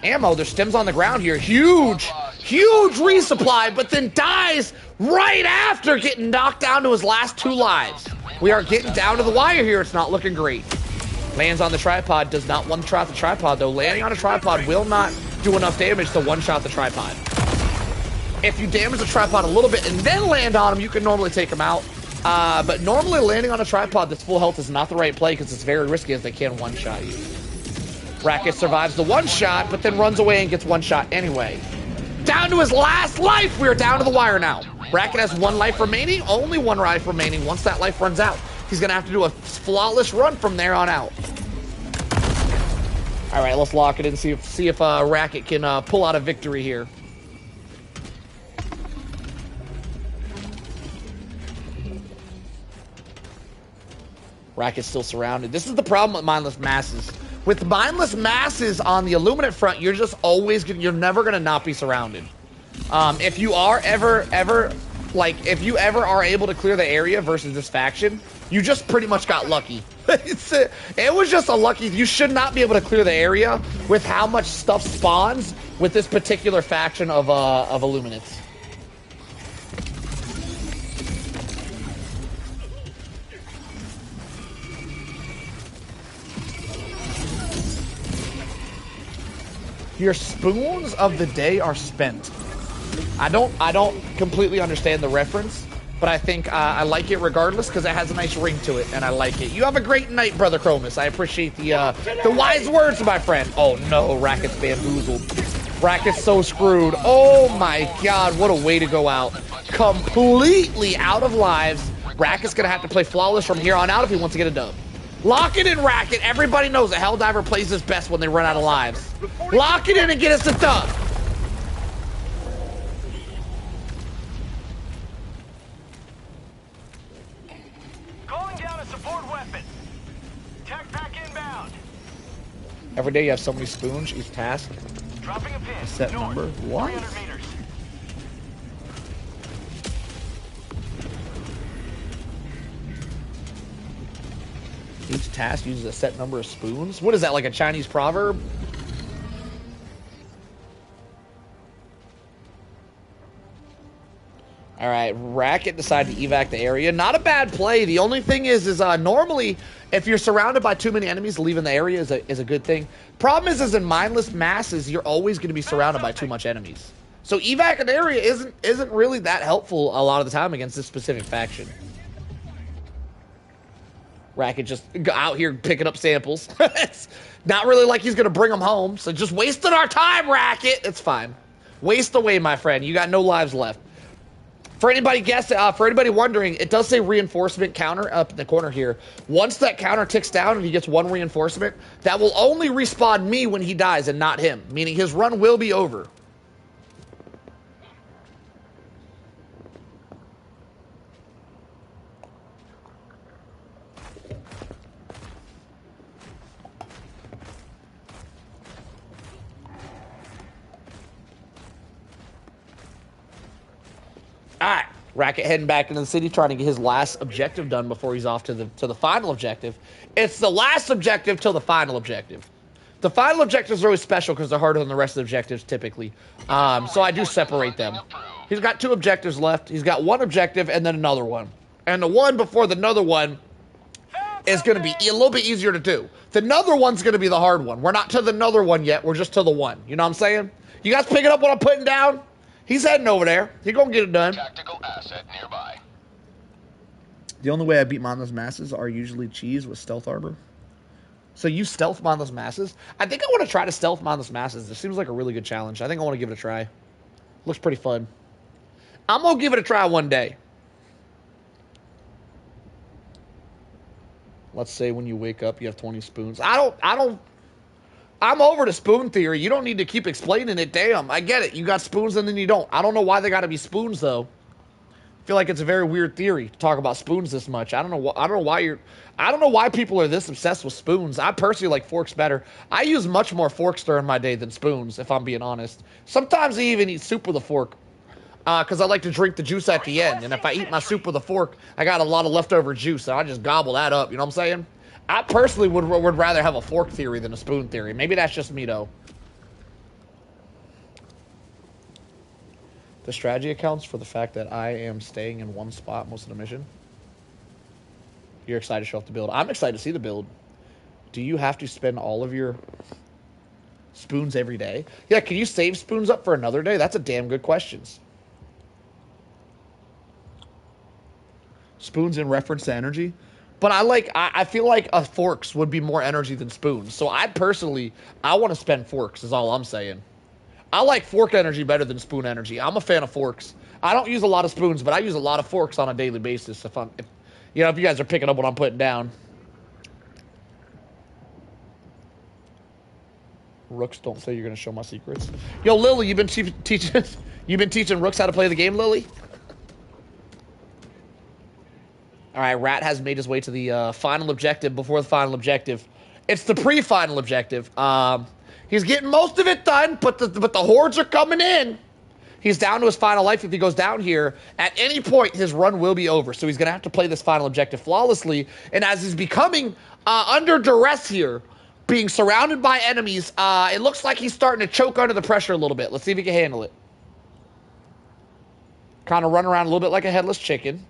ammo. There's stims on the ground here. Huge, huge resupply, but then dies right after getting knocked down to his last 2 lives. We are getting down to the wire here. It's not looking great. Lands on the tripod. Does not one-shot the tripod, though. Landing on a tripod will not do enough damage to one-shot the tripod. If you damage the tripod a little bit and then land on him, you can normally take him out. But normally landing on a tripod that's full health is not the right play because it's very risky as they can one-shot you. Racket survives the one-shot, but then runs away and gets one-shot anyway. Down to his last life! We are down to the wire now. Racket has 1 life remaining, only 1 life remaining. Once that life runs out, he's going to have to do a flawless run from there on out. All right, let's lock it in, see if Racket can pull out a victory here. Racket's still surrounded. This is the problem with mindless masses. With mindless masses on the illuminate front, you're just always you're never gonna not be surrounded. If you are ever if you ever are able to clear the area versus this faction, you just pretty much got lucky. It was just a lucky. You should not be able to clear the area with how much stuff spawns with this particular faction of illuminates. Your spoons of the day are spent. I don't completely understand the reference, but I think I like it regardless because it has a nice ring to it, and I like it. You have a great night, Brother Chromus. I appreciate the wise words, my friend. Oh no, Racket's bamboozled. Racket's so screwed. Oh my god, what a way to go out. Completely out of lives. Racket's gonna have to play flawless from here on out if he wants to get a dub. Lock it in, Racket. Everybody knows that Helldiver plays his best when they run out of lives. Lock it in and get us a dub.
Calling down a support weapon. Tech pack inbound.
Every day you have so many spoons. Each task.
Dropping a pin.
A set
North,
number. What?
300 meters.
Each task uses a set number of spoons. What is that, like a Chinese proverb? All right, Racket decided to evac the area. Not a bad play. The only thing is normally if you're surrounded by too many enemies, leaving the area is a good thing. Problem is in mindless masses, you're always going to be surrounded by too much enemies. So evac an area isn't really that helpful a lot of the time against this specific faction. Racket just out here picking up samples. It's not really like he's going to bring them home. So just wasting our time, Racket. It's fine. Waste away, my friend. You got no lives left. For anybody wondering, it does say reinforcement counter up in the corner here. Once that counter ticks down and he gets 1 reinforcement, that will only respawn me when he dies and not him. Meaning his run will be over. All right, Racket heading back into the city, trying to get his last objective done before he's off to the final objective. It's the last objective till the final objective. The final objectives are always special because they're harder than the rest of the objectives typically. So I do separate them. He's got 2 objectives left. He's got 1 objective and then another one. And the one before the another one is going to be a little bit easier to do. The another one's going to be the hard one. We're not to the another one yet. We're just to the one. You know what I'm saying? You guys picking up what I'm putting down? He's heading over there. He's going to get it done.
Tactical asset nearby.
The only way I beat mindless masses are usually cheese with stealth arbor. So you stealth mindless masses? I think I want to try to stealth mindless masses. This seems like a really good challenge. I think I want to give it a try. Looks pretty fun. I'm going to give it a try one day. Let's say when you wake up, you have 20 spoons. I'm over the spoon theory. You don't need to keep explaining it. Damn, I get it. You got spoons and then you don't. I don't know why they got to be spoons though. I feel like it's a very weird theory to talk about spoons this much. I don't know why people are this obsessed with spoons. I personally like forks better. I use much more forks during my day than spoons, if I'm being honest. Sometimes I even eat soup with a fork. Because I like to drink the juice at the end. And if I eat my soup with a fork, I got a lot of leftover juice. So I just gobble that up. You know what I'm saying? I personally would rather have a fork theory than a spoon theory. Maybe that's just me, though. The strategy accounts for the fact that I am staying in one spot most of the mission. You're excited to show off the build. I'm excited to see the build. Do you have to spend all of your spoons every day? Yeah, can you save spoons up for another day? That's a damn good question. Spoons in reference to energy, but I feel like forks would be more energy than spoons. So I want to spend forks is all I'm saying. I like fork energy better than spoon energy. I'm a fan of forks. I don't use a lot of spoons, but I use a lot of forks on a daily basis. If you guys are picking up what I'm putting down. Rooks, don't say you're gonna show my secrets. Yo, Lily, you've been teaching Rooks how to play the game, Lily. All right, Rat has made his way to the final objective before the final objective. It's the pre-final objective. He's getting most of it done, but the hordes are coming in. He's down to his final life. If he goes down here, at any point, his run will be over. So he's going to have to play this final objective flawlessly. And as he's becoming under duress here, being surrounded by enemies, it looks like he's starting to choke under the pressure a little bit. Let's see if he can handle it. Kind of run around a little bit like a headless chicken.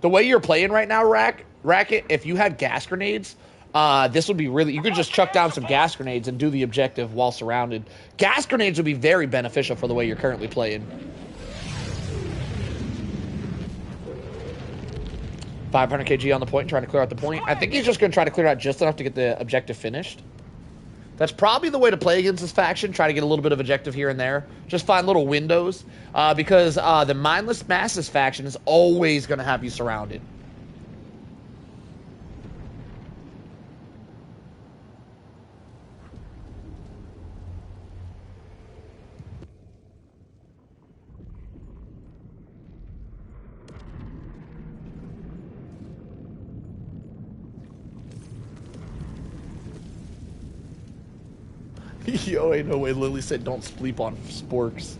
The way you're playing right now, Racket, if you had gas grenades, this would be really... You could just chuck down some gas grenades and do the objective while surrounded. Gas grenades would be very beneficial for the way you're currently playing. 500 kg on the point, trying to clear out the point. I think he's just going to try to clear out just enough to get the objective finished. That's probably the way to play against this faction. Try to get a little bit of objective here and there. Just find little windows. Because the Mindless Masses faction is always going to have you surrounded. Yo, ain't no way Lily said don't sleep on sporks.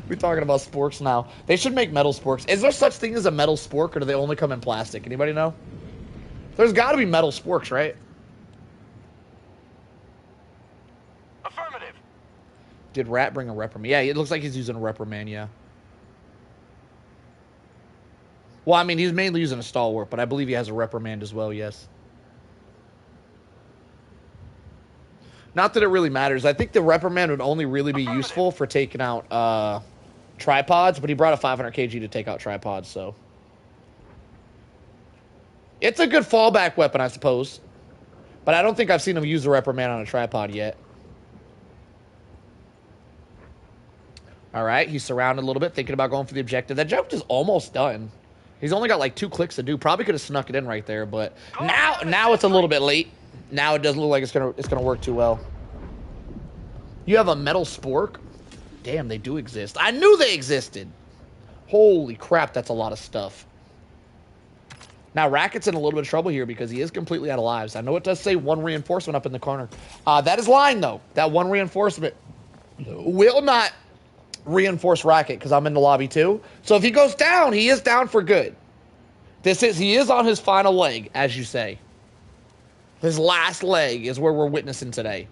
We're talking about sporks now. They should make metal sporks. Is there such thing as a metal spork, or do they only come in plastic? Anybody know? There's got to be metal sporks, right?
Affirmative.
Did Rat bring a reprimand? Yeah, it looks like he's using a reprimand, yeah. Well, I mean, he's mainly using a stalwart, but I believe he has a reprimand as well, yes. Not that it really matters. I think the reprimand would only really be useful for taking out tripods, but he brought a 500 kg to take out tripods, so. It's a good fallback weapon, I suppose. But I don't think I've seen him use the reprimand on a tripod yet. All right, he's surrounded a little bit, thinking about going for the objective. That objective is almost done. He's only got like 2 clicks to do. Probably could have snuck it in right there, but now it's a little bit late. Now it doesn't look like it's gonna work too well. You have a metal spork? Damn, they do exist. I knew they existed. Holy crap, that's a lot of stuff. Now Racket's in a little bit of trouble here because he is completely out of lives. I know it does say 1 reinforcement up in the corner. That is lying though. That 1 reinforcement will not reinforce Racket because I'm in the lobby too. So if he goes down, he is down for good. He is on his final leg, as you say. His last leg is where we're witnessing today.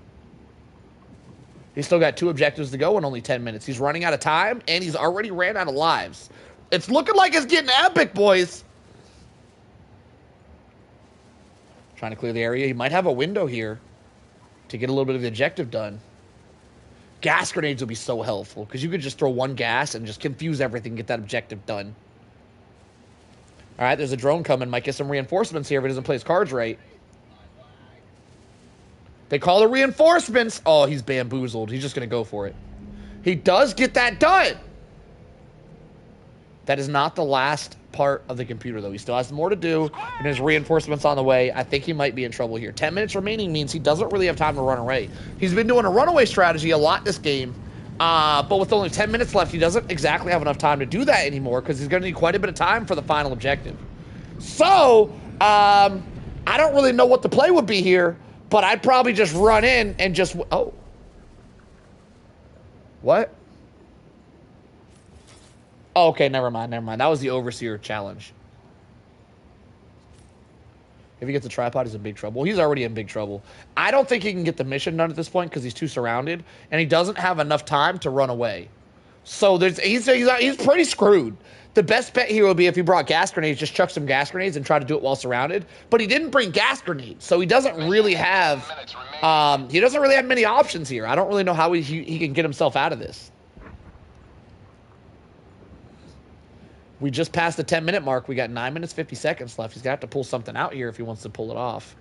He's still got 2 objectives to go in only 10 minutes. He's running out of time, and he's already ran out of lives. It's looking like it's getting epic, boys. Trying to clear the area. He might have a window here to get a little bit of the objective done. Gas grenades will be so helpful because you could just throw 1 gas and just confuse everything and get that objective done. All right, there's a drone coming. Might get some reinforcements here if he doesn't play his cards right. They call the reinforcements. Oh, he's bamboozled. He's just going to go for it. He does get that done. That is not the last part of the computer, though. He still has more to do, and his reinforcements on the way. I think he might be in trouble here. 10 minutes remaining means he doesn't really have time to run away. He's been doing a runaway strategy a lot this game, but with only 10 minutes left, he doesn't exactly have enough time to do that anymore because he's going to need quite a bit of time for the final objective. So, I don't really know what the play would be here, but I'd probably just run in and just... Oh. What? Oh, okay, never mind. That was the Overseer challenge. If he gets a tripod, he's in big trouble. He's already in big trouble. I don't think he can get the mission done at this point because he's too surrounded, and he doesn't have enough time to run away. So he's pretty screwed. The best bet here would be if he brought gas grenades, just chuck some gas grenades and try to do it while surrounded. But he didn't bring gas grenades, so he doesn't really have many options here. I don't really know how he can get himself out of this. We just passed the 10-minute mark. We got 9 minutes, 50 seconds left. He's got to have to pull something out here if he wants to pull it off.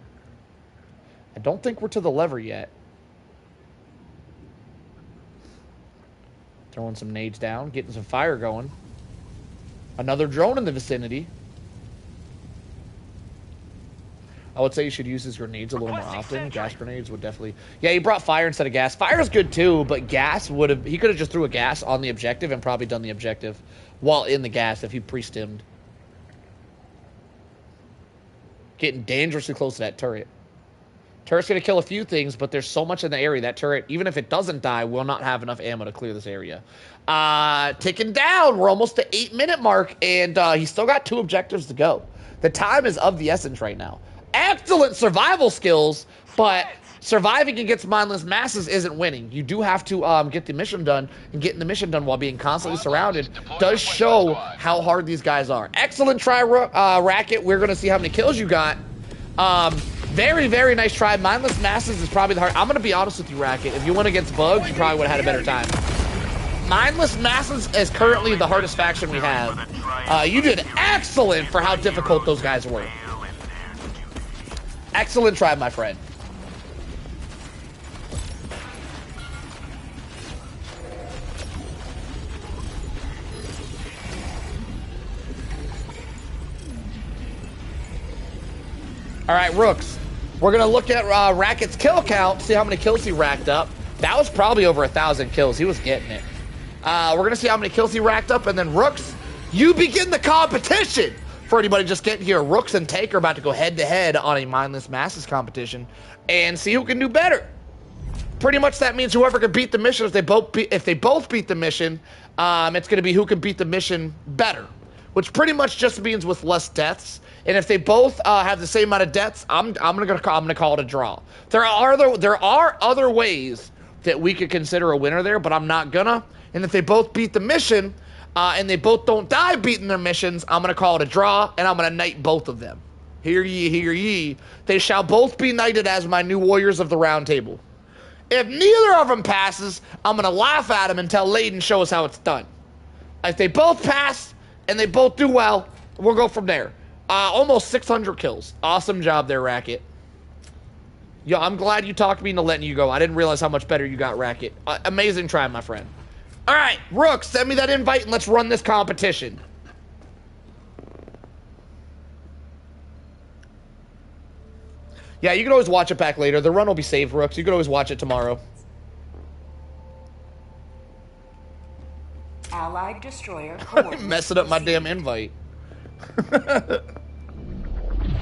I don't think we're to the lever yet. Throwing some nades down, getting some fire going. Another drone in the vicinity. I would say you should use his grenades a little more often. Gas grenades would definitely... Yeah, he brought fire instead of gas. Fire is good too, but gas would have... He could have just threw a gas on the objective and probably done the objective while in the gas if he pre-stimmed. Getting dangerously close to that turret. Turret's going to kill a few things, but there's so much in the area. That turret, even if it doesn't die, will not have enough ammo to clear this area. Ticking down. We're almost to 8-minute mark, and he's still got 2 objectives to go. The time is of the essence right now. Excellent survival skills, but surviving against mindless masses isn't winning. You do have to get the mission done, and getting the mission done while being constantly surrounded does show how hard these guys are. Excellent try, Racket. We're going to see how many kills you got. Very, very nice try. Mindless masses is probably the hard... I'm going to be honest with you, Racket. If you went against bugs, you probably would have had a better time. Mindless masses is currently the hardest faction we have. You did excellent for how difficult those guys were. Excellent try, my friend. All right, Rooks. We're going to look at Racket's kill count, see how many kills he racked up. That was probably over 1,000 kills. He was getting it. We're going to see how many kills he racked up, and then Rooks, you begin the competition. For anybody just getting here, Rooks and Tank are about to go head-to-head on a Mindless Masses competition and see who can do better. Pretty much that means whoever can beat the mission, if they both beat the mission, it's going to be who can beat the mission better, which pretty much just means with less deaths. And if they both have the same amount of deaths, I'm gonna call it a draw. There are other ways that we could consider a winner there, but I'm not gonna. And if they both beat the mission, and they both don't die beating their missions, I'm gonna call it a draw, and I'm gonna knight both of them. Hear ye, hear ye. They shall both be knighted as my new warriors of the round table. If neither of them passes, I'm gonna laugh at them and tell Layden show us how it's done. If they both pass and they both do well, we'll go from there. Almost 600 kills. Awesome job there, Racket. Yo, I'm glad you talked me into letting you go. I didn't realize how much better you got, Racket. Amazing try, my friend. All right, Rook, send me that invite and let's run this competition. Yeah, you can always watch it back later. The run will be saved, Rooks. You can always watch it tomorrow.
Allied destroyer.
Messing up my damn invite.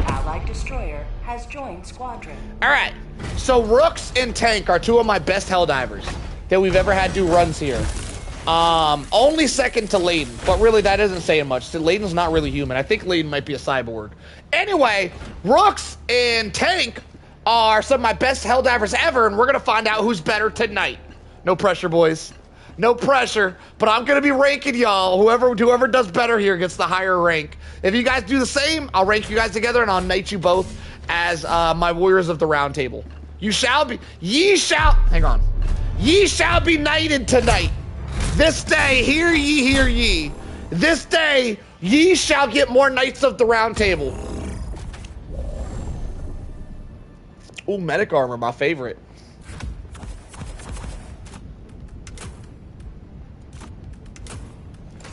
Allied destroyer has joined squadron.
All right, so Rooks and Tank are 2 of my best Helldivers. that we've ever had do runs here. Only second to Layden, but really that isn't saying much. So Layden's not really human. I think Layden might be a cyborg. Anyway, Rooks and Tank are some of my best Helldivers ever, and we're gonna find out who's better tonight. No pressure, boys. No pressure, but I'm gonna be ranking y'all. Whoever does better here gets the higher rank. If you guys do the same, I'll rank you guys together and I'll knight you both as my warriors of the round table. Ye shall be knighted tonight. This day, hear ye. This day, ye shall get more knights of the round table. Ooh, medic armor, my favorite.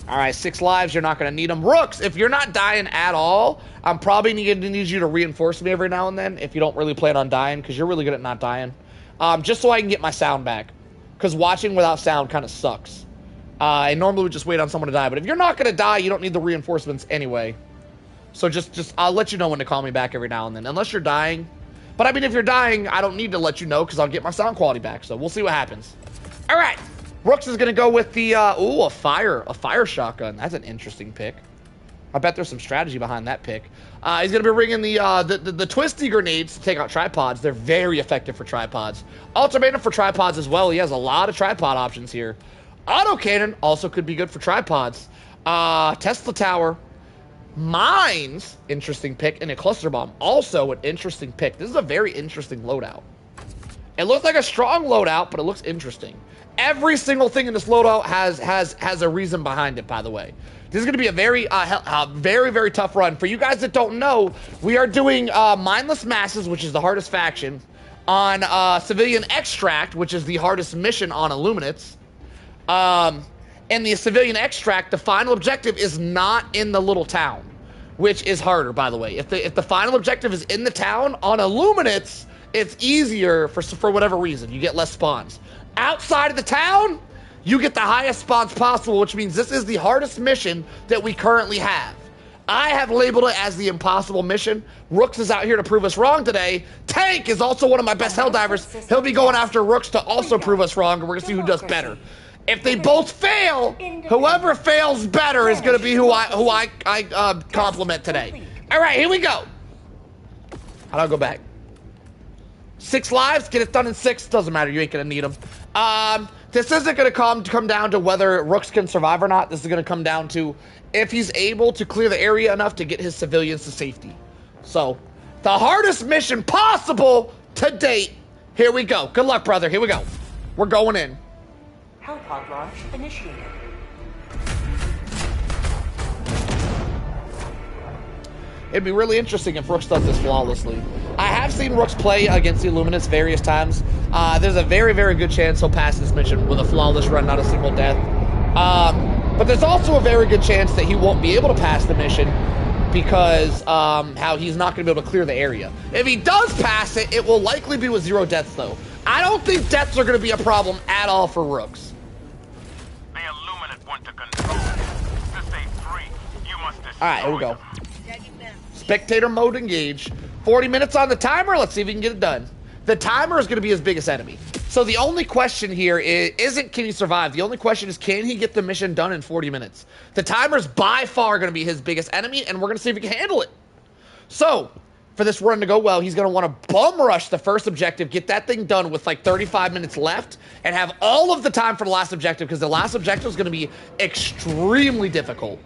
All right, 6 lives, you're not gonna need them. Rooks, if you're not dying at all, I'm probably gonna need you to reinforce me every now and then if you don't really plan on dying, because you're really good at not dying. Just so I can get my sound back, because watching without sound kind of sucks. I normally would just wait on someone to die, but if you're not gonna die, you don't need the reinforcements anyway. So just I'll let you know when to call me back every now and then, unless you're dying. But I mean, if you're dying, I don't need to let you know, because I'll get my sound quality back, so we'll see what happens. All right. Rooks is gonna go with the a fire shotgun. That's an interesting pick. I bet there's some strategy behind that pick. He's gonna be bringing the twisty grenades to take out tripods. They're very effective for tripods. Ultimatum for tripods as well. He has a lot of tripod options here. Autocannon also could be good for tripods. Tesla Tower. Mines, interesting pick, and a cluster bomb, also an interesting pick. This is a very interesting loadout. It looks like a strong loadout, but it looks interesting. Every single thing in this loadout has a reason behind it, by the way. This is going to be a very, very tough run. For you guys that don't know, we are doing Mindless Masses, which is the hardest faction, on Civilian Extract, which is the hardest mission on Illuminates. In the Civilian Extract, the final objective is not in the little town, which is harder, by the way. If the final objective is in the town, on Illuminates, it's easier for whatever reason. You get less spawns. Outside of the town, you get the highest spawns possible, which means this is the hardest mission that we currently have. I have labeled it as the impossible mission. Rooks is out here to prove us wrong today. Tank is also one of my best Helldivers. He'll be going after Rooks to also prove us wrong, and we're gonna see who does better. If they both fail, whoever fails better is gonna be who I compliment today. All right, here we go. How do I go back? 6 lives, get it done in 6. Doesn't matter, you ain't gonna need them. This isn't gonna come down to whether Rooks can survive or not. This is gonna come down to if he's able to clear the area enough to get his civilians to safety. So, the hardest mission possible to date. Here we go. Good luck, brother. Here we go. We're going in.
Hellpod launch initiated.
It'd be really interesting if Rooks does this flawlessly. I have seen Rooks play against the Illuminates various times. There's a very, very good chance he'll pass this mission with a flawless run, not a single death. But there's also a very good chance that he won't be able to pass the mission because how he's not going to be able to clear the area. If he does pass it, it will likely be with 0 deaths, though. I don't think deaths are going to be a problem at all for Rooks.
The Illuminate want to control this ain't free. You must destroy.
All right, here we go. Spectator mode engage. 40 minutes on the timer. Let's see if we can get it done. The timer is going to be his biggest enemy. So the only question here isn't can he survive. The only question is can he get the mission done in 40 minutes. The timer is by far going to be his biggest enemy, and we're going to see if he can handle it. So for this run to go well, he's going to want to bum rush the first objective, get that thing done with like 35 minutes left, and have all of the time for the last objective, because the last objective is going to be extremely difficult.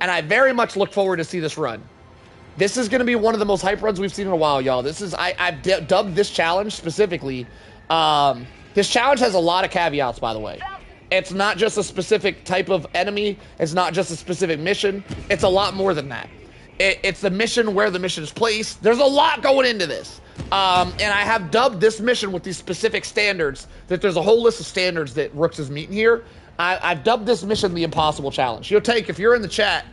And I very much look forward to see this run. This is going to be one of the most hype runs we've seen in a while, y'all. This is I've dubbed this challenge specifically. This challenge has a lot of caveats, by the way. It's not just a specific type of enemy. It's not just a specific mission. It's a lot more than that. It's the mission, where the mission is placed. There's a lot going into this. And I have dubbed this mission with these specific standards, that there's a whole list of standards that Rooks is meeting here. I've dubbed this mission the impossible challenge. Take, if you're in the chat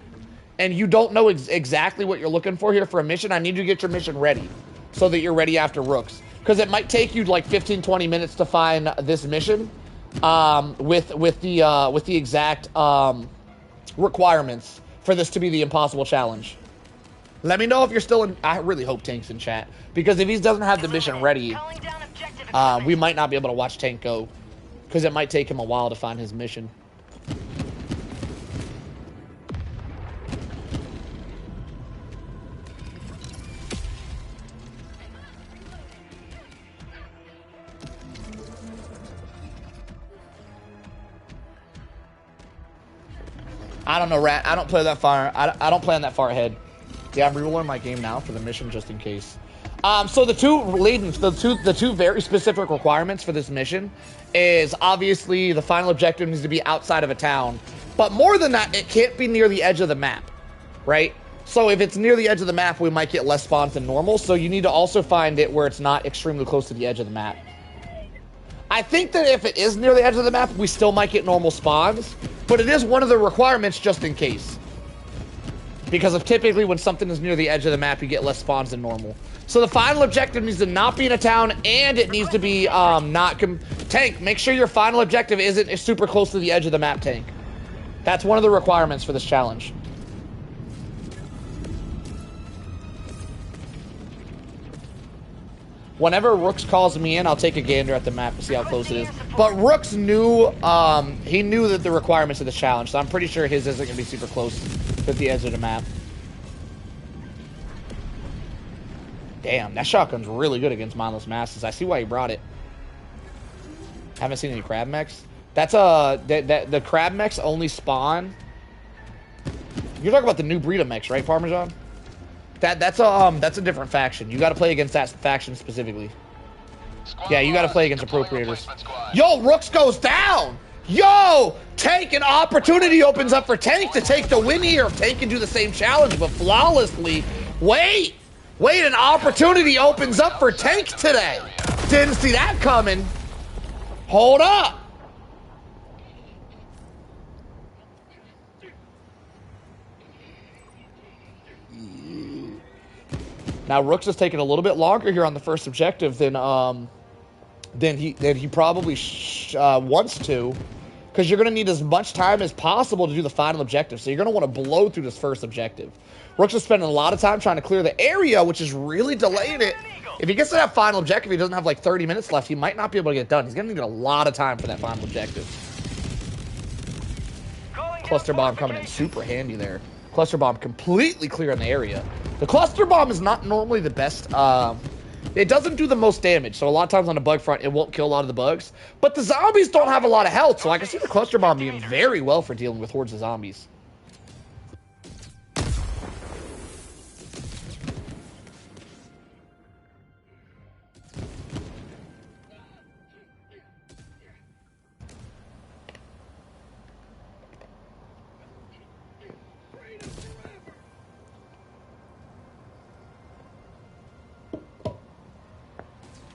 and you don't know exactly what you're looking for here for a mission, I need you to get your mission ready so that you're ready after Rooks. Because it might take you like 15-20 minutes to find this mission with the exact requirements for this to be the impossible challenge. Let me know if you're still in. I really hope Tank's in chat, because if he doesn't have the mission ready, we might not be able to watch Tank go. because it might take him a while to find his mission. I don't know, Rat. I don't play that far. I don't plan that far ahead. Yeah, I'm rerolling my game now for the mission just in case. So the two very specific requirements for this mission is obviously the final objective needs to be outside of a town, but more than that, it can't be near the edge of the map, right? So if it's near the edge of the map, we might get less spawns than normal. So you need to also find it where it's not extremely close to the edge of the map. I think that if it is near the edge of the map, we still might get normal spawns, but it is one of the requirements just in case. Because of typically when something is near the edge of the map, you get less spawns than normal. So the final objective needs to not be in a town, and it needs to be Tank, make sure your final objective isn't super close to the edge of the map, Tank. That's one of the requirements for this challenge. Whenever Rooks calls me in, I'll take a gander at the map to see how close it is. But Rooks knew, he knew that the requirements of this challenge, so I'm pretty sure his isn't going to be super close to the edge of the map. Damn, that shotgun's really good against mindless masses. I see why he brought it. Haven't seen any crab mechs. That's the crab mechs only spawn. You're talking about the new breed of mechs, right, Parmesan? That's a different faction. You got to play against that faction specifically. Yeah, you got to play against appropriators. Yo, Rooks goes down. Yo, Tank, an opportunity opens up for Tank to take the win here. If Tank can do the same challenge, but flawlessly. Wait, an opportunity opens up for Tank today. Didn't see that coming. Hold up. Now Rooks is taking a little bit longer here on the first objective than he probably wants to, because you're going to need as much time as possible to do the final objective. So you're going to want to blow through this first objective. Rooks is spending a lot of time trying to clear the area, which is really delaying it. If he gets to that final objective, he doesn't have like 30 minutes left. He might not be able to get done. He's going to need a lot of time for that final objective. Cluster bomb coming in super handy there. Cluster bomb completely clearing the area. The cluster bomb is not normally the best. It doesn't do the most damage, so a lot of times on the bug front, it won't kill a lot of the bugs. But the zombies don't have a lot of health, so I can see the cluster bomb being very well for dealing with hordes of zombies.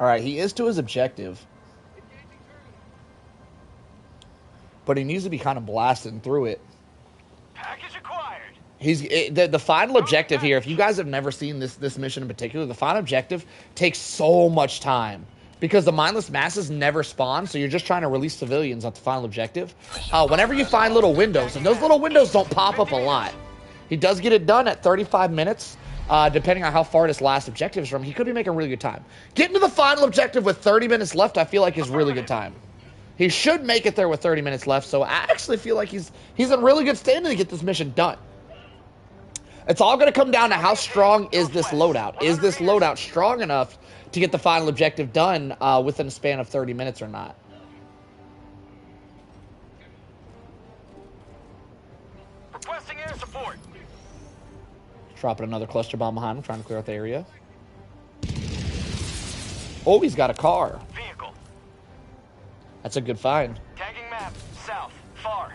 All right, he is to his objective. But he needs to be kind of blasting through it.
Package acquired.
The final objective here, if you guys have never seen this mission in particular, the final objective takes so much time. Because the mindless masses never spawn, so you're just trying to release civilians at the final objective. Whenever you find little windows, and those little windows don't pop up a lot. He does get it done at 35 minutes. Depending on how far this last objective is from, he could be making really good time. Getting to the final objective with 30 minutes left, I feel like is really good time. He should make it there with 30 minutes left, so I actually feel like he's in really good standing to get this mission done. It's all going to come down to how strong is this loadout. Is this loadout strong enough to get the final objective done within a span of 30 minutes or not?
Requesting air support.
Dropping another cluster bomb behind him, trying to clear out the area. Oh, he's got a car.
Vehicle.
That's a good find.
Tagging map. South. Far.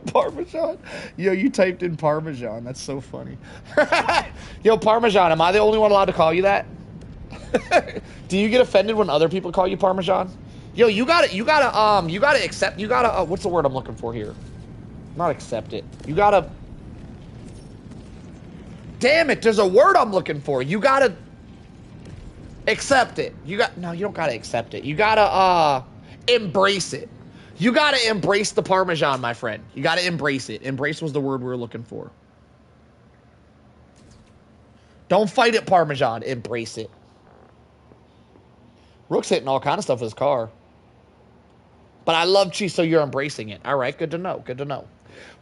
Parmesan? Yo, you typed in Parmesan. That's so funny. Yo, Parmesan, am I the only one allowed to call you that? Do you get offended when other people call you Parmesan? Yo, you gotta accept, what's the word I'm looking for here? Not accept it. You gotta, damn it, there's a word I'm looking for. You gotta accept it. No, you don't gotta accept it. You gotta, embrace it. You gotta embrace the Parmesan, my friend. You gotta embrace it. Embrace was the word we were looking for. Don't fight it, Parmesan. Embrace it. Rook's hitting all kind of stuff with his car. But I love Chi, so you're embracing it. All right, good to know. Good to know.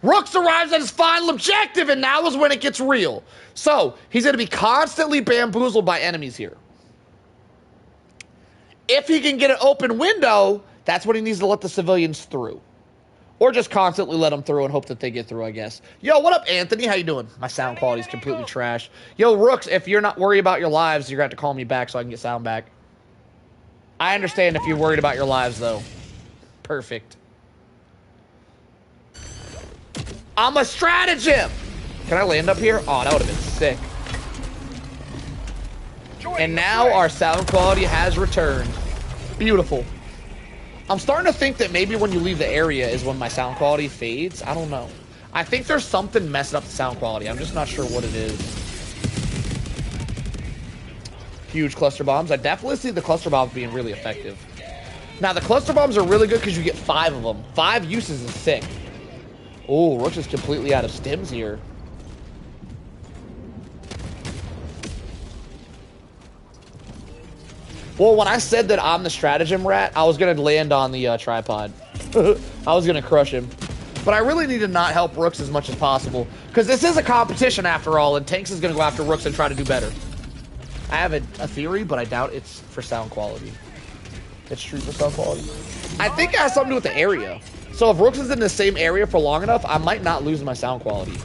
Rooks arrives at his final objective, and now is when it gets real. So, he's going to be constantly bamboozled by enemies here. If he can get an open window, that's when he needs to let the civilians through. Or just constantly let them through and hope that they get through, I guess. Yo, what up, Anthony? How you doing? My sound quality is completely trash. Yo, Rooks, if you're not worried about your lives, you're going to have to call me back so I can get sound back. I understand if you're worried about your lives, though. Perfect. I'm a stratagem! Can I land up here? Oh, that would have been sick. And now our sound quality has returned. Beautiful. I'm starting to think that maybe when you leave the area is when my sound quality fades. I don't know. I think there's something messing up the sound quality. I'm just not sure what it is. Huge cluster bombs. I definitely see the cluster bombs being really effective. Now, the cluster bombs are really good because you get 5 of them. 5 uses is sick. Oh, Rooks is completely out of stims here. Well, when I said that I'm the stratagem rat, I was going to land on the tripod. I was going to crush him. But I really need to not help Rooks as much as possible. Because this is a competition after all, and Tanks is going to go after Rooks and try to do better. I have a theory, but I doubt it's for sound quality. It's true for sound quality. I think it has something to do with the area. So if Rooks is in the same area for long enough, I might not lose my sound quality.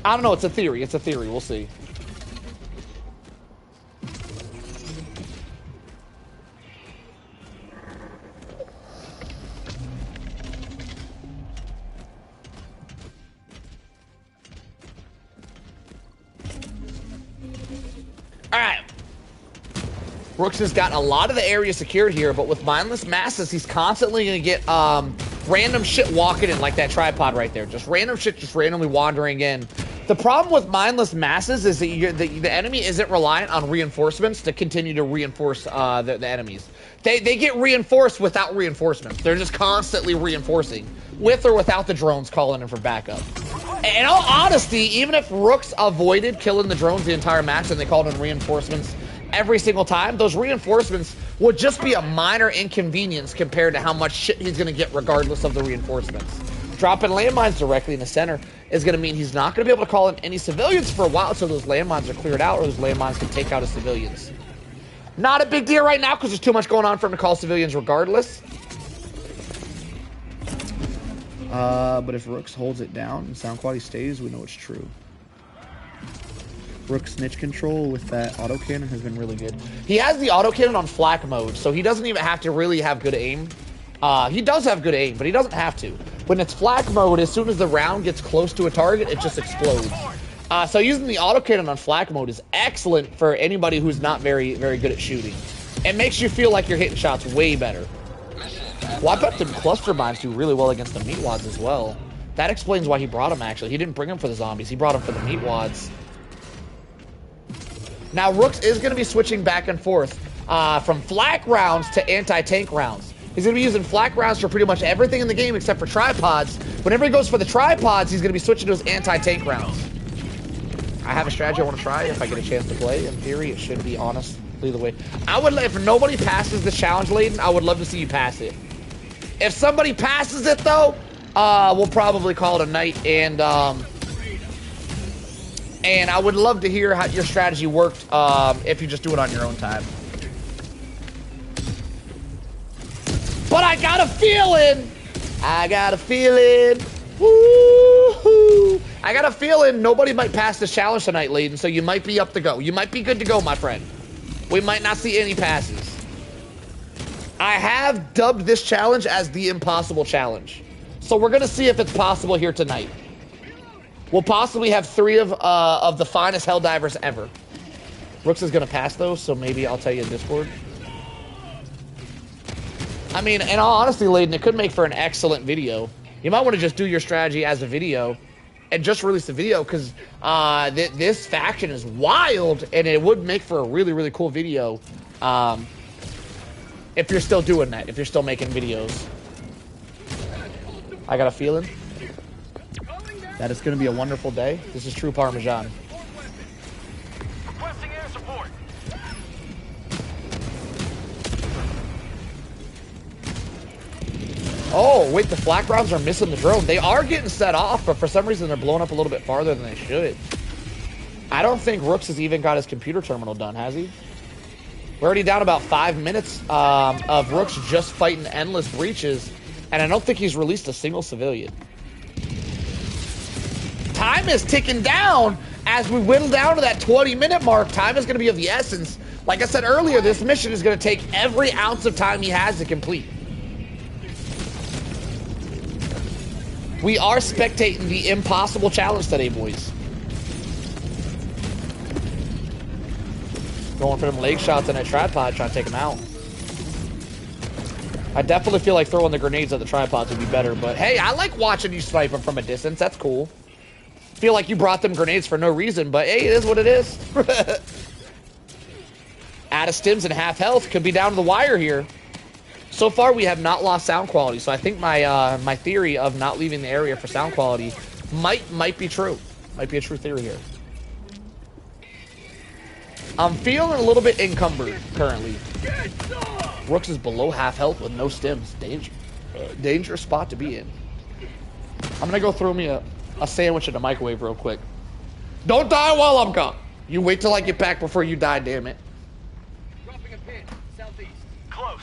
I don't know. It's a theory. It's a theory. We'll see. Alright. Rooks has got a lot of the area secured here, but with mindless masses, he's constantly going to get random shit walking in, like that tripod right there. Just random shit just randomly wandering in. The problem with mindless masses is that the enemy isn't reliant on reinforcements to continue to reinforce the enemies. They get reinforced without reinforcements. They're just constantly reinforcing, with or without the drones calling in for backup. In all honesty, even if Rooks avoided killing the drones the entire match and they called in reinforcements every single time, those reinforcements would just be a minor inconvenience compared to how much shit he's going to get regardless of the reinforcements. Dropping landmines directly in the center is going to mean he's not going to be able to call in any civilians for a while until those landmines are cleared out, or those landmines can take out his civilians. Not a big deal right now because there's too much going on for him to call civilians regardless. But if Rooks holds it down and sound quality stays, we know it's true. Rook's snitch control with that autocannon has been really good. He has the autocannon on flak mode, so he doesn't even have to really have good aim. He does have good aim, but he doesn't have to. When it's flak mode, as soon as the round gets close to a target, it just explodes. So using the autocannon on flak mode is excellent for anybody who's not very good at shooting. It makes you feel like you're hitting shots way better. Well, I bet the cluster mines do really well against the meat wads as well. That explains why he brought them, actually. He didn't bring them for the zombies. He brought them for the meat wads. Now, Rooks is going to be switching back and forth from flak rounds to anti-tank rounds. He's going to be using flak rounds for pretty much everything in the game except for tripods. Whenever he goes for the tripods, he's going to be switching to his anti-tank rounds. I have a strategy I want to try if I get a chance to play. In theory, it should be honestly the way. I would, if nobody passes this challenge, Layden, I would love to see you pass it. If somebody passes it, though, we'll probably call it a night, and I would love to hear how your strategy worked if you just do it on your own time. But I got a feeling, woo-hoo, I got a feeling nobody might pass this challenge tonight, Layden, so you might be up to go. You might be good to go, my friend. We might not see any passes. I have dubbed this challenge as the impossible challenge. So we're going to see if it's possible here tonight. We'll possibly have 3 of the finest Helldivers ever. Rooks is going to pass, though, so maybe I'll tell you in Discord. I mean, in all honesty, Layden, it could make for an excellent video. You might want to just do your strategy as a video and just release the video, because this faction is wild, and it would make for a really, really cool video if you're still doing that, if you're still making videos. I got a feeling that it's going to be a wonderful day. This is true Parmesan. Oh, wait, the flak rounds are missing the drone. They are getting set off, but for some reason they're blowing up a little bit farther than they should. I don't think Rooks has even got his computer terminal done, has he? We're already down about 5 minutes of Rooks just fighting endless breaches, and I don't think he's released a single civilian. Time is ticking down as we whittle down to that 20-minute mark. Time is going to be of the essence. Like I said earlier, this mission is going to take every ounce of time he has to complete. We are spectating the impossible challenge today, boys. Going for them leg shots on that tripod, trying to take him out. I definitely feel like throwing the grenades at the tripods would be better, but hey, I like watching you snipe them from a distance. That's cool. Feel like you brought them grenades for no reason, but hey, it is what it is. Out of stims and half health, could be down to the wire here. So far, we have not lost sound quality, so I think my my theory of not leaving the area for sound quality might be true. Might be a true theory here. I'm feeling a little bit encumbered currently. Rooks is below half health with no stims. Dangerous spot to be in. I'm gonna go throw me a sandwich in the microwave real quick. Don't die while I'm gone. You wait till I get back before you die, damn it.
Dropping a pin, southeast. Close.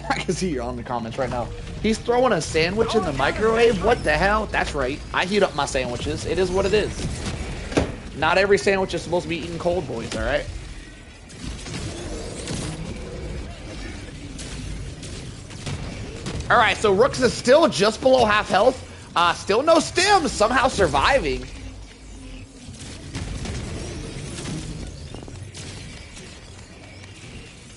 I can see you're on the comments right now. He's throwing a sandwich in the microwave? What the hell? That's right. I heat up my sandwiches. It is what it is. Not every sandwich is supposed to be eaten cold, boys, alright? Alright, so Rooks is still just below half health. Still no stims, somehow surviving.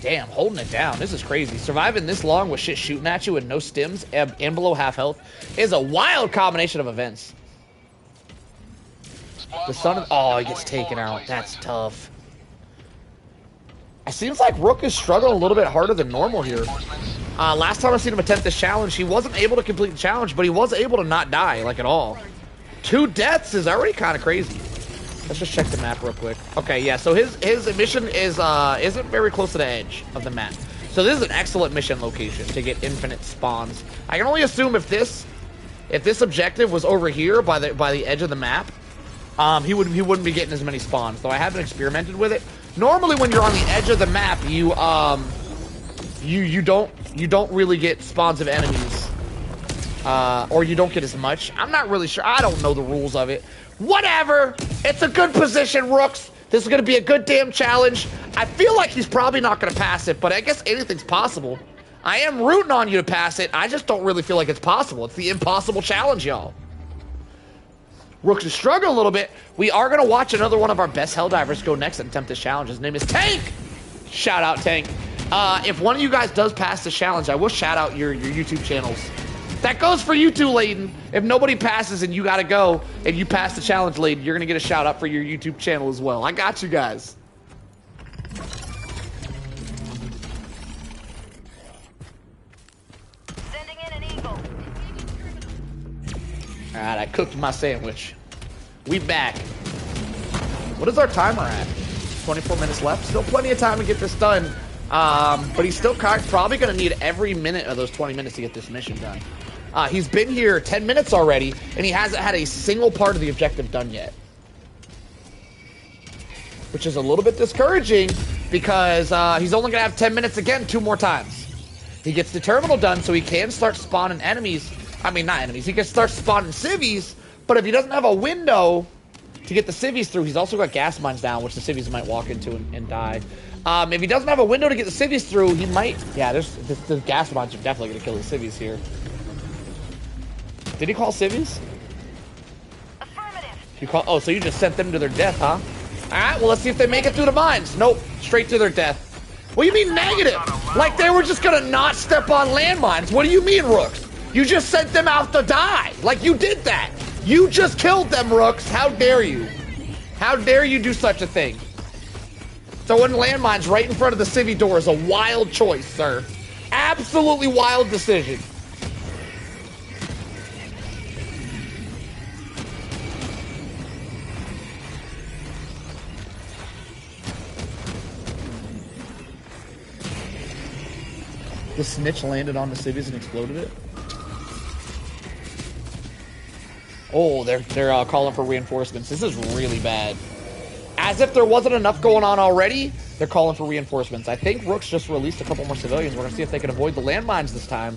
Damn, holding it down. This is crazy. Surviving this long with shit shooting at you and no stims and below half health is a wild combination of events. The sun, oh, he gets taken out. That's tough. It seems like Rook is struggling a little bit harder than normal here. Last time I seen him attempt this challenge, he wasn't able to complete the challenge, but he was able to not die, like, at all. 2 deaths is already kind of crazy. Let's just check the map real quick. Okay, yeah, so his mission is isn't very close to the edge of the map. So this is an excellent mission location to get infinite spawns. I can only assume if this objective was over here by the edge of the map, he wouldn't be getting as many spawns. Though I haven't experimented with it. Normally, when you're on the edge of the map, you don't really get spawns of enemies, or you don't get as much. I'm not really sure. I don't know the rules of it. Whatever. It's a good position, Rooks. This is gonna be a good damn challenge. I feel like he's probably not gonna pass it, but I guess anything's possible. I am rooting on you to pass it. I just don't really feel like it's possible. It's the impossible challenge, y'all. Rooks is struggling a little bit. We are going to watch another one of our best Helldivers go next and attempt this challenge. His name is Tank. Shout out, Tank. If one of you guys does pass the challenge, I will shout out your YouTube channels. That goes for you too, Layden. If nobody passes and you got to go and you pass the challenge, Layden, you're going to get a shout out for your YouTube channel as well. I got you guys.
Sending in an eagle.
Alright, I cooked my sandwich. We back. What is our timer at? 24 minutes left. Still plenty of time to get this done. But he's still probably going to need every minute of those 20 minutes to get this mission done. He's been here 10 minutes already, and he hasn't had a single part of the objective done yet. Which is a little bit discouraging, because he's only going to have 10 minutes again 2 more times. He gets the terminal done, so he can start spawning enemies. I mean, not enemies. He can start spawning civvies, but if he doesn't have a window to get the civvies through, he's also got gas mines down, which the civvies might walk into and die. If he doesn't have a window to get the civvies through, he might... Yeah, the gas mines are definitely going to kill the civvies here. Did he call civvies?
Affirmative.
Oh, so you just sent them to their death, huh? Alright, well, let's see if they make it through the mines. Nope, straight to their death. What do you mean negative? Like they were just going to not step on landmines. What do you mean, Rooks? You just sent them out to die. Like you did that. You just killed them, Rooks. How dare you? How dare you do such a thing? Throwing landmines right in front of the civvy door is a wild choice, sir. Absolutely wild decision. The snitch landed on the cities and exploded it. Oh, they're calling for reinforcements. This is really bad. As if there wasn't enough going on already, they're calling for reinforcements. I think Rook's just released a couple more civilians. We're going to see if they can avoid the landmines this time.